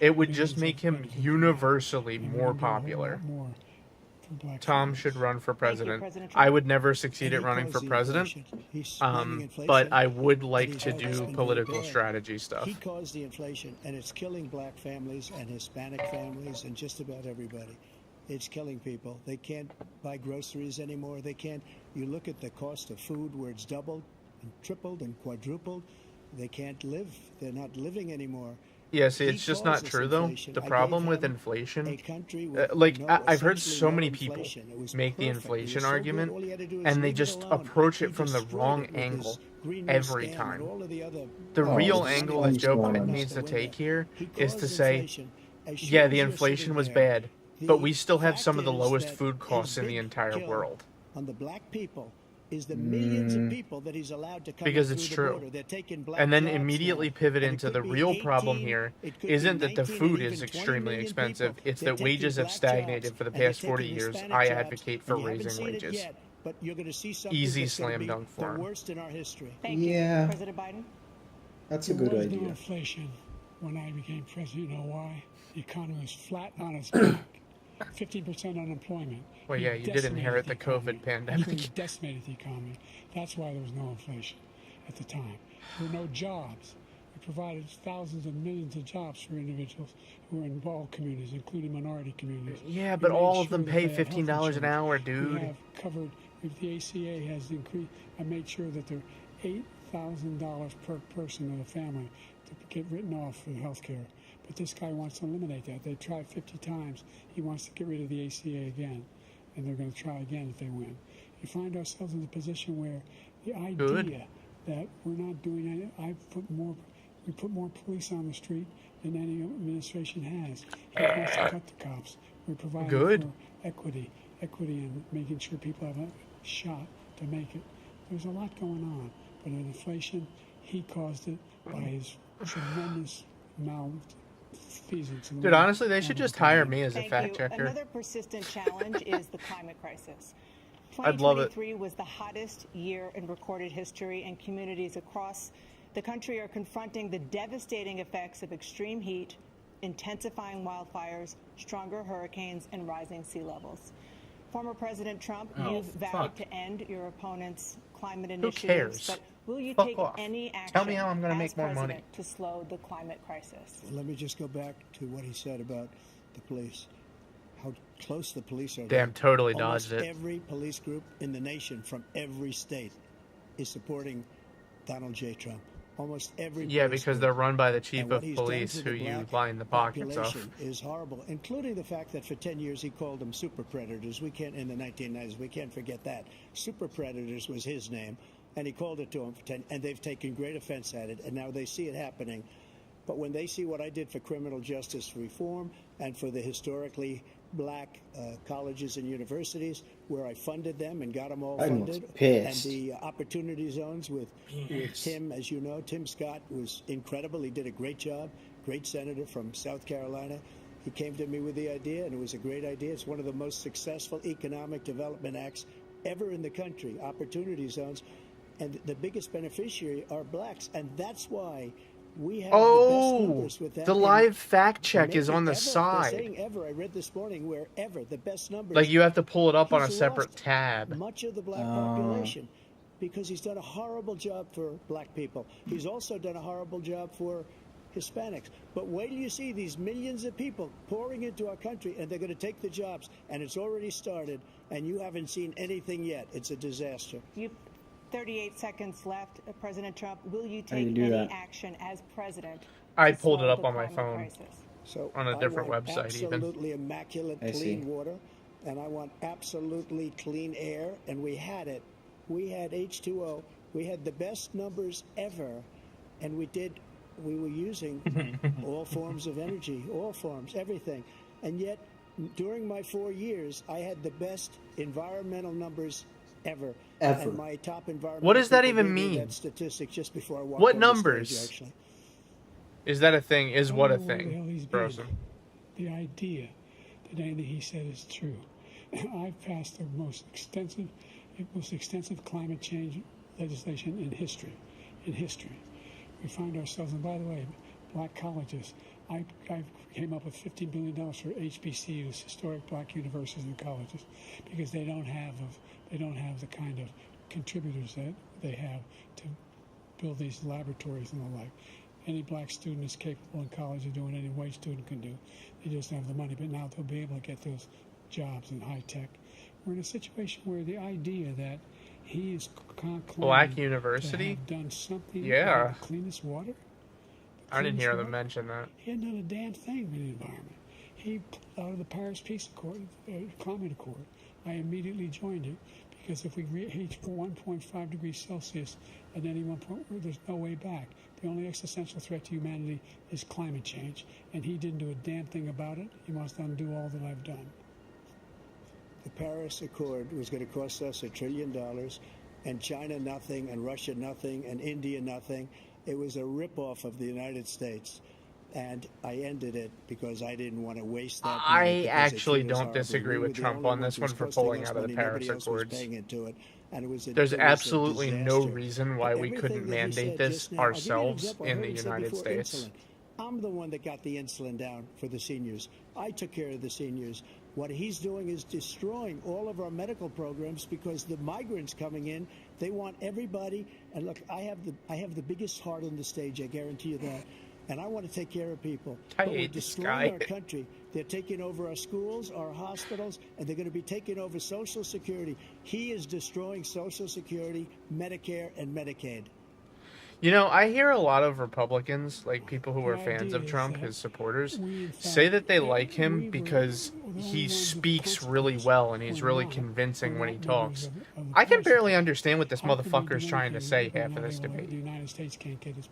It would just make him universally more popular. Tom should run for president. I would never succeed at running for president, but I would like to do political strategy stuff. He caused the inflation, and it's killing black families and Hispanic families and just about everybody. It's killing people. They can't buy groceries anymore. They can't. You look at the cost of food where it's doubled and tripled and quadrupled. They can't live. They're not living anymore. Yeah, see, it's just not true, though. The problem with inflation, like, I've heard so many people make the inflation argument, and they just approach it from the wrong angle every time. The real angle that Joe Biden needs to take here is to say, yeah, the inflation was bad, but we still have some of the lowest food costs in the entire world. On the black people is the millions of people that he's allowed to come Because it's through the true. border. They're taking black And then jobs immediately now. pivot And it into could the be real 18, problem here it could be isn't that the 19 food and is even 20 extremely million expensive, people. it's They're that wages taking have black stagnated jobs, for the and they're past 40 taking years. Hispanic I jobs, advocate for and you haven't raising seen it wages. yet, but you're going to see something Easy that's gonna slam be dunk for the him. worst in our history. Thank Yeah. you, President Biden. That's a There good was no idea. inflation when I became president. You know why? The economy was flat on its back. 15% unemployment. Well, He yeah, you did decimated inherit the economy. COVID pandemic. He decimated the economy. That's why there was no inflation at the time. There were no jobs. We provided thousands and millions of jobs for individuals who are in all communities, including minority communities. Yeah, We but made all of sure them that pay they had health $15 an hour, insurance. dude. We have covered, if the ACA has increased, I made sure that there are $8,000 per person in a family to get written off for health care. But this guy wants to eliminate that. They tried 50 times. He wants to get rid of the ACA again, and they're going to try again if they win. You find ourselves in a position where the idea that we're not doing any, we put more police on the street than any administration has. He wants to cut the cops. We're providing for equity and making sure people have a shot to make it. There's a lot going on, but in inflation, he caused it by his tremendous pheasants. Dude, honestly, they should just hire me as a Thank fact you. checker. Another persistent challenge is the climate crisis. I'd love it. 2023 was the hottest year in recorded history, and communities across the country are confronting the devastating effects of extreme heat, intensifying wildfires, stronger hurricanes, and rising sea levels. Former President Trump, you've vowed to end your opponent's climate initiatives, cares? but will you Fuck take off. any action Tell me how I'm gonna as make more money. president to slow the climate crisis? Let me just go back to what he said about the police. How close the police are. Damn, totally dodged Almost it. every police group in the nation from every state is supporting Donald J. Trump. Almost every Yeah, police because group. they're run by the chief And what of he's done police to who the you black line the pockets population of. is horrible, including the fact that for 10 years he called them super predators. We can't, in the 1990s, we can't forget that. Super predators was his name, and he called it to them for 10, and they've taken great offense at it, and now they see it happening. But when they see what I did for criminal justice reform and for the historically black colleges and universities, where I funded them and got them all I'm funded, pissed. and the opportunity zones with Tim, as you know, Tim Scott was incredible. He did a great job, great senator from South Carolina. He came to me with the idea, and it was a great idea. It's one of the most successful economic development acts ever in the country, opportunity zones. And the biggest beneficiary are blacks, and that's why we have the best numbers with that. The And live fact check maybe is on the ever, they're side. saying ever. I read this morning where ever the best numbers. Like, you have to pull it up on a He's separate lost tab. much of the black population because he's done a horrible job for black people. He's also done a horrible job for Hispanics. But wait till you see these millions of people pouring into our country, and they're going to take the jobs, and it's already started, and you haven't seen anything yet. It's a disaster. 38 seconds left, President Trump. Will you How do you take do any that? action as president? I to pulled it slow up the on my climate phone. crisis? So On a I different want website, even. absolutely immaculate, I clean see. water, and I want absolutely clean air. And we had it. We had H2O. We had the best numbers ever, and we were using all forms of energy, all forms, everything. And yet, during my 4 years, I had the best environmental numbers ever. Ever. And my top environmental What does that people even gave me mean? that statistic just before I walked What on the numbers? stage, actually. Is that a thing? Is what a I don't know where the hell thing? he's been. Frozen. The idea that anything he said is true. I've passed the most extensive climate change legislation in history. In history, we find ourselves, and by the way, black colleges. I came up with $50 billion for HBCUs, historic black universities and colleges, because they don't have the kind of contributors that they have to build these laboratories and the like. Any black student is capable in college of doing any white student can do. They just don't have the money. But now they'll be able to get those jobs in high tech. We're in a situation where the idea that he is Black claiming University? to have done something Yeah. about the cleanest water. I didn't hear cleanest them water. mention that. He hadn't done a damn thing with the environment. He pulled out of the Paris Peace Accord, Climate Accord. I immediately joined it because if we reach 1.5 degrees Celsius at any one point, there's no way back. The only existential threat to humanity is climate change, and he didn't do a damn thing about it. He must undo all that I've done. The Paris Accord was going to cost us $1 trillion, and China nothing, and Russia nothing, and India nothing. It was a ripoff of the United States, and I ended it because I didn't want to waste that money. I because they actually treat us don't horribly. disagree We with were the Trump only on ones this who one was for costing pulling us out of the money. Paris Nobody else was Accords. paying into it, and it was There's it was a absolutely no disaster. reason why we Everything couldn't that he mandate said this just now- I'll give you an ourselves example. I in heard the him say United before, States. insulin. I'm the one that got the insulin down for the seniors. I took care of the seniors. What he's doing is destroying all of our medical programs because the migrants coming in, they want everybody. And look, I have the biggest heart on the stage. I guarantee you that. And I want to take care of people. I But we're hate this destroying guy. our country. They're taking over our schools, our hospitals, and they're going to be taking over Social Security. He is destroying Social Security, Medicare, and Medicaid. You know, I hear a lot of Republicans, like people who are The fans idea of is Trump, that his supporters, we, in say fact, that they like we him were because the only he ones with speaks really well and he's We're really not- convincing we're when he not talks. members of the I can Paris barely Accord. understand what this How can we motherfucker's do trying to anything say if half we're of this not able to- debate. The United States can't get this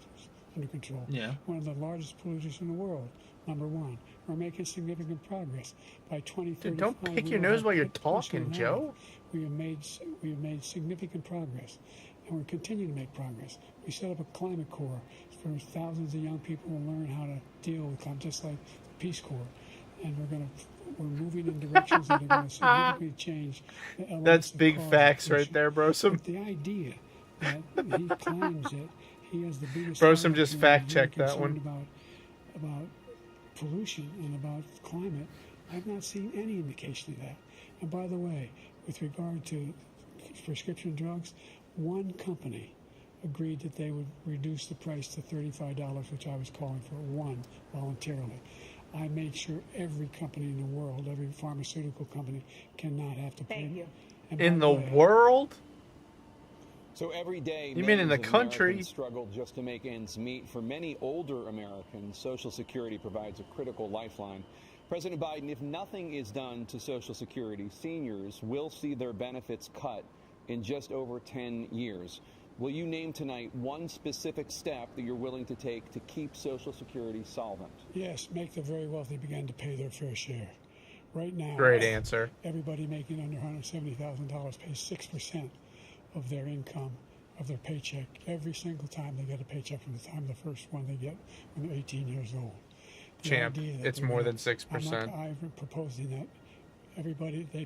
under control. Yeah. One of the largest polluters in the world. Number one, we're making significant progress. By 2035, Dude, don't pick we your will nose have while you're put pollution talking, in Joe. half. We have made significant progress, and we're continuing to make progress. We set up a climate corps for thousands of young people to learn how to deal with them, just like the Peace Corps. And we're moving in directions that are going to significantly change the elements That's of big cause facts of pollution. right there, Brosum. But the idea that he claims that he has the biggest Brosum just audience and fact-checked really that one. concerned about pollution and about climate, I've not seen any indication of that. And by the way, with regard to prescription drugs, one company agreed that they would reduce the price to $35, which I was calling for, one, voluntarily. I made sure every company in the world, every pharmaceutical company, cannot have to pay. Thank you. And In by the way, world? So every day, You mean in the millions of country? Americans struggle just to make ends meet. For many older Americans, Social Security provides a critical lifeline. President Biden, if nothing is done to Social Security, seniors will see their benefits cut in just over 10 years. Will you name tonight one specific step that you're willing to take to keep Social Security solvent? Yes, make the very wealthy begin to pay their fair share. Right now, Great answer. everybody making under $170,000 pays 6% of their income, of their paycheck, every single time they get a paycheck from the time the first one they get when they're 18 years old. The Champ, idea that it's we're more gonna- than 6%. I'm proposing that everybody, the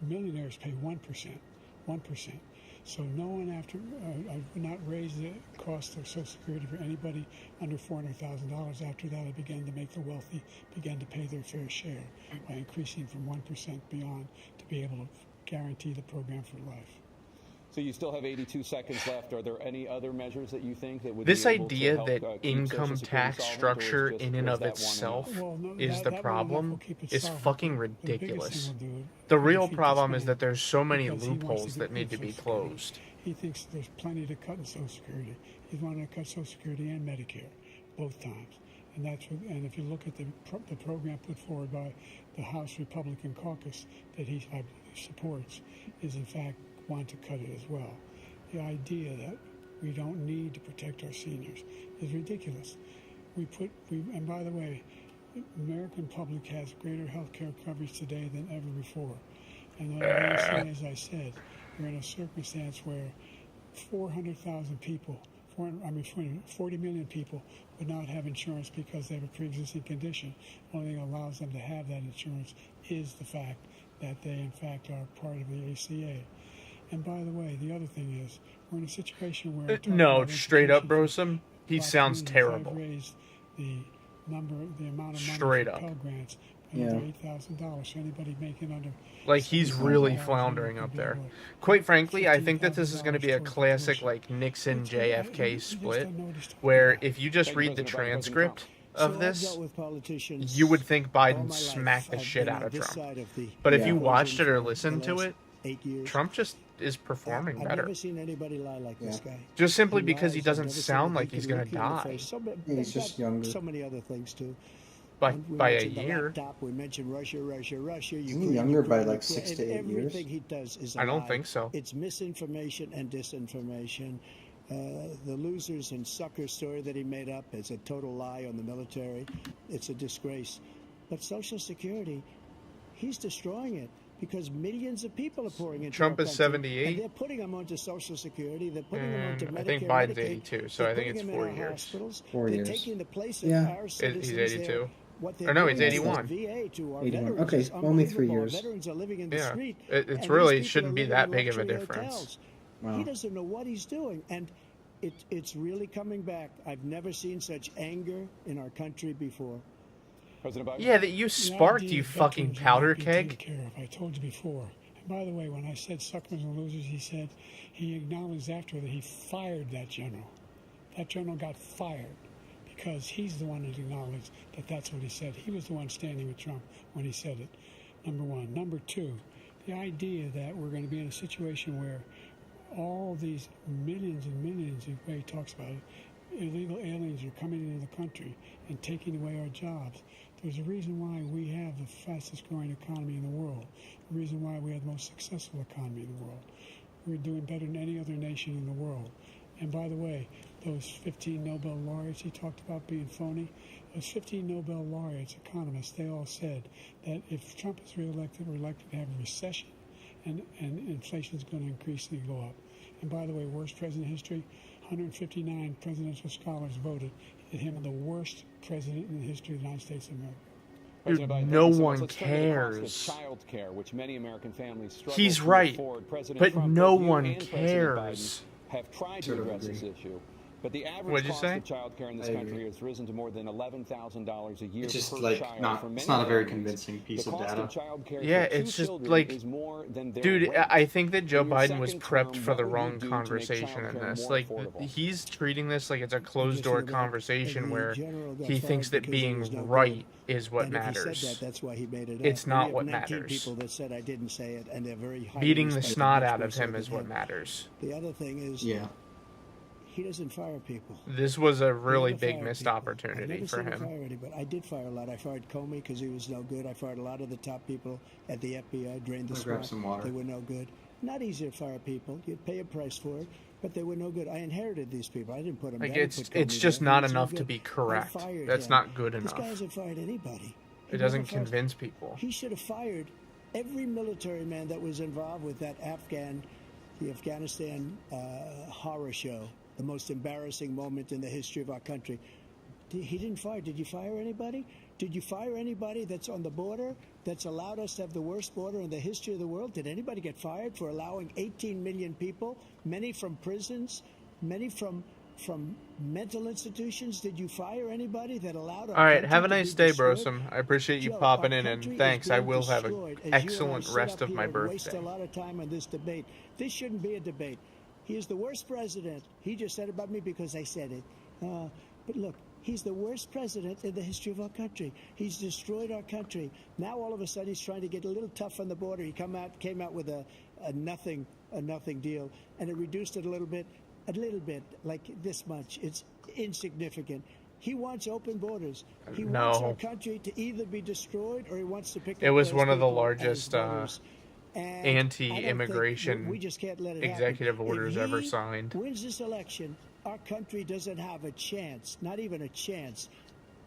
millionaires pay 1%. So no one I would not raise the cost of Social Security for anybody under $400,000. After that, I began to make the wealthy begin to pay their fair share by increasing from 1% beyond to be able to guarantee the program for life. So you still have 82 seconds left. Are there any other measures that you think that would This be able idea to help, that keep income Social Security tax solvent, or structure is just- in and was of that one itself enough? Well, no, is the that one problem will keep it is solvent. fucking The biggest ridiculous. thing we'll do The is real defeat this problem is man that there's so many because he wants to loopholes get that need rid to of be Social Security. closed. He thinks there's plenty to cut in Social Security. He's wanting to cut Social Security and Medicare, both times. And and if you look at the program put forward by the House Republican caucus that he supports, is in fact want to cut it as well. The idea that we don't need to protect our seniors is ridiculous. And by the way, the American public has greater health care coverage today than ever before. And obviously, as I said, we're in a circumstance where 400,000 people, 40 million people would not have insurance because they have a pre-existing condition. The only thing that allows them to have that insurance is the fact that they, in fact, are part of the ACA. And by the way, the other thing is, we're in a situation where... No, straight up, Brosum, he black sounds communities. terrible. I've raised the amount of money Straight for up. Pell Grants Yeah. under $8,000. So anybody making under... Like, he's really floundering up there. Quite frankly, I think that this is going to be a classic, like, Nixon-JFK split, where if you just read the transcript of this, you would think Biden smacked the shit out of Trump. But if you watched it or listened to it, Trump just is performing I've better. never seen anybody lie like this guy. Just simply because he lies. doesn't I've never seen sound anybody like he's can going look to you in the die. face. He's just younger. So many other things too. By We a mentioned the year. laptop, we mentioned Russia, Isn't he Ukraine, younger by Ukraine, like Ukraine, 6 to 8 and years? everything he does is a I don't lie. think so. It's misinformation and disinformation. The losers and sucker story that he made up is a total lie on the military. It's a disgrace. But Social Security, he's destroying it because millions of people are pouring into Trump our is country, 78. and they're putting them onto Social Security. They're putting them onto Medicare. I think Biden's Medicaid. 82, so They're I think putting it's them 4 in our years. hospitals. 4 They're years. taking the place of Yeah. our He's citizens. 82. What Or no, they're he's doing is 81. VA to our 81. veterans Okay, is only 3 unbelievable. Our years. veterans are living in the Yeah, street. it's and really these people shouldn't are be living that in big of a luxury difference. hotels. Wow. He doesn't know what he's doing, and it's really coming back. I've never seen such anger in our country before. President Biden? Yeah, that you sparked, The idea you that fucking veterans are powder not being taken keg. care of, I told you before. And by the way, when I said suckers and losers, he said he acknowledged after that he fired that general. That general got fired because he's the one that acknowledged that that's what he said. He was the one standing with Trump when he said it, number one. Number two, the idea that we're going to be in a situation where all these millions and millions, the way he talks about it, illegal aliens are coming into the country and taking away our jobs. There's a reason why we have the fastest growing economy in the world, the reason why we have the most successful economy in the world. We're doing better than any other nation in the world. And by the way, those 15 Nobel laureates he talked about being phony, those 15 Nobel laureates, economists, they all said that if Trump is reelected, we're likely to have a recession and inflation is going to increasingly go up. And by the way, worst president in history, 159 presidential scholars voted him the worst president in the history of the United States of America. President Biden, no thank you so much. one Let's turn to the cost of cares. child care, which many American families struggle He's to right, afford. President but Trump, no both you one and President cares. Biden have tried to address this issue. But the average What'd you cost say? of child care in this country has risen to more than $11,000 a year It's just per like child. For many it's not a very families, convincing piece the of cost data. of child care Yeah, for two it's just children like, is more than their dude, rent. I think that Joe In your Biden was second prepped term, for the what would you wrong do to make conversation in childcare this. more Like, affordable? he's treating this like it's a closed door conversation where general got he thinks fired that because he was being no right good. is what And if he matters. said that, that's why he made it up. It's And not we what have 19 matters. people that said I didn't say it, and they're very highly Beating the respected, snot much out more of so him than is what him. matters. The other thing is, he doesn't fire people. This was a really never big fired missed people. I've opportunity never for seen him. fire anybody. I did fire a lot. I fired Comey because he was no good. I fired a lot of the top people at the FBI, drained the I'll grab swamp. some water. They were no good. Not easy to fire people. You'd pay a price for it, but they were no good. I inherited these people. I didn't put them Like, down. it's Put Comey just there. not He was no enough to good. be I correct. fired That's him. not good This enough. guy hasn't fired anybody. He It doesn't never fires- convince people. He should have fired every military man that was involved with the Afghanistan horror show, the most embarrassing moment in the history of our country. He didn't fire. Did you fire anybody? Did you fire anybody that's on the border that's allowed us to have the worst border in the history of the world? Did anybody get fired for allowing 18 million people, many from prisons, many from mental institutions? Did you fire anybody that allowed our All right, country have a to be nice day, destroyed? Brosum. I appreciate you Joe, popping our in, country and is thanks. I being will have an destroyed as you and I excellent sit rest up of here my and waste birthday. a lot of time on this debate. This shouldn't be a debate. He is the worst president. He just said about me because I said it. But look, he's the worst president in the history of our country. He's destroyed our country. Now all of a sudden he's trying to get a little tough on the border. He came out with a nothing deal, and it reduced it a little bit, like this much. It's insignificant. He wants open borders. He wants our country to either be destroyed or he wants to pick up It was those one of the people as largest voters. And I don't think anti-immigration we just can't let it executive happen. orders If ever he signed. wins this election, our country doesn't have a chance, not even a chance,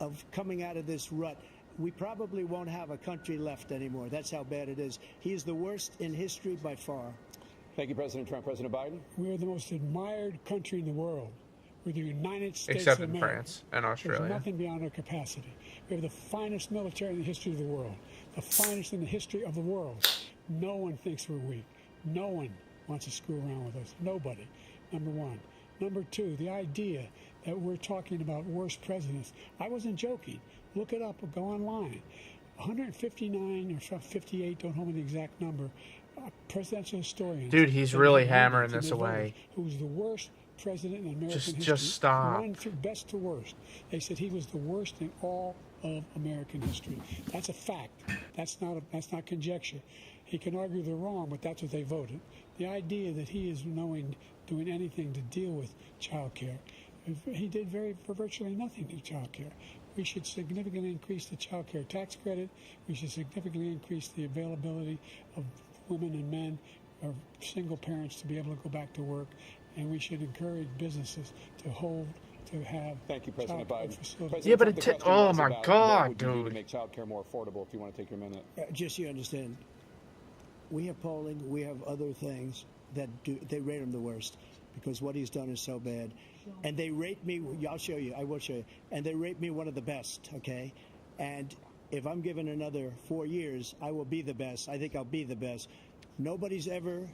of coming out of this rut. We probably won't have a country left anymore. That's how bad it is. He is the worst in history by far. Thank you, President Trump. President Biden? We're the most admired country in the world. We're the United States Except of in America. France and Australia. There's nothing beyond our capacity. We have the finest military in the history of the world, the finest in the history of the world. No one thinks we're weak. No one wants to screw around with us. Nobody, number one. Number two, the idea that we're talking about worst presidents. I wasn't joking. Look it up or go online. 159 or 58, don't hold me the exact number, presidential historians. Dude, he's really hammering this away. Who was the worst president in American history. Just stop. One from best to worst. They said he was the worst in all of American history. That's a fact. That's not conjecture. He can argue they're wrong, but that's what they voted. The idea that he is doing anything to deal with child care, he did virtually nothing to child care. We should significantly increase the child care tax credit. We should significantly increase the availability of women and men or single parents to be able to go back to work. And we should encourage businesses to have. Thank you, President Biden. Facilities. Yeah, but oh my God, what would you do dude. to make child care more affordable? If you want to take your minute. Just so you understand, we have polling, we have other things that they rate him the worst because what he's done is so bad. And they rate me, I'll show you, I will show you, and they rate me one of the best, okay? And if I'm given another 4 years, I will be the best. I think I'll be the best. Nobody's ever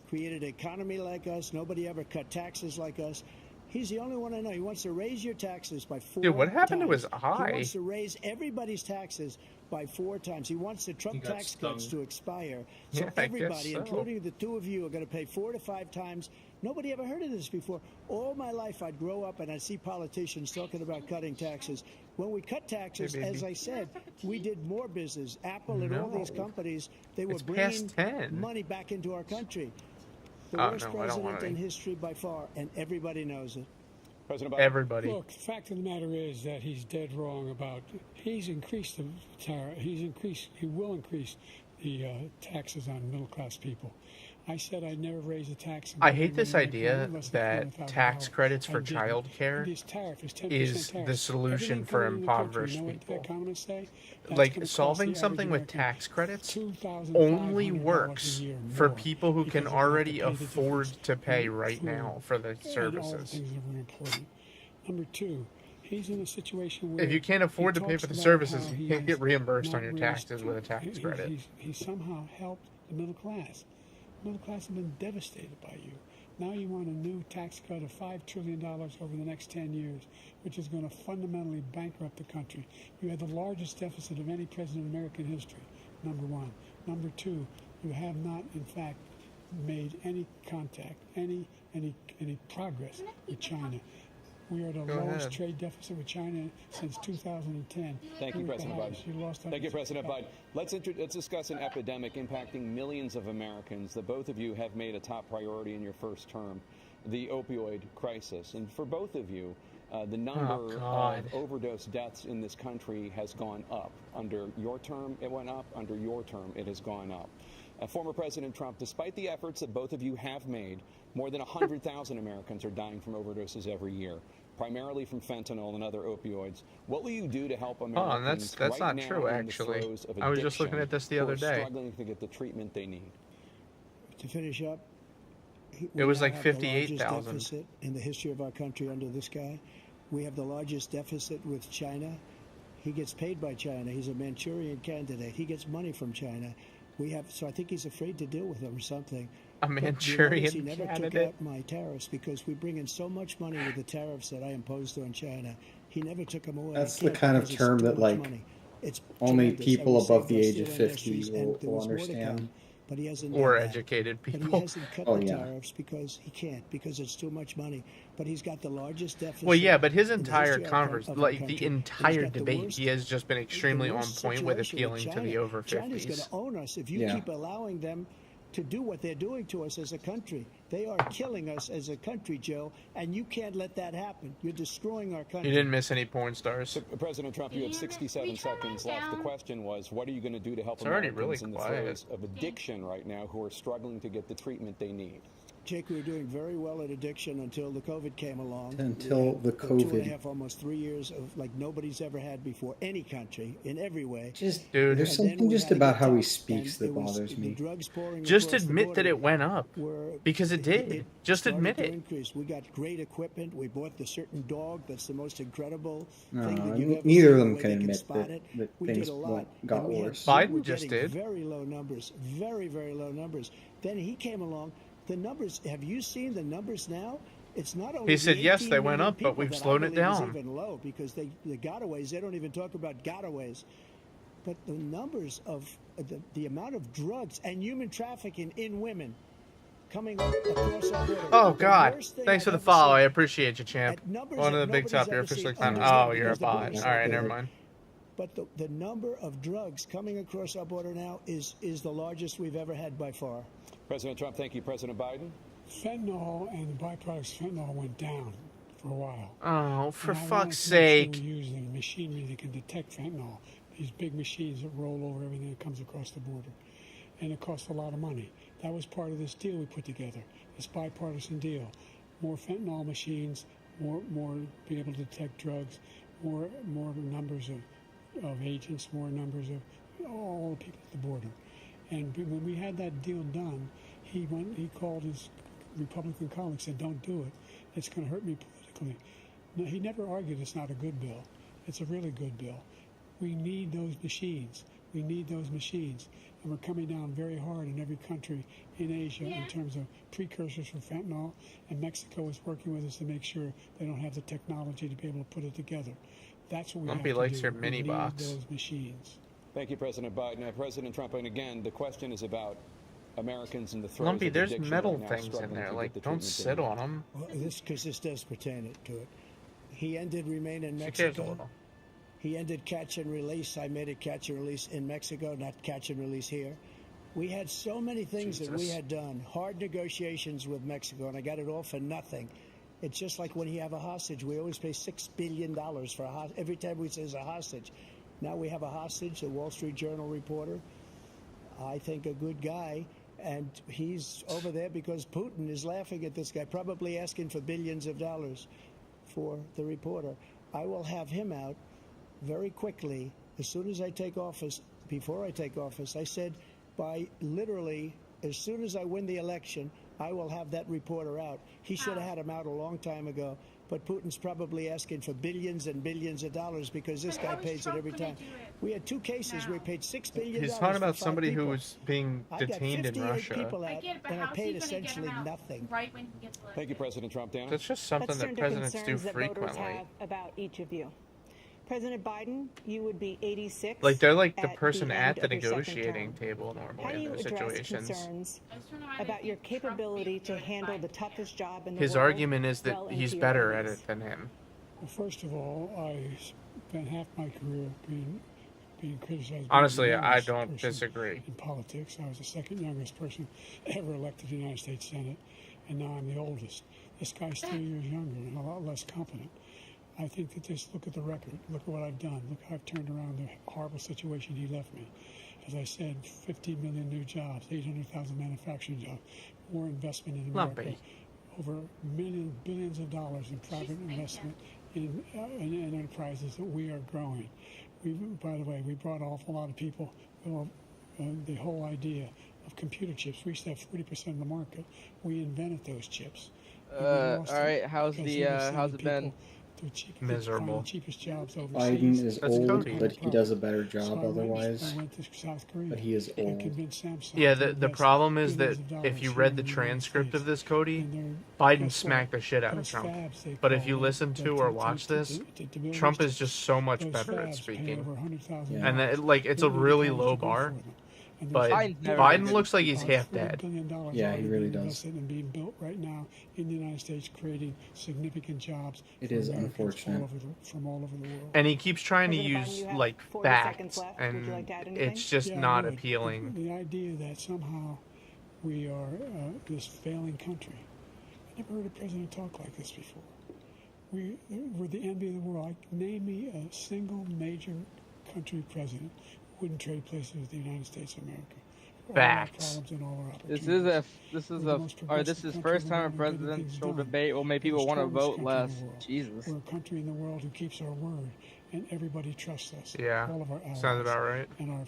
created an economy like us. Nobody ever cut taxes like us. He's the only one I know. He wants to raise your taxes by 4 Dude, what happened to times. his eye? He wants to raise everybody's taxes by 4 times. He wants the Trump tax cuts to expire. So Yeah, I guess everybody, so. including the two of you, are going to pay 4 to 5 times. Nobody ever heard of this before. All my life, I'd grow up and I'd see politicians talking about cutting taxes. When we cut taxes, Hey, baby. as I said, we did more business. Apple and all these No. companies, they were It's bringing past 10. money back into our country. The Oh, worst no, I don't want president in any. history by far, and everybody knows it. President Biden? Everybody. Look, the fact of the matter is that he's dead wrong about. He's increased the tariff. He will increase the taxes on middle class people. I said I'd never raise a tax. I hate this idea that tax credits for childcare is the solution for impoverished people. Like, solving something with tax credits only works for people who can already afford to pay right now for the services. Number two, he's in a situation where if you can't afford to pay for the services, you can't get reimbursed on your taxes with a tax credit. He somehow helped the middle class. The middle class have been devastated by you. Now you want a new tax cut of $5 trillion over the next 10 years, which is going to fundamentally bankrupt the country. You had the largest deficit of any president in American history, number one. Number two, you have not, in fact, made any contact, any progress with China. We are the lowest trade deficit with China since 2010. Thank you, President Biden. Thank you, President Biden. Let's discuss an epidemic impacting millions of Americans that both of you have made a top priority in your first term, the opioid crisis. And for both of you, the number of overdose deaths in this country has gone up. Under your term, it went up. Under your term, it has gone up. Former President Trump, despite the efforts that both of you have made, more than 100,000 Americans are dying from overdoses every year, primarily from fentanyl and other opioids. What will you do to help Americans that's right not now true, in the actually. throes of I was just looking at this the other day. struggling to get the treatment they need? To finish up, it was like have the largest 58,000. deficit in the history of our country under this guy. We have the largest deficit with China. He gets paid by China. He's a Manchurian candidate. He gets money from China. So I think he's afraid to deal with them or something. A Manchurian he never candidate? took out my tariffs because we bring in so much money with the tariffs that I imposed on China. He never took them away. That's the kind of term that, like, only people above the age of 50 will understand. But he hasn't Or done that. educated But he people. hasn't cut the tariffs because he can't, because it's too much money. But he's got the largest deficit. Well, yeah, but his in the entire history converse, of our like country. the And he's entire got the debate, worst- he has just been extremely the on worst point with situation appealing to China. the over China's going 50s. to own us if you keep allowing them to do what they're doing to us as a country. They are killing us as a country, Joe, and you can't let that happen. You're destroying our country. You didn't miss any porn stars. So, President Trump, you have 67 seconds left. The question was, what are you going to do to help It's already Americans really in the quiet. throes of addiction right now who are struggling to get the treatment they need? Jake, we were doing very well at addiction until the COVID came along. Until the We had 2.5, COVID. almost 3 years of like nobody's ever had before, any country, in every way. Just, Dude. there's And then something we just had to about get how he tough, speaks and that it was bothers the me. drugs pouring Just across the admit that border it went up. were- Because it did. Just started admit to it. increase. We got great equipment. We bought the certain dog that's the most incredible No, thing that you've ever neither seen, of the them way can they admit spot that, it. that We things did a lot. got And we had- worse. Biden we were just getting did. very low numbers, very, very low numbers. Then he came along. The numbers, have you seen the numbers now? It's not only He said, the yes, 18 they went million up, but people we've that I slowed it believe is down. even low because the gotaways, they don't even talk about gotaways. But the numbers of the amount of drugs and human trafficking in women coming across our border. Oh, the God. worst thing Thanks for I've the ever follow. seen. I appreciate you, champ. At numbers One of that the big nobody's top. You're ever officially seen. found. Understand Oh, you're a because the bot. borders All right, are never there. mind. But the number of drugs coming across our border now is the largest we've ever had by far. President Trump, thank you. President Biden? Fentanyl and the byproducts of fentanyl went down for a while. Oh, for And I wanted fuck's to make sake. sure we use the machinery that can detect fentanyl. These big machines that roll over everything that comes across the border. And it costs a lot of money. That was part of this deal we put together, this bipartisan deal. More fentanyl machines, more being able to detect drugs, more numbers of agents, more numbers of all the people at the border. And when we had that deal done, he called his Republican colleagues, said, don't do it. It's going to hurt me politically. No, he never argued it's not a good bill. It's a really good bill. We need those machines. We need those machines. And we're coming down very hard in every country in Asia in terms of precursors for fentanyl. And Mexico is working with us to make sure they don't have the technology to be able to put it together. That's what we Lumpy have to likes do. your We mini need box. those machines. Thank you, President Biden. President Trump, and again, the question is about Americans in the throes Lumpy, of there's addiction metal right now things in struggling there. to Like, get the don't treatment they sit need. on them. Well, because this does pertain to it. He ended remain in She cares a Mexico. little. He ended catch and release. I made it catch and release in Mexico, not catch and release here. We had so many things that we Jesus. had done, hard negotiations with Mexico, and I got it all for nothing. It's just like when you have a hostage. We always pay $6 billion for a hostage. Every time we say it's a hostage. Now we have a hostage, a Wall Street Journal reporter, I think a good guy, and he's over there because Putin is laughing at this guy, probably asking for billions of dollars for the reporter. I will have him out very quickly as soon as I take office. Before I take office, I said by literally as soon as I win the election, I will have that reporter out. He should have had him out a long time ago. But Putin's probably asking for billions and billions of dollars because this guy pays it every time. We had 2 cases where we paid $6 billion. He's talking about somebody who was being detained in Russia. People out, and I paid essentially nothing. Right when he gets elected. Thank you, President Trump. Dana? That's just something Let's that turn to presidents do concerns that voters frequently. have about each of you. President Biden, you would be 86. Like they're like the at person end at the of your second negotiating term. table How do normally in you those address situations. concerns about your capability to handle the toughest job in the His world? argument is that well he's into your better at 80s? it than him. Well, first of all, I spent half my career being criticized. Honestly, being the I youngest don't person disagree. In politics, I was the second youngest person ever elected to the United States Senate, and now I'm the oldest. This guy's 3 years younger and a lot less competent. I think that just look at the record. Look at what I've done. Look how I've turned around the horrible situation he left me. As I said, 15 million new jobs, 800,000 manufacturing jobs, more investment in America, Lumpy. over billions of dollars in private investment in enterprises that we are growing. By the way, we brought an awful lot of people. The whole idea of computer chips. We used to have 40% of the market. We invented those chips. All right, how's it been? Miserable. Cheapest jobs overseas. Biden is That's old, Cody. but he does a better job So otherwise. I went to South Korea. But he is and old. convinced Samsung Yeah, to the invest problem is that billions of if you dollars read here the in United transcript States. of this, Cody, And they're- Biden guess smacked what? the shit out of Those Trump. fabs, they But if call you them, listen to or watch this, deliver Trump is chips. just so much Those better at fabs pay speaking. over $100,000 And that, like, it's a really $1 million low to go bar. for them. And But there's Biden's never Biden been looks like he's about half $40 dead. billion Yeah, already he really being does. invested and being built right now in the United States, creating significant jobs. It for is Americans unfortunate. from all over the world. And he keeps trying to President Biden, use, you have like, 40 seconds facts. left. Would you And like to add anything? it's just Yeah, I not would. appealing. The idea that somehow we are this failing country. I never heard a president talk like this before. We're the envy of the world. Name me a single major country president who wouldn't trade places with the United States of America. All our Facts. problems and all our This opportunities. is We're the most first progressive time a country in the world and getting things presidential done. debate will make We're the people want to strongest vote country in less. the world. Jesus. We're a country in the world who keeps our word, and everybody trusts us. Yeah, all of our allies, sounds about right. And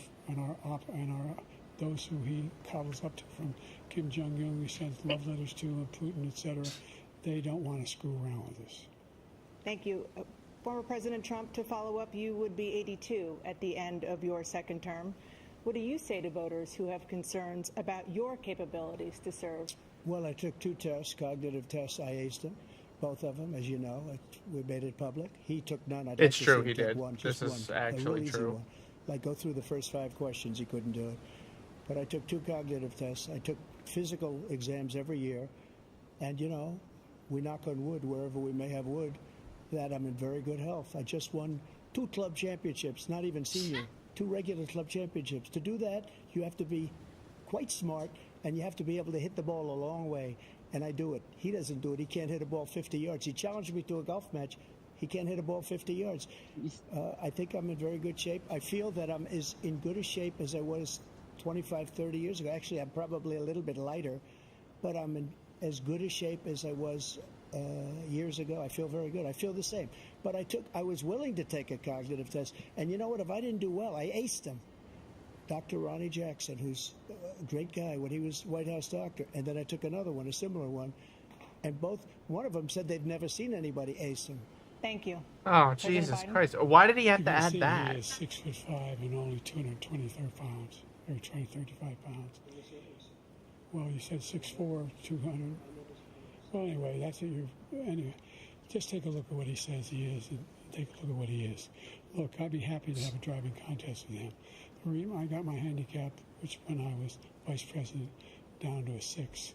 those who he coddles up to, from Kim Jong Un, he sends love letters to, and Putin, etc. They don't want to screw around with us. Thank you. Former President Trump, to follow up, you would be 82 at the end of your second term. What do you say to voters who have concerns about your capabilities to serve? Well, I took 2 tests, cognitive tests. I aced them, both of them, as you know. We made it public. He took none. I'd It's like to true, see him he take did. one, This just is one, a actually real easy true. one. Like go through the first 5 questions, he couldn't do it. But I took 2 cognitive tests. I took physical exams every year. And, you know, we knock on wood wherever we may have wood, that I'm in very good health. I just won 2 club championships, not even senior, 2 regular club championships. To do that, you have to be quite smart, and you have to be able to hit the ball a long way. And I do it. He doesn't do it. He can't hit a ball 50 yards. He challenged me to a golf match. He can't hit a ball 50 yards. I think I'm in very good shape. I feel that I'm as in good a shape as I was 25, 30 years ago. Actually, I'm probably a little bit lighter, but I'm in as good a shape as I was years ago. I feel very good. I feel the same. But I was willing to take a cognitive test. And you know what? If I didn't do well, I aced him. Dr. Ronnie Jackson, who's a great guy when he was White House doctor. And then I took another one, a similar one. And one of them said they've never seen anybody ace him. Thank you. Oh, President Jesus Biden? Christ. Why did he have You to can add see that? He is 6'5" and only 223 pounds, or 235 pounds. Well, you said 6'4", 200. Well, anyway, that's what anyway, just take a look at what he says he is, and take a look at what he is. Look, I'd be happy to have a driving contest with him. I got my handicap, which when I was vice president, down to a 6.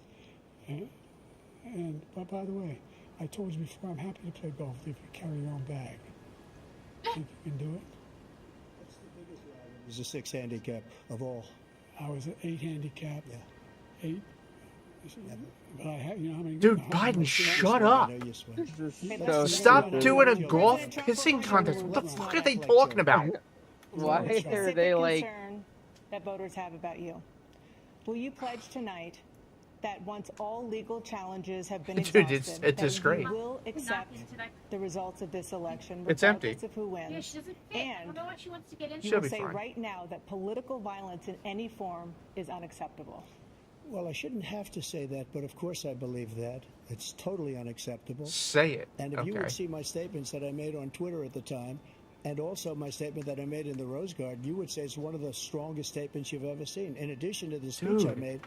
But by the way, I told you before, I'm happy to play golf if you carry your own bag. Think you can do it? It was a 6 handicap of all. I was an 8 handicap. Yeah. 8. But I had, you know how many? Dude, how Biden, many- shut up. Stop doing a golf pissing contest. What the fuck are they talking about? Why are they like? Concern that voters have about you. will you pledge tonight that once all legal challenges have been Dude, exhausted, it's that disgrace. you will accept the results of this election, It's empty. regardless of who wins, Yeah, she doesn't fit. I don't know what she wants to get into. you She'll will be say fine. right now that political violence in any form is unacceptable? Well, I shouldn't have to say that, but of course I believe that. It's totally unacceptable. Say it. And if you Okay. would see my statements that I made on Twitter at the time, and also my statement that I made in the Rose Garden, you would say it's one of the strongest statements you've ever seen. In addition to the speech I Dude. made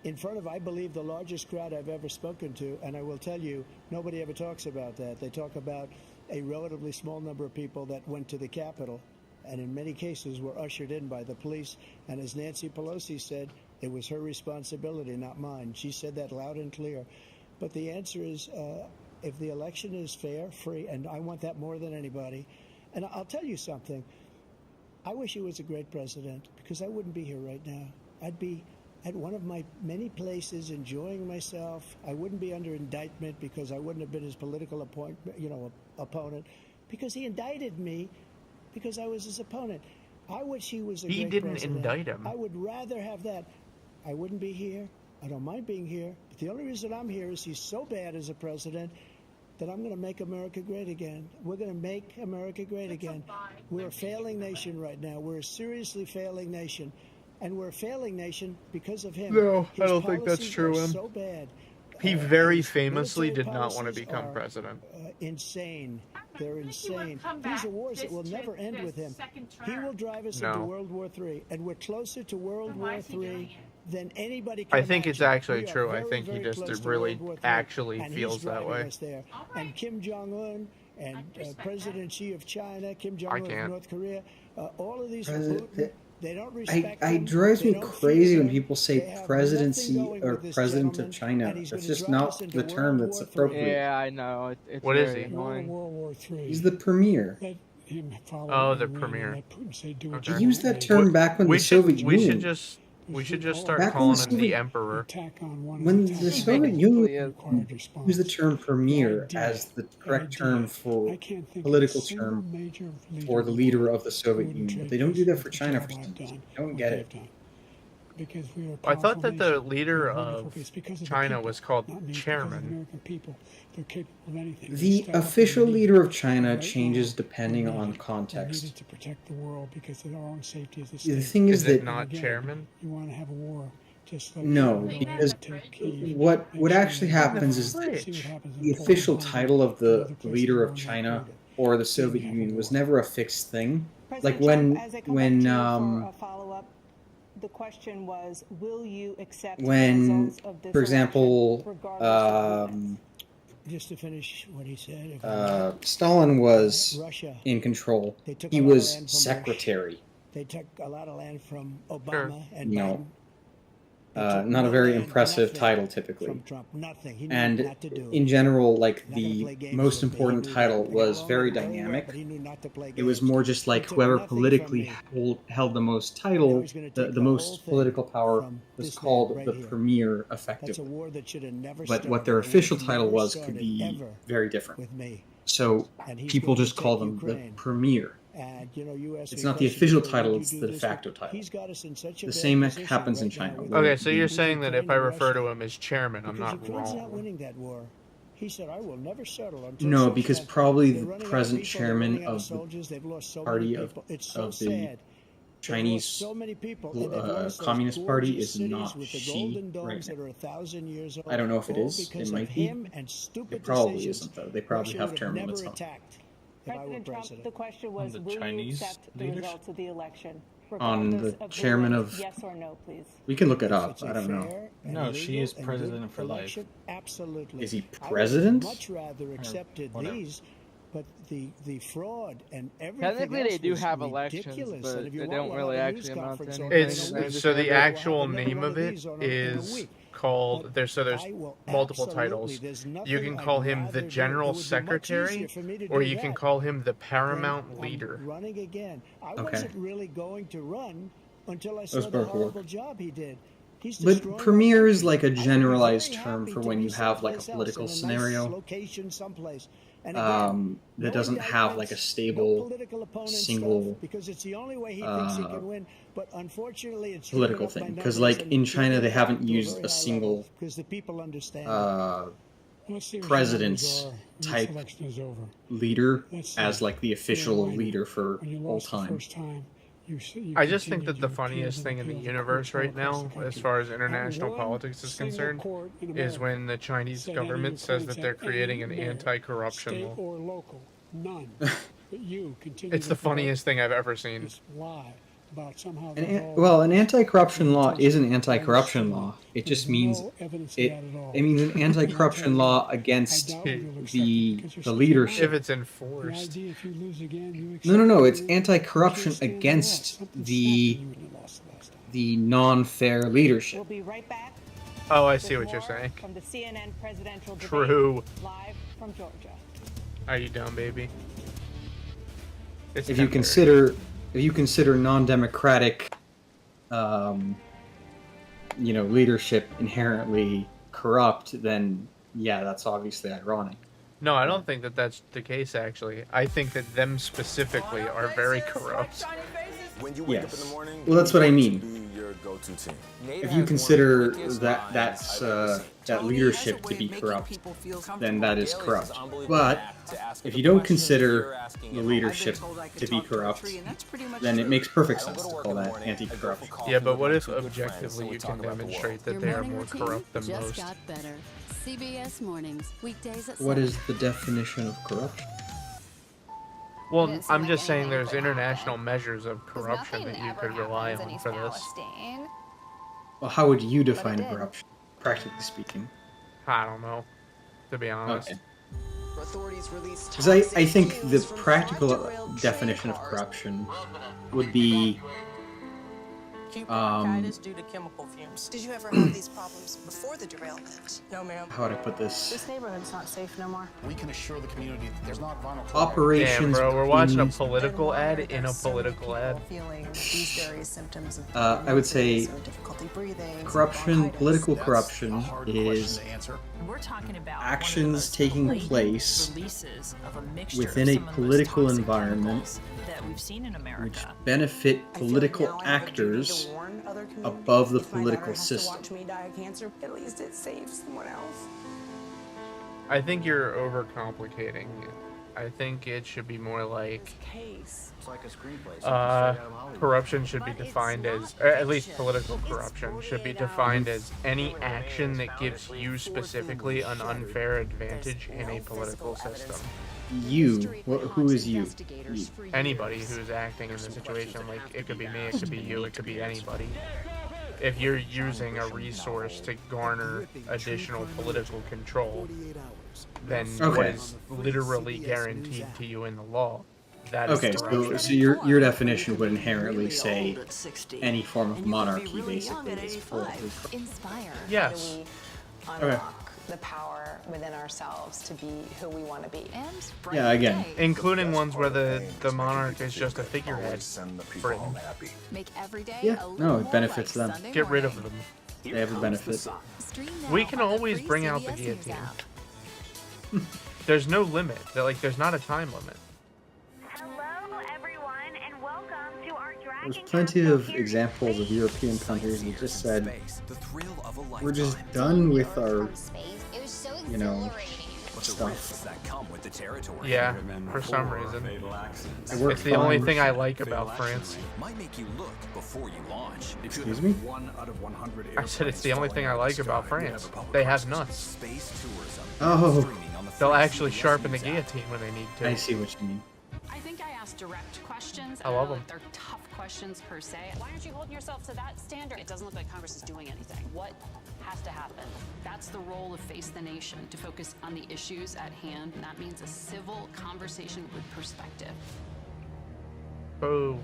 in front of, I believe, the largest crowd I've ever spoken to, and I will tell you, nobody ever talks about that. They talk about a relatively small number of people that went to the Capitol, and in many cases were ushered in by the police. And as Nancy Pelosi said, it was her responsibility, not mine. She said that loud and clear. But the answer is, if the election is fair, free, and I want that more than anybody. And I'll tell you something. I wish he was a great president, because I wouldn't be here right now. I'd be at one of my many places enjoying myself. I wouldn't be under indictment because I wouldn't have been his political opponent, because he indicted me because I was his opponent. I wish he was a He great didn't president. indict him. I would rather have that. I wouldn't be here. I don't mind being here. But the only reason I'm here is he's so bad as a president that I'm going to make America great again. We're going to make America great again. We're a failing nation right now. We're a seriously failing nation. And we're a failing nation because of him. No, I His don't think that's policies true, are Em. so bad. He very His famously military did not want to policies become are, president. Insane. They're insane. These are wars that will never end with him. He will drive us into No. World War III, and we're closer to World War III than anybody can I think it's imagine. actually We are true. I very, think he very just close to really World War III, actually and feels he's that driving way. us there. And Kim Jong-un and President Xi of China, Kim Jong-un of can't. North Korea, all of these President- they don't respect I him. drives They me don't crazy fear when him. people They say have presidency nothing going or with this president gentleman, of China. and he's That's gonna just drive not us into the term World that's War III. appropriate. Yeah, I know. It's What is very he? annoying. World War III. He's the premier. Let him follow Oh, and the win, and premier. let Putin say, do what Okay. you He used want, that and term back when the Soviet we Union. should just start Back when calling the him the Soviet- emperor. attack on one When is the attack Soviet on Union required response. used the term premier idea- as the correct term for I can't think political of a single term major for the leader of the Soviet wouldn't Union. trade But they don't do that places for with the China job for some I've reason. done, I don't what get they've it. done. Because we are a I thought powerful that the nation. leader We're wonderful. of It's because of the China people, was called not me, because of the chairman. American people. They're capable of anything. They The step up official when they need leader of to. China Right changes now, depending we on needed- we context. needed to protect the world because of our own safety as a The state. thing is Is it that not Again, chairman? You want to have a war, just like no, Israel because take Kyiv, what make sure actually that- happens is see that what happens in the Poland, official Hungary, title of and the other places leader of around that China border. or the So you Soviet have a Union was war. never a fixed thing. Like President Trump, as I come back to you for when a follow-up, the question was, will you accept the when, results of this for example, election, regardless of who wins? Just to finish what he said, Stalin was Russia, in control. they took He a lot of was land from Bush. secretary. They took a lot of land from Obama Sure. and You Biden. know, They took not a no very land, impressive nothing title typically. from Trump. Nothing. He knew And not to do it. in general, like Not gonna play the games most with me. He important knew that. title I got was along very with him well, dynamic. but he knew not to play It was games. more just like He took whoever nothing from politically me. held the most Now title, he's gonna the take the whole most thing political power from was this man called right the here. premier That's a effectively. war that should have never But started. what their It would official have title never was could started, be ever, very different. with me. So And he's people going to just call take them the Ukraine. premier. And you asked It's me not the questions official about, title, would you it's do the de this? facto title. He's got us in such a The bad same position happens in right now China. with- where Okay, so you're with saying that if Ukraine I and refer Russia. to him as chairman, I'm Because not Ukraine's not wrong. winning that war. He said, I will never settle until No, such because time probably they're the running out of present people, they're chairman running out of the soldiers, they've lost so party many of people. It's so the sad. Chinese so many people, and they've lost those Communist Party gorgeous is not cities with the Xi golden domes right that now. are 1,000 years old. I don't know if it all is. It because might of be. him and stupid It probably decisions. isn't, though. They probably Russia have would term never limits on. attacked if I were President Trump, president. the question was, the will you Chinese accept the leaders? results of the election, On the regardless of who chairman wins? of- Yes or no, please. We can look it If up. it's I a don't know. fair and No, she legal is and president good for life. election, absolutely. Is he I would president? much rather accepted whatever. these, but the fraud and everything Technically, else they do was have elections, ridiculous. but And if you they want, don't we'll really have a news actually amount to conference anything. on It's it in a week. so the We'll have actual another name one of of it these in a is week. called But there's I will multiple absolutely- titles. there's You nothing can I'd call him rather the do. general It would be much secretary, easier for me to or do you can that call him the than paramount I'm leader. running again. I Okay. wasn't really going to run until I saw Those the both work. horrible job he did. He's But destroying our premier is country. like a I would be generalized very term happy for to when be you have like a someplace else, political in a nice scenario. location someplace. that doesn't have like a stable single because it's the only way he thinks he can win. But unfortunately, it's political thing. Because like in China, they haven't used a single because the people understand. President's type leader as like the official leader for all time. I just think that the funniest thing in the universe right now, as far as international politics is concerned, is when the Chinese government says that they're creating an anti-corruption law. Or local, none. But you continue. It's the funniest thing I've ever seen. Lie about somehow. An anti-corruption law is an anti-corruption law. It just means it means an anti-corruption law against the leadership. If it's enforced. No. It's anti-corruption against the non-fair leadership. We'll be right back. Oh, I see what you're saying. From the CNN presidential debate, True. live from Georgia. Are you dumb, baby? It's If you consider non-democratic, leadership inherently corrupt, then yeah, that's obviously ironic. No, I don't think that that's the case, actually. I think that them specifically are very corrupt. When you wake up in the morning, Well, that's what I mean. be your go-to team. If you consider that leadership to be corrupt, then that is corrupt. But if you don't consider the leadership to be corrupt, then it makes perfect sense to call that anti-corruption. Yeah, but what if objectively you can demonstrate that they are more corrupt than just most? got better. CBS Mornings, weekdays at What 7. is the definition of corruption? Well, I'm just saying there's international measures of corruption that you could rely on for this. Well, how would you define corruption, practically speaking? I don't know, to be honest. Okay. Because I think the practical definition of corruption would be Due to chemical fumes. Did you ever have these problems before the derailment? No, ma'am. how would I put this? This neighborhood's not safe no more. We can assure the community that there's not vinyl. Operations. Damn, bro, we're watching a in- political ad in a political ad. Feeling these various symptoms of I would say difficulty breathing, corruption, political corruption is We're talking about actions taking place releases of a mixture within of a some of the most political toxic environment chemicals that we've seen in which America. benefit political actors above the political system. Watch me die of cancer. At least it saves someone else. I think you're overcomplicating it. I think it should be more like Case. It's like a screenplay. corruption should be defined as, or at least political corruption should be defined as any action that gives you specifically an unfair advantage in a political system. You, who is you? Anybody who's acting in the situation, like it could be me, it could be you, it could be anybody. If you're using a resource to garner additional political control, then what is literally guaranteed to you in the law, that is corruption. So your definition would inherently say any form of monarchy basically is politically corrupt. Yes. Okay. the power within ourselves to be who we want to be. Yeah, again. Including ones where the monarch is just a figurehead. For it. Make every day Yeah, no, it benefits them. Get rid of them. They have a benefit. We can always bring out the guillotine. There's no limit. There's not a time limit. There's plenty of examples of European countries that just said, we're just done with our, stuff. Yeah, for some reason. It's the only thing I like about France. Excuse me? I said it's the only thing I like about France. They have nuts. Oh. They'll actually sharpen the guillotine when they need to. I see what you mean. I think I asked direct questions. I love them. They're tough questions per se. Why aren't you holding yourself to that standard? It doesn't look like Congress is doing anything. What has to happen? That's the role of Face the Nation, to focus on the issues at hand, and that means a civil conversation with perspective. Oh.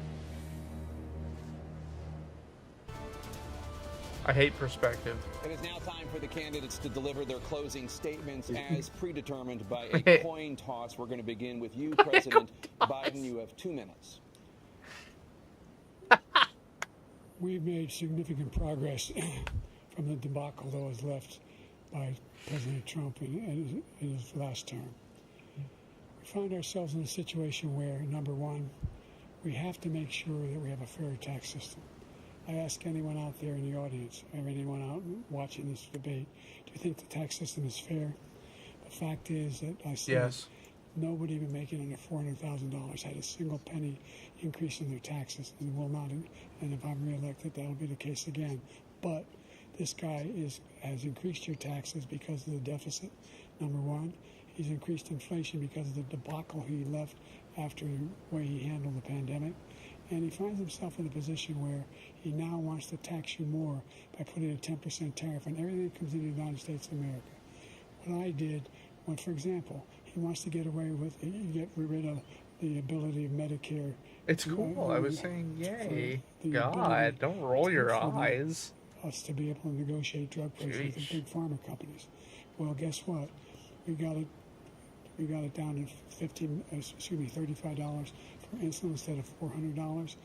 I hate perspective. It is now time for the candidates to deliver their closing statements as predetermined by a coin toss. We're going to begin with you, President Biden. You have 2 minutes. We've made significant progress from the debacle that was left by President Trump in his last term. We find ourselves in a situation where, number one, we have to make sure that we have a fair tax system. I ask anyone out there in the audience, or anyone out watching this debate, do you think the tax system is fair? The fact is that I see Yes. nobody even making under $400,000 had a single penny increase in their taxes, and will not. And if I'm reelected, that'll be the case again. But this guy has increased your taxes because of the deficit. Number one, he's increased inflation because of the debacle he left after the way he handled the pandemic. And he finds himself in a position where he now wants to tax you more by putting a 10% tariff on everything that comes into the United States of America. What I did, when, for example, he wants to get rid of the ability of Medicare. It's cool. I was saying, yay. God, don't roll your eyes. Us to be able to negotiate drug prices with the big pharma companies. Well, guess what? We got it down to $35 for insulin instead of $400.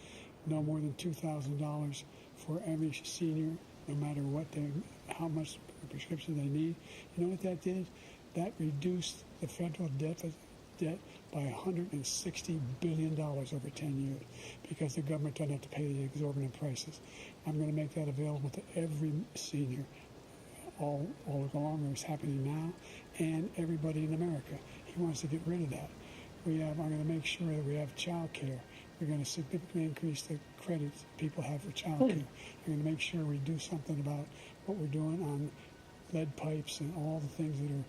No more than $2,000 for every senior, no matter how much prescription they need. You know what that did? That reduced the federal debt by $160 billion over 10 years because the government doesn't have to pay the exorbitant prices. I'm going to make that available to every senior all along. It's happening now, and everybody in America. He wants to get rid of that. I'm going to make sure that we have child care. We're going to significantly increase the credits people have for child care. We're going to make sure we do something about what we're doing on lead pipes and all the things that are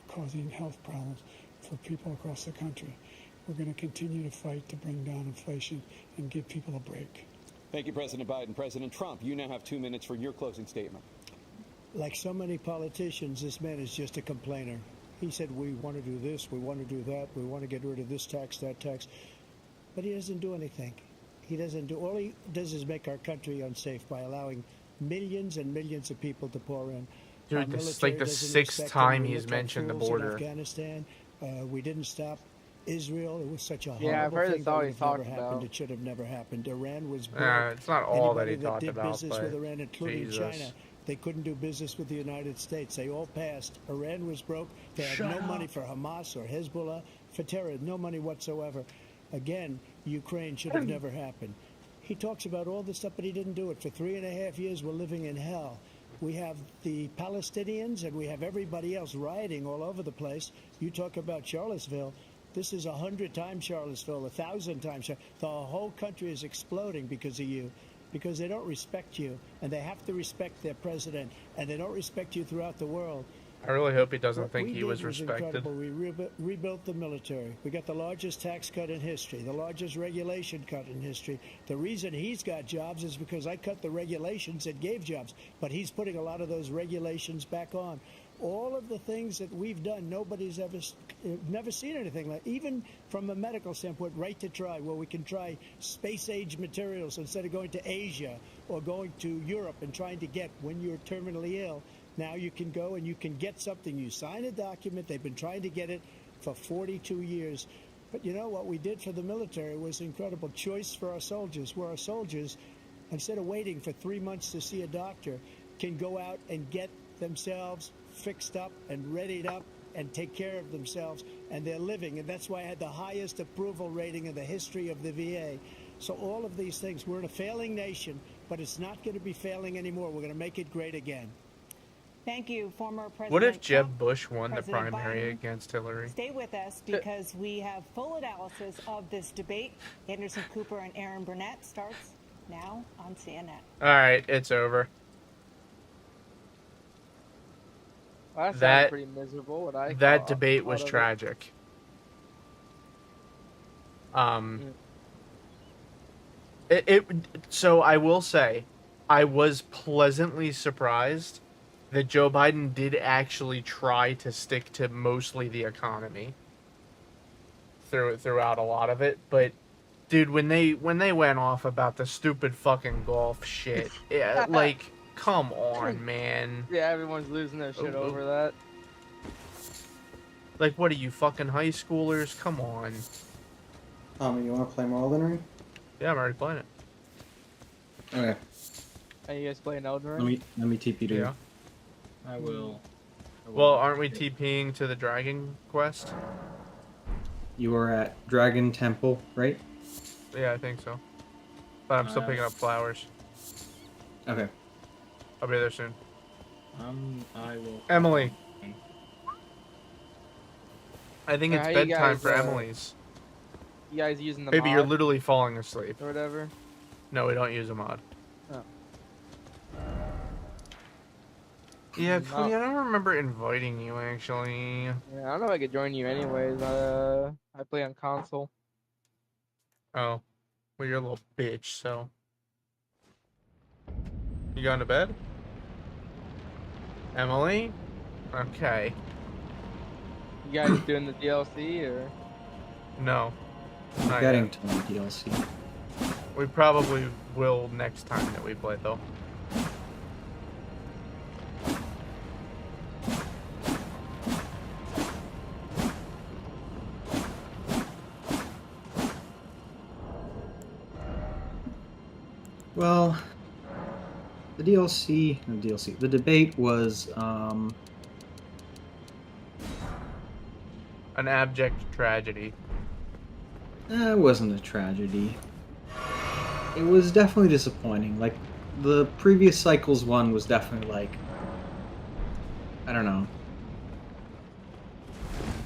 causing health problems for people across the country. We're going to continue to fight to bring down inflation and give people a break. Thank you, President Biden. President Trump, you now have 2 minutes for your closing statement. Like so many politicians, this man is just a complainer. He said, we want to do this, we want to do that, we want to get rid of this tax, that tax. But he doesn't do anything. All he does is make our country unsafe by allowing millions and millions of people to pour in. Dude, this is like the 6th time he's mentioned the border. Afghanistan, we didn't stop Israel. It was such a horrible I've heard thing that's all that he would have never talked happened. about. It should have never happened. Iran was broke. It's not all that he Anybody talked did about, business but with Iran, including Jesus. China. They couldn't do business with the United States. They all passed. Iran was broke. They had no money for Hamas or Hezbollah, for terror, no money whatsoever. Again, Ukraine should have never happened. He talks about all this stuff, but he didn't do it. For 3.5 years, we're living in hell. We have the Palestinians and we have everybody else rioting all over the place. You talk about Charlottesville. This is 100 times Charlottesville, 1,000 times. The whole country is exploding because of you, because they don't respect you, and they have to respect their president, and they don't respect you throughout the world. I really hope he doesn't What think we he did was respected. Incredible. We rebuilt the military. We got the largest tax cut in history, the largest regulation cut in history. The reason he's got jobs is because I cut the regulations that gave jobs, but he's putting a lot of those regulations back on. All of the things that we've done, nobody's never seen anything like. Even from a medical standpoint, right to try, where we can try space-age materials instead of going to Asia or going to Europe and trying to get when you're terminally ill. Now you can go and you can get something. You sign a document. They've been trying to get it for 42 years. But you know what we did for the military was incredible choice for our soldiers, where our soldiers, instead of waiting for 3 months to see a doctor, can go out and get themselves fixed up and readied up and take care of themselves, and they're living. And that's why I had the highest approval rating in the history of the VA. So all of these things, we're in a failing nation, but it's not going to be failing anymore. We're going to make it great again. Thank you, former President What if Jeb Trump, Bush won President the primary Biden. against Hillary? Stay with us because we have full analysis of this debate. Anderson Cooper and Aaron Burnett starts now on CNN. All right, it's over. Well, that pretty miserable. That debate was tragic. So I will say, I was pleasantly surprised that Joe Biden did actually try to stick to mostly the economy throughout a lot of it. But dude, when they went off about the stupid fucking golf shit, like, come on, man. Yeah, everyone's losing their shit over that. Like, what are you, fucking high schoolers? Come on. You want to play more Elden Ring? Yeah, I'm already playing it. Okay. Are you guys playing Elden Ring? Let me TP to you. Yeah. I will. Well, aren't we TPing to the Dragon Quest? You were at Dragon Temple, right? Yeah, I think so. But I'm still picking up flowers. Okay. I'll be there soon. I will. Emily. I think it's How you bedtime guys, for Emily's. You guys using the Baby, mod you're literally falling asleep. or whatever? No, we don't use a mod. Oh. Yeah, No. Cody, I don't remember inviting you, actually. Yeah, I don't know if I could join you anyways. I play on console. Oh. Well, you're a little bitch, so. You going to bed? Emily? Okay. You guys doing the DLC or? No. I'm Not getting yet. to the DLC. We probably will next time that we play, though. Well, the the debate was, An abject tragedy. it wasn't a tragedy. It was definitely disappointing. Like, the previous cycles one was definitely like, I don't know.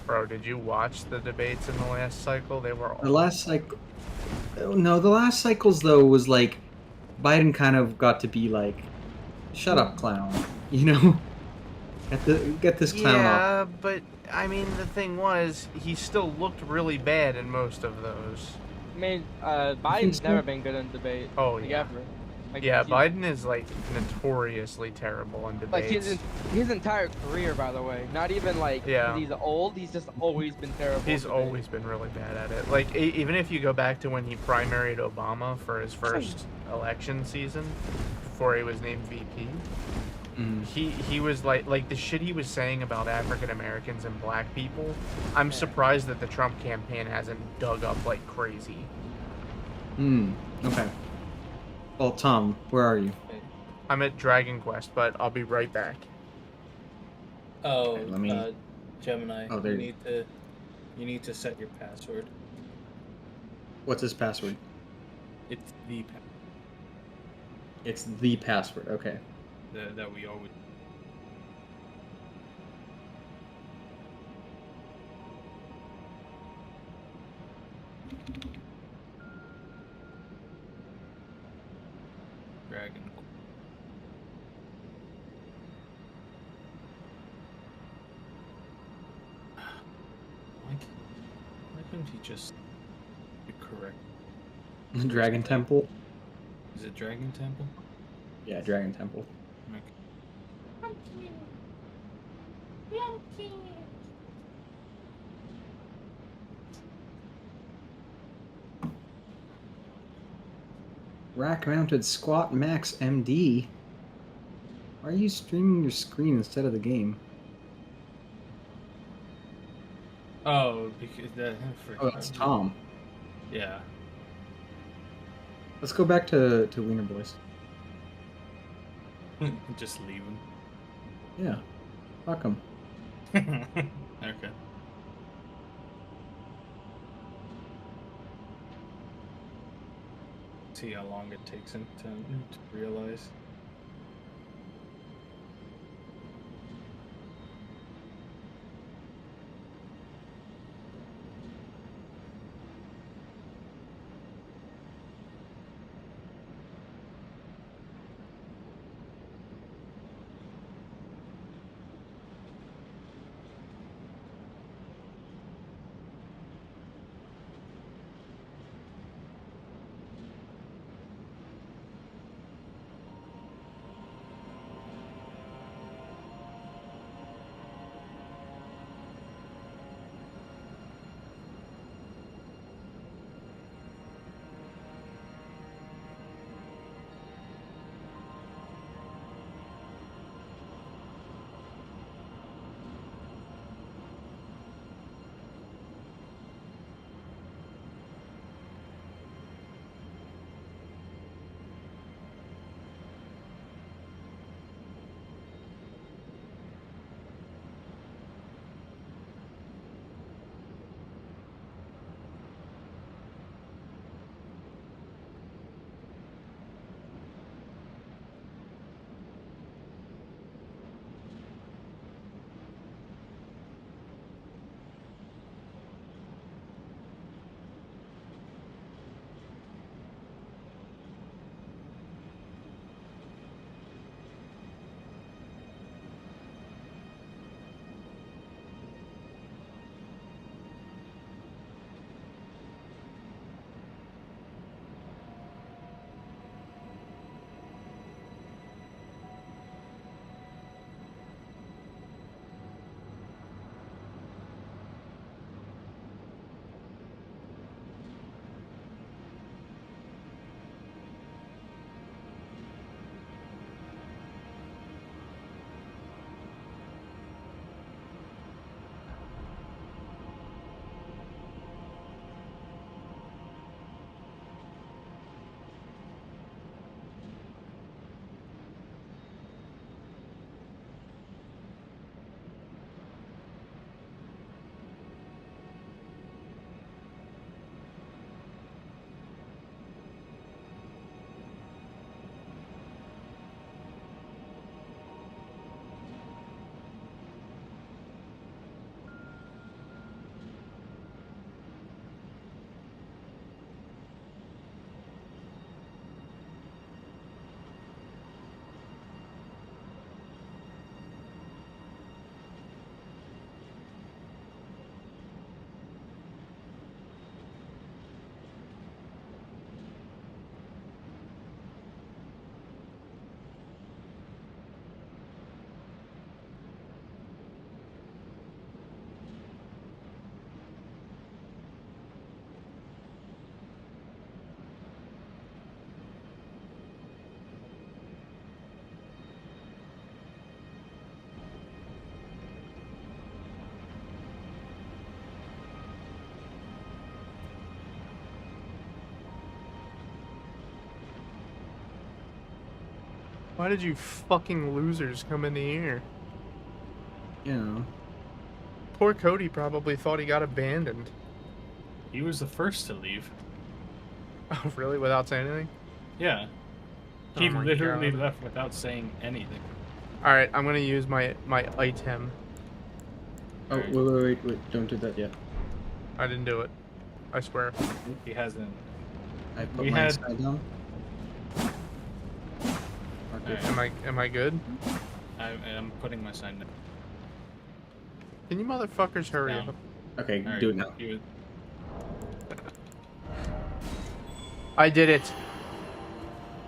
Bro, did you watch the debates in the last cycle? They were The last cycle, no, the last cycles though was like, Biden kind of got to be like, shut up, clown. You know, get this clown off. Yeah, but I mean, the thing was, he still looked really bad in most of those. I mean, Biden's so? never been good in debate. Oh, like, yeah. Ever. Like, Yeah, he's- Biden is like notoriously terrible in Like debates. his entire career, by the way. Not even like 'cause Yeah. he's old. He's just always been terrible. He's in debate. always been really bad at it. Like, even if you go back to when he primaried Obama for his first election season, before he was named VP, he was like the shit he was saying about African Americans and black people. I'm surprised that the Trump campaign hasn't dug up like crazy. Okay. Well, Tom, where are you? I'm at Dragon Quest, but I'll be right back. Oh, Okay, let me- Gemini. Oh, there You need to set your password. What's his password? It's the password It's the password. Okay. that we always. Dragon. Why couldn't he just be correct? Dragon Temple. Is it Dragon Temple? Yeah, Dragon Temple. Okay. Rack-mounted squat max MD. Why are you streaming your screen instead of the game? Oh, because that. Oh, that's Tom. Yeah. Let's go back to Wiener Boys. Just leave him. Yeah. Fuck him. Okay. See how long it takes him to realize. Why did you fucking losers come in the air? You know. Poor Cody probably thought he got abandoned. He was the first to leave. Oh, really? Without saying anything? Yeah. He Oh my literally God. left without saying anything. Alright, I'm gonna use my item. Oh, wait, don't do that yet. I didn't do it. I swear. He hasn't. I put my side down. Okay. Am I good? I'm putting my sign down. Can you motherfuckers hurry up? Okay, All do right, it now. I did it.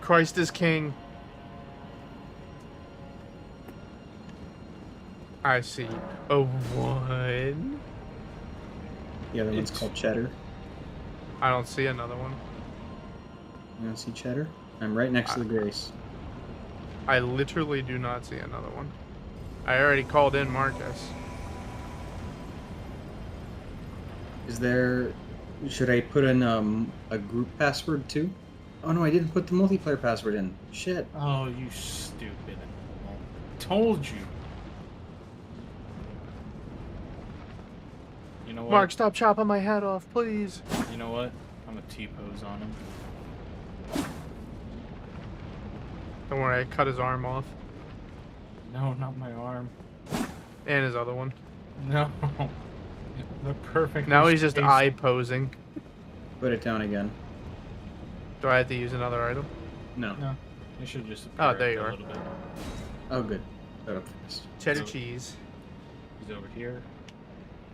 Christ is king. I see a 1. The other one's called Cheddar. I don't see another one. You don't see Cheddar? I'm right next to the Grace. I literally do not see another one. I already called in Marcus. Is there... Should I put in a group password too? Oh no, I didn't put the multiplayer password in. Shit. Oh, you stupid. Told you. You know what? Mark, stop chopping my head off, please. You know what? I'm a T-pose on him. Don't worry, I cut his arm off. No, not my arm. And his other one. No. The perfect. Now he's just eye posing. Put it down again. Do I have to use another item? No. No. You should just. Oh, there you a are. little bit. Oh, good. Put up first. Cheddar cheese. He's over here.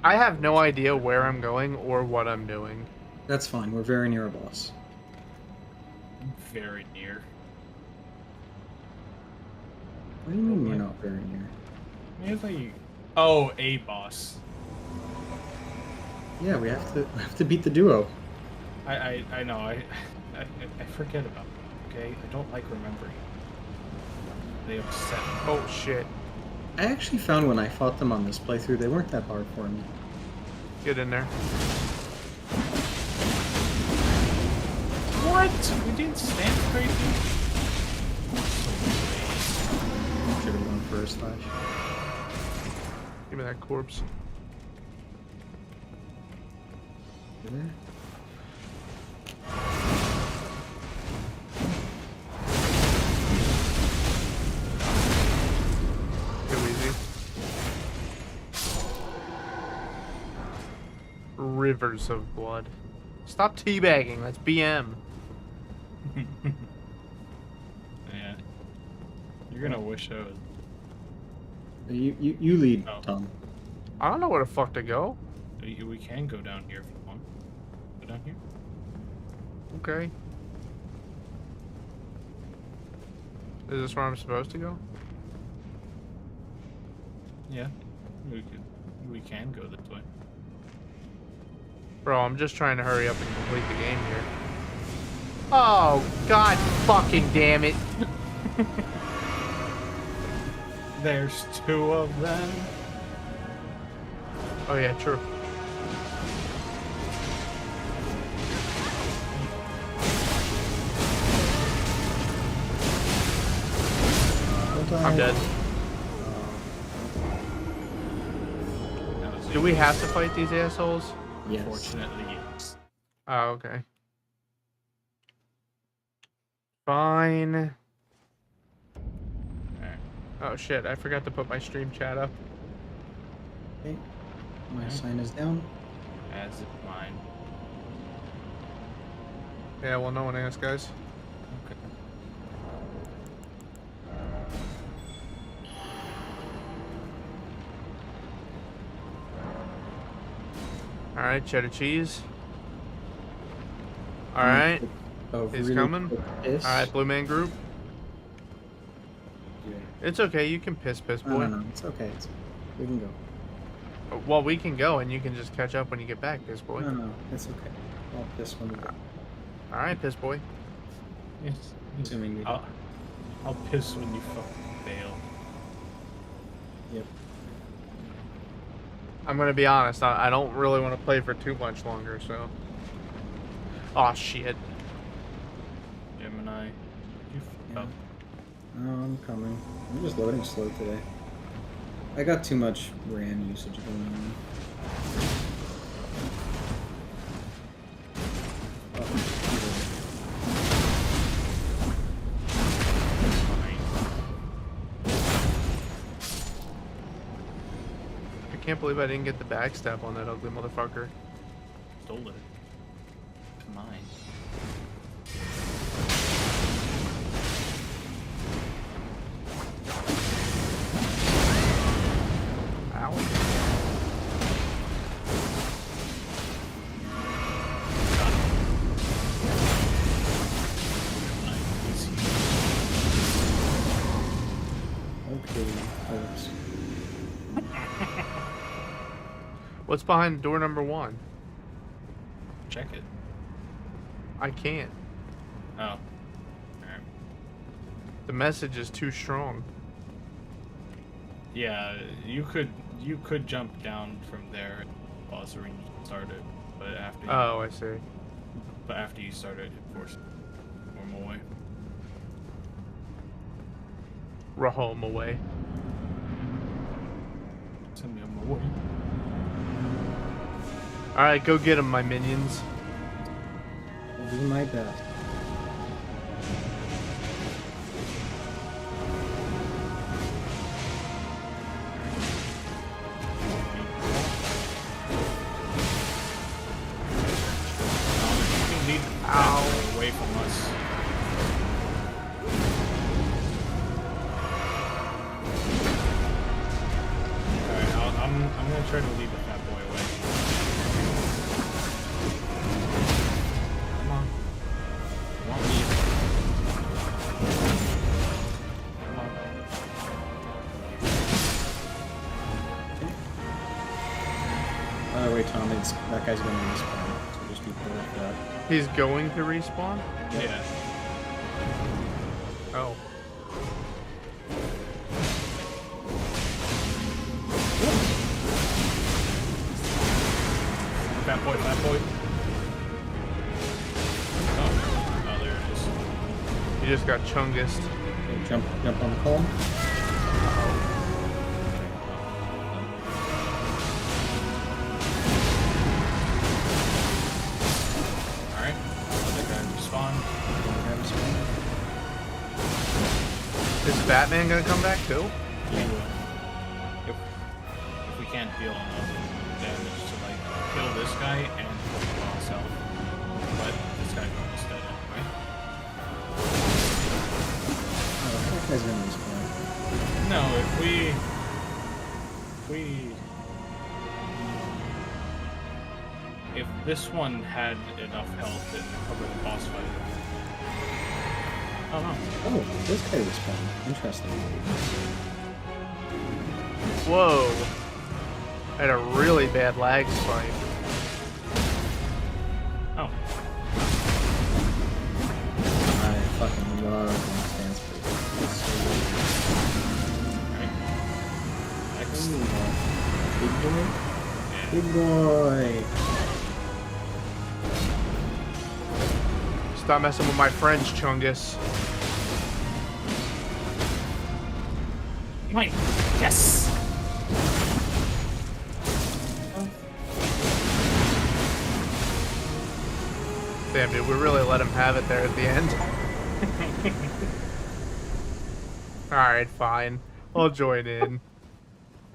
I have no idea where I'm going or what I'm doing. That's fine. We're very near a boss. Very near. What do you mean you're not very near? It's like, oh, a boss. Yeah, we have to beat the duo. I know. I forget about it, okay? I don't like remembering. They upset me. Oh shit. I actually found when I fought them on this playthrough, they weren't that hard for me. Get in there. What? We didn't stand crazy? Should have gone for a slash. Give me that corpse. There. Too easy. Rivers of blood. Stop teabagging. That's BM. Yeah. You're gonna wish I was. You lead, Tom. I don't know where the fuck to go. We can go down here if you want. Go down here. Okay. Is this where I'm supposed to go? Yeah. We can go this way. Bro, I'm just trying to hurry up and complete the game here. Oh, god fucking damn it. There's 2 of them. Oh yeah, true. I'm dead. Do we have to fight these assholes? Yes. Fortunately, yes. Oh, okay. Fine. Alright. Oh shit, I forgot to put my stream chat up. Okay. My sign is down. As is mine. Yeah, well, no one asked, guys. Okay. Alright, cheddar cheese. Alright. He's really coming. piss. Alright, Blue Man Group. Yeah. It's okay, you can piss, boy. No, it's okay. We can go. Well, we can go, and you can just catch up when you get back, piss boy. No, it's okay. I'll piss when we go. Alright, piss boy. Yes. Assuming we I'll piss when you fucking fail. Yep. I'm gonna be honest, I don't really want to play for too much longer, so. Aw, shit. Gemini, you fuck up. Oh, I'm coming. I'm just loading slow today. I got too much RAM usage going on. I can't believe I didn't get the backstab on that ugly motherfucker. Stole it. It's mine. What's behind door number 1? Check it. I can't. Oh. Alright. The message is too strong. Yeah, you could jump down from there and pause the ring you started, but after you, Oh, I see. But after you started, it forced normal way. Rahome away. Send me on my way. Alright, go get him, my minions. I'll do my best. Ow. Away from us. Alright, I'm gonna try to lead the fat boy away. Come on. Come on, lead. Come on. By the way, Tom, that guy's going to respawn, so just be clear with that. He's going to respawn? Yeah. Oh. Fat boy, fat boy. Oh, there it is. You just got chungused. Okay, jump on the column. Alright, other guy respawn. Is Batman gonna come back too? He will. If we can't deal enough damage to like kill this guy and boss health, but this guy's almost dead anyway. Oh, that guy's going to respawn. No, if this one had enough health to cover the boss fight. Oh no. Oh, this guy respawned. Interesting. Whoa. I had a really bad lag spike. Oh. I fucking love Last Dance Break. It's so good. Big boy. Big boy. Stop messing with my friends, Chungus. Mine. Yes. Damn, dude, we really let him have it there at the end. Alright, fine. I'll join in.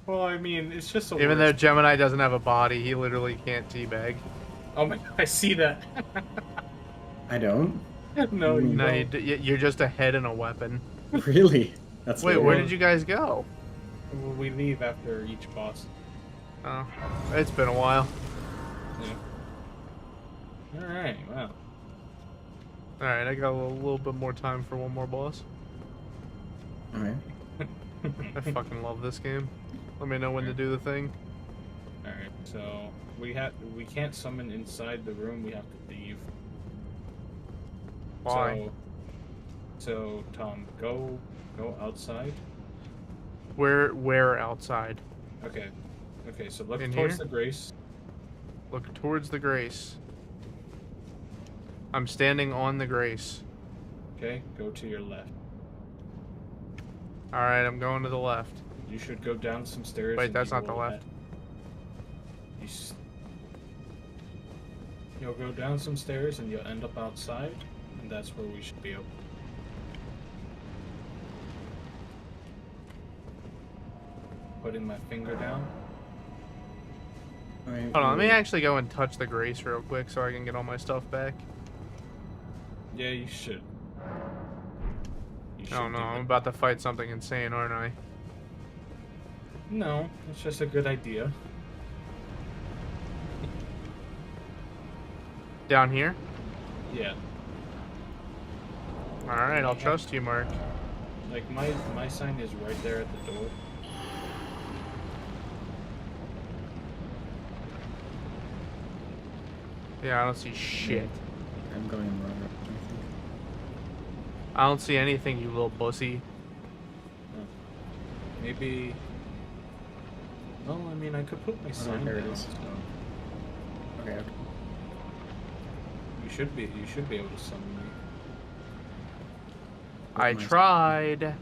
Well, I mean, it's just a Even though Gemini doesn't have a body, he literally can't teabag. Oh my, I see that. I don't. No, you No, don't. you're just a head and a weapon. Really? That's Wait, where did you guys go? We leave after each boss. Oh, it's been a while. Yeah. Alright, wow. Alright, I got a little bit more time for one more boss. Alright. I fucking love this game. Let me know when to do the thing. Alright, so we can't summon inside the room, we have to leave. Why? So Tom, go outside. Where outside? Okay. Okay, so look In towards here? the Grace. Look towards the Grace. I'm standing on the Grace. Okay, go to your left. Alright, I'm going to the left. You should go down some stairs. Wait, and that's you not the will left. You'll go down some stairs and you'll end up outside, and that's where we should be able. Putting my finger down. Alright, Hold on, let me actually go and touch the grace real quick so I can get all my stuff back. Yeah, you should. Oh no, I'm about to fight something insane, aren't I? No, it's just a good idea. Down here? Yeah. Alright, I'll trust you, Mark. Like, my sign is right there at the door. Yeah, I don't see shit. I'm going in the wrong direction, I think. I don't see anything, you little pussy. Maybe... Well, I mean, I could put my sign there it down. is. So Okay. you should be able to summon me. I tried.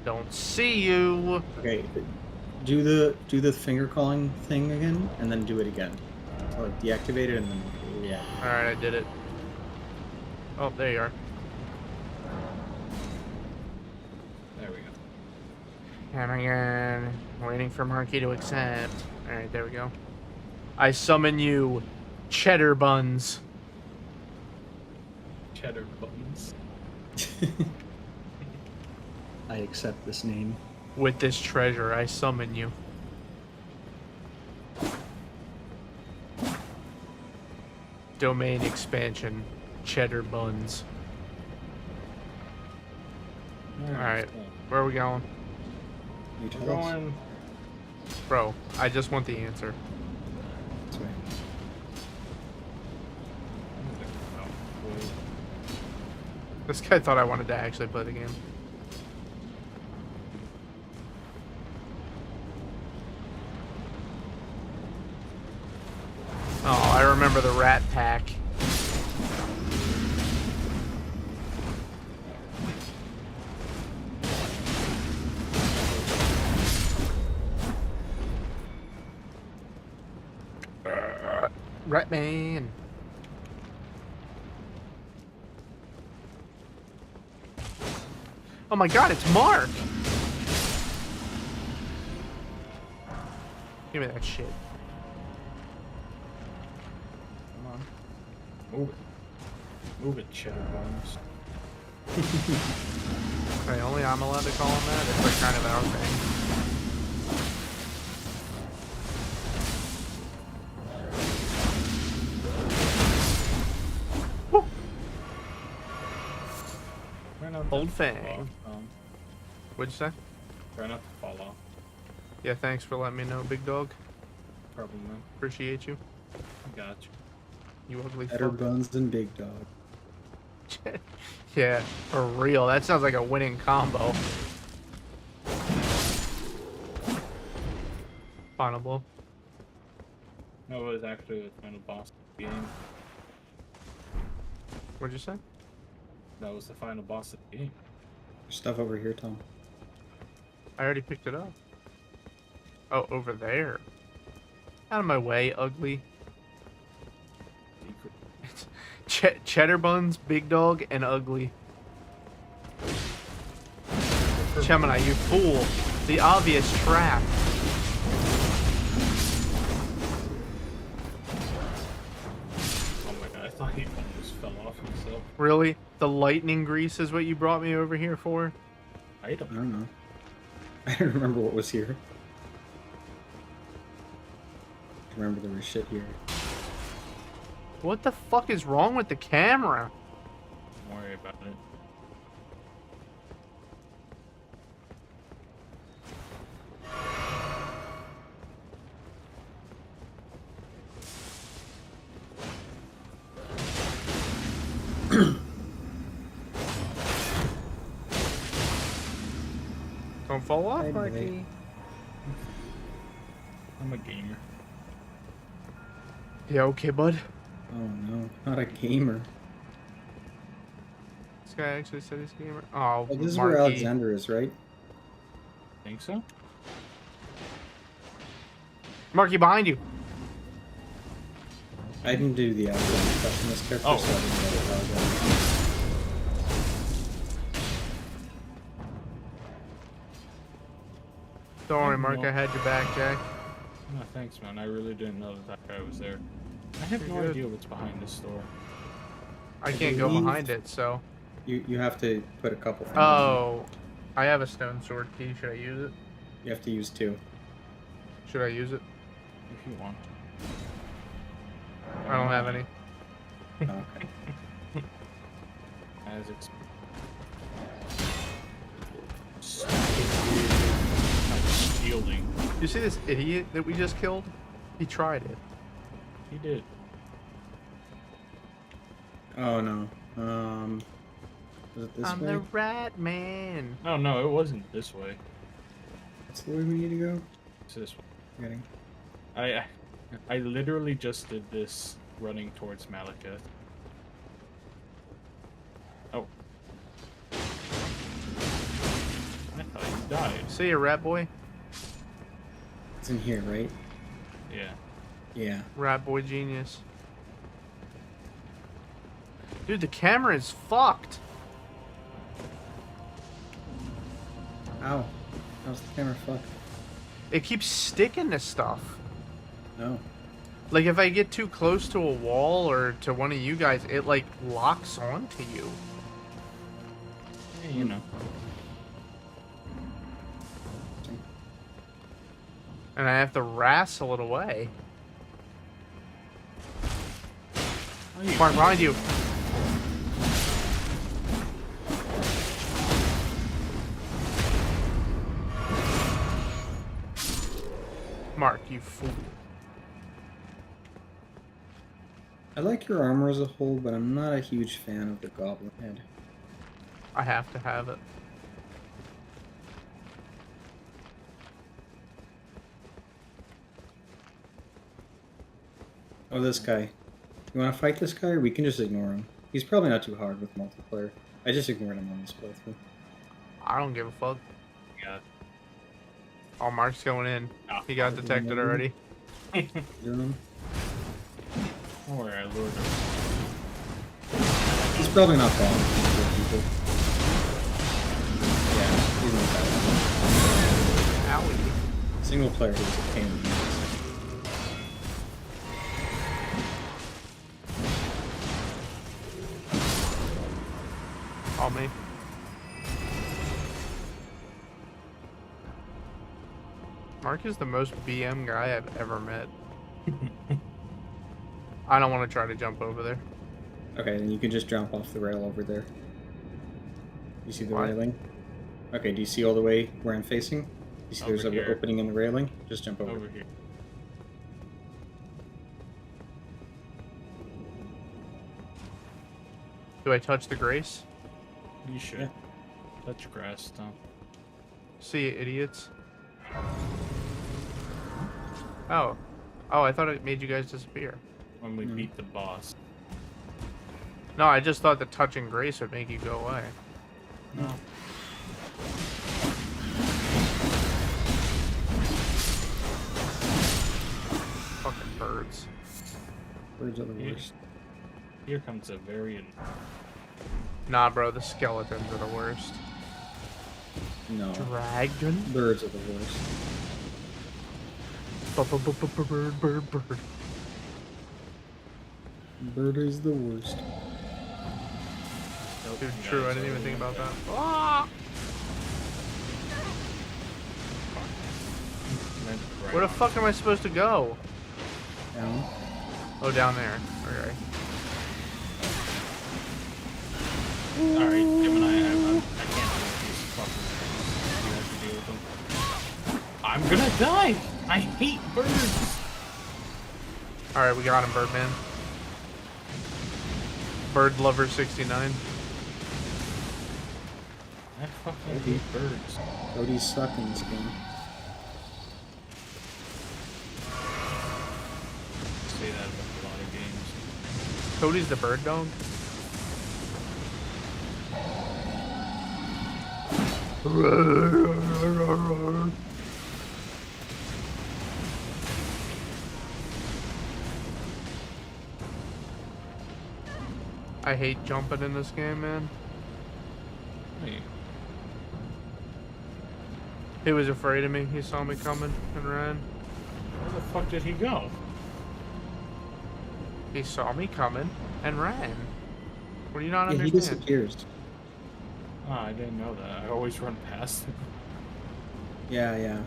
Don't see you. Okay, do the finger calling thing again, and then do it again. So like deactivate it and then react. All right, I did it. Oh, there you are. There we go. And again, waiting for Marky to accept. All right, there we go. I summon you, cheddar buns. Cheddar buns. I accept this name. With this treasure, I summon you. Domain expansion, cheddar buns. Alright, where are we going? You We're tell us. going... Bro, I just want the answer. This way. This guy thought I wanted to actually play the game. Oh, I remember the Rat Pack. Ratman. Oh my god, it's Mark! Give me that shit. Come on. Move it. Move it, cheddar buns. Wait, only I'm allowed to call him that? It's like kind of our thing. Old Fang. What'd you say? Try not to fall off. Yeah, thanks for letting me know, big dog. Problem, man. Appreciate you. Got you. You ugly Better fuck. buns than big dog. Yeah, for real. That sounds like a winning combo. Final blow. No, it was actually the final boss of the game. What'd you say? That was the final boss of the game. There's stuff over here, Tom. I already picked it up. Oh, over there. Out of my way, ugly. Cheddar buns, big dog, and ugly. Gemini, you fool. The obvious trap. Oh my god, I thought he almost fell off himself. Really? The lightning grease is what you brought me over here for? I don't know. I don't remember what was here. I remember there was shit here. What the fuck is wrong with the camera? Don't worry about it. Don't fall off, Hey, Marky. buddy. I'm a gamer. Yeah, okay, bud. Oh no, not a gamer. This guy actually said he's a gamer. Oh, Oh, this is where Marky. Alexander is, right? think so? Marky, behind you. I didn't do the stuff in this character, so I didn't know how to Don't worry, Mark. I had your back, Jack. No, thanks, man. I really didn't know that guy was there. I have You're no good. idea what's behind this door. I can't go behind it, so. You have to put a couple things. Oh, I have a stone sword key. Should I use it? You have to use 2. Should I use it? If you want. I don't have any. Okay. As it's shielding. You see this idiot that we just killed? He tried it. He did. Oh no. Was it this I'm way? the rat man. Oh no, it wasn't this way. That's the way we need to go. It's this way. Getting. I literally just did this running towards Malekith. Oh. I thought you died. See you, rat boy. It's in here, right? Yeah. Yeah. Rat boy genius. Dude, the camera is fucked. Ow. How's the camera fucked? It keeps sticking to stuff. No. Like, if I get too close to a wall or to one of you guys, it, like, locks onto you. Yeah, you know. And I have to wrestle it away. Mark, behind you. Mark, you fool. I like your armor as a whole, but I'm not a huge fan of the goblin head. I have to have it. Oh, this guy. You want to fight this guy, or we can just ignore him? He's probably not too hard with multiplayer. I just ignored him on this playthrough. I don't give a fuck. Yeah. Oh, Mark's going in. He got detected already. Doing him? Don't worry, I lured him. He's probably not bad for people. Yeah, he's not bad. Owie. Single player is a pain in the ass. Call me. Mark is the most BM guy I've ever met. I don't want to try to jump over there. Okay, then you can just jump off the rail over there. You see the What? railing? Okay, do you see all the way where I'm facing? You see there's Over an here. opening in the railing? Just jump over. Over here. Do I touch the grace? You should. Yeah. Touch grass, though. See you, idiots. Oh. Oh, I thought it made you guys disappear. When we beat the boss. No, I just thought the touching grace would make you go away. No. Fucking birds. Birds are the worst. Here comes a very... Nah, bro, the skeletons are the worst. No. Dragon? Birds are the worst. Bird, bird, bird. Bird is the worst. Dude, true, I didn't even think about that. Ah! Where the fuck am I supposed to go? Down. Oh, down there. Okay. Alright, Gemini, I can't deal with these fuckers. You have to deal with them. I'm gonna die! I hate birds! Alright, we got him, Birdman. Bird Lover 69. I fucking hate birds. Cody's suck in this game. Say that about a lot of games. Cody's the bird dog? I hate jumping in this game, man. Wait. He was afraid of me. He saw me coming and ran. Where the fuck did he go? He saw me coming and ran. What do you not Yeah, he understand? disappears. Oh, I didn't know that. I always run past him. Yeah, yeah.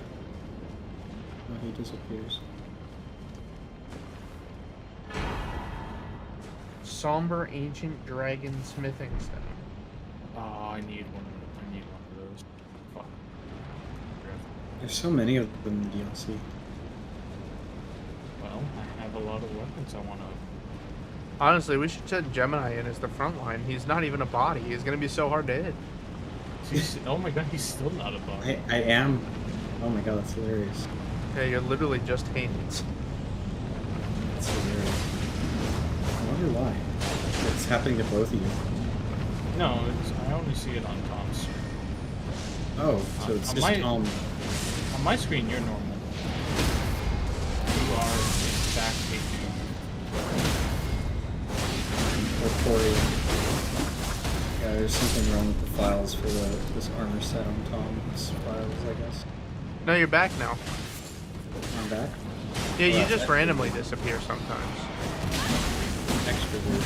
No, he disappears. Somber ancient dragon smithing stone. Oh, I need one. I need one of those. Fuck. There's so many of them in the DLC. Well, I have a lot of weapons I want to. Honestly, we should send Gemini in as the front line. He's not even a body. He's gonna be so hard to hit. Oh my god, he's still not a body. I am. Oh my god, that's hilarious. Yeah, you're literally just hands. That's hilarious. I wonder why. It's happening to both of you. No, I only see it on Tom's screen. Oh, so it's on just my, Tom. On my screen, you're normal. You are in fact a Or Corey. Yeah, there's something wrong with the files for this armor set on Tom's files, I guess. No, you're back now. I'm back? Yeah, you Well, just randomly disappear sometimes. Extra weird.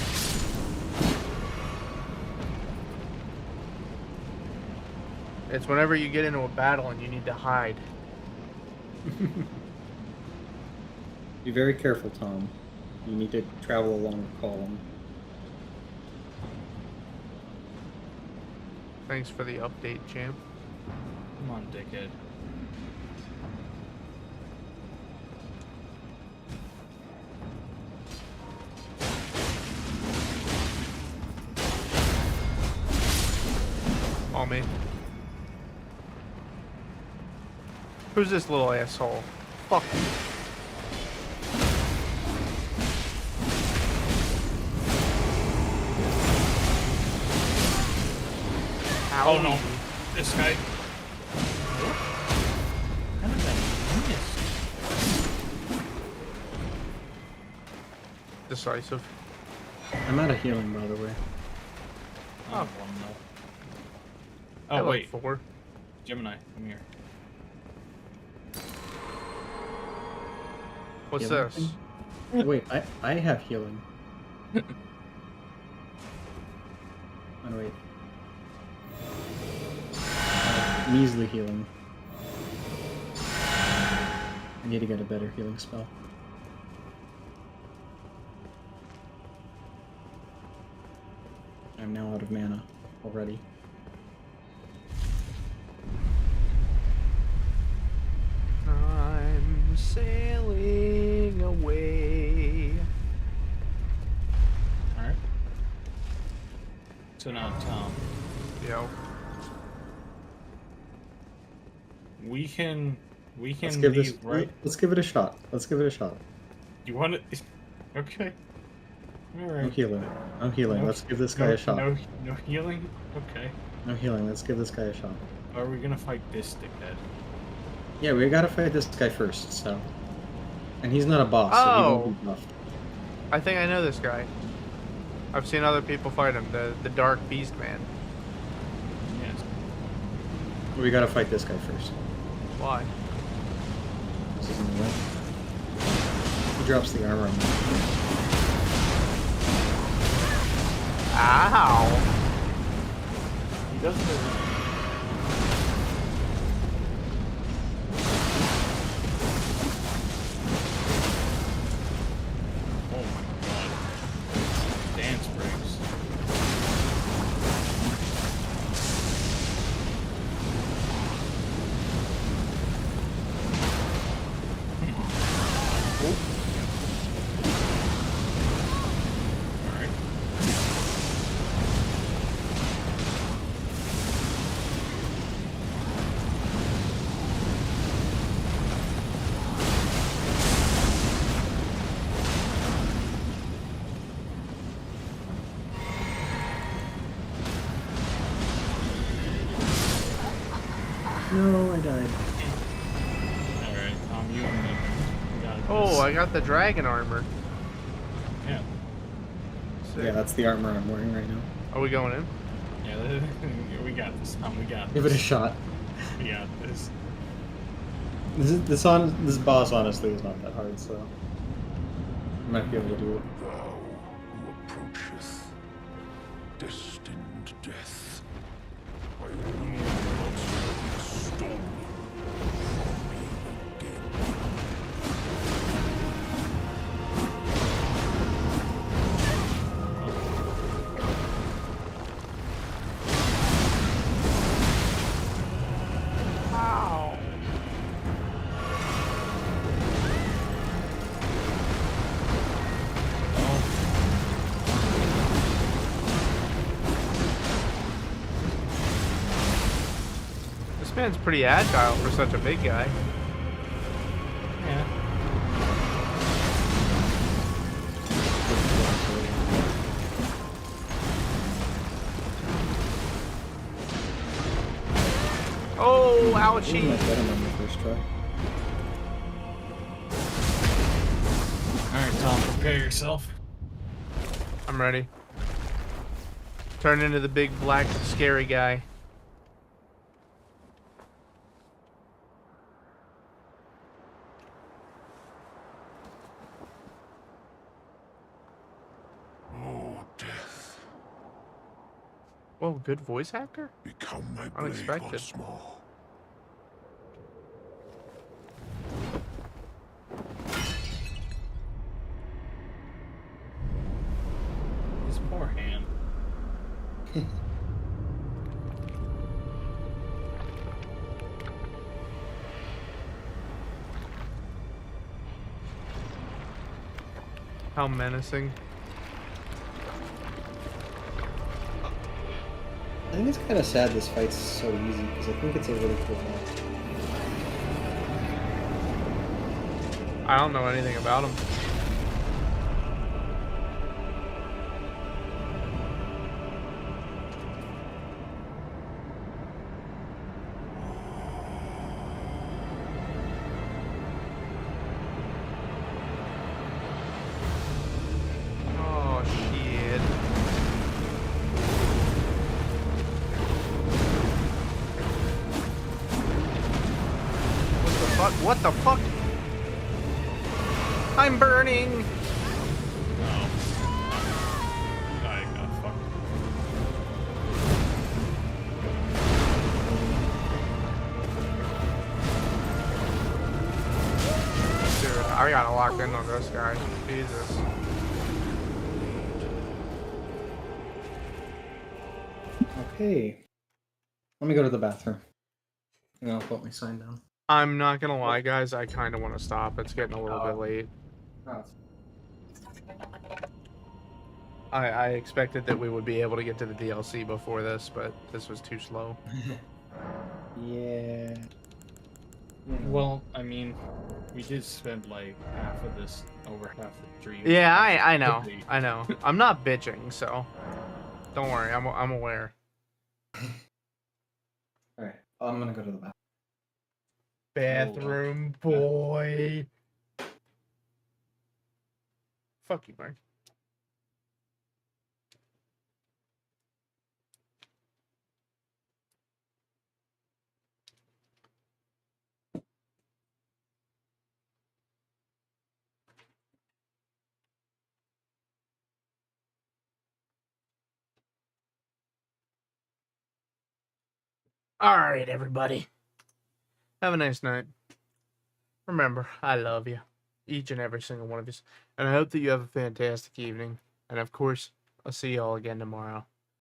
It's whenever you get into a battle and you need to hide. Be very careful, Tom. You need to travel along the column. Thanks for the update, champ. Come on, dickhead. On me. Who's this little asshole? Fuck you. Oh no, this guy. How did that miss? Decisive. I'm out of healing, by the way. I have one though. I Oh look wait, 4. Gemini, come here. What's Healing this? thing? Wait, I have healing. Oh, wait. Measly healing. I need to get a better healing spell. I'm now out of mana already. I'm sailing away. Alright. So now, Tom. Yo. We can Let's give leave, this. right? Let's give it a shot. Let's give it a shot. You want it? Okay. Alright. I'm healing. I'm healing. No- Let's give this guy a shot. No healing? Okay. No healing. Let's give this guy a shot. Are we gonna fight this dickhead? Yeah, we gotta fight this guy first, so. And he's not a boss, so he won't be buffed. I think I know this guy. I've seen other people fight him, the Dark Beast Man. Yes. We gotta fight this guy first. Why? This is in the way. He drops the armor on me. Ow! He doesn't. Oh my god. Dance breaks. Alright. No, I died. Alright, you and me. Oh, I got the dragon armor. Yeah. Yeah, that's the armor I'm wearing right now. Are we going in? Yeah, we got this, Tom. We got this. Give it a shot. We got this. This boss honestly is not that hard, so I might be able to do it. Thou who approacheth destined death, I will not stolen from me again. Wow. This man's pretty agile for such a big guy. Yeah. Oh, I ouchie. might get him on the first try. Alright, Tom, prepare yourself. I'm ready. Turn into the big black scary guy. Oh, death, Whoa, good voice actor? become my blade Unexpected. once more. His poor hand. How menacing. I think it's kind of sad this fight's so easy, because I think it's a really cool fight. I don't know anything about him. Oh, shit. What the fuck? What the fuck? I'm burning! Oh. I got fucked. Dude, I gotta lock in on this guy. Jesus. Okay. Let me go to the bathroom. And I'll put my sign down. I'm not gonna lie, guys. I kind of want to stop. It's getting a little bit late. I expected that we would be able to get to the DLC before this, but this was too slow. Yeah. Well, I mean, we did spend like half of this, over half the stream. Yeah, I know. I know. I'm not bitching, so don't worry. I'm aware. Alright, I'm gonna go to the bathroom. Bathroom boy. Fuck you, Mark. All right, everybody. Have a nice night. Remember, I love you. Each and every single one of you. And I hope that you have a fantastic evening. And of course, I'll see you all again tomorrow.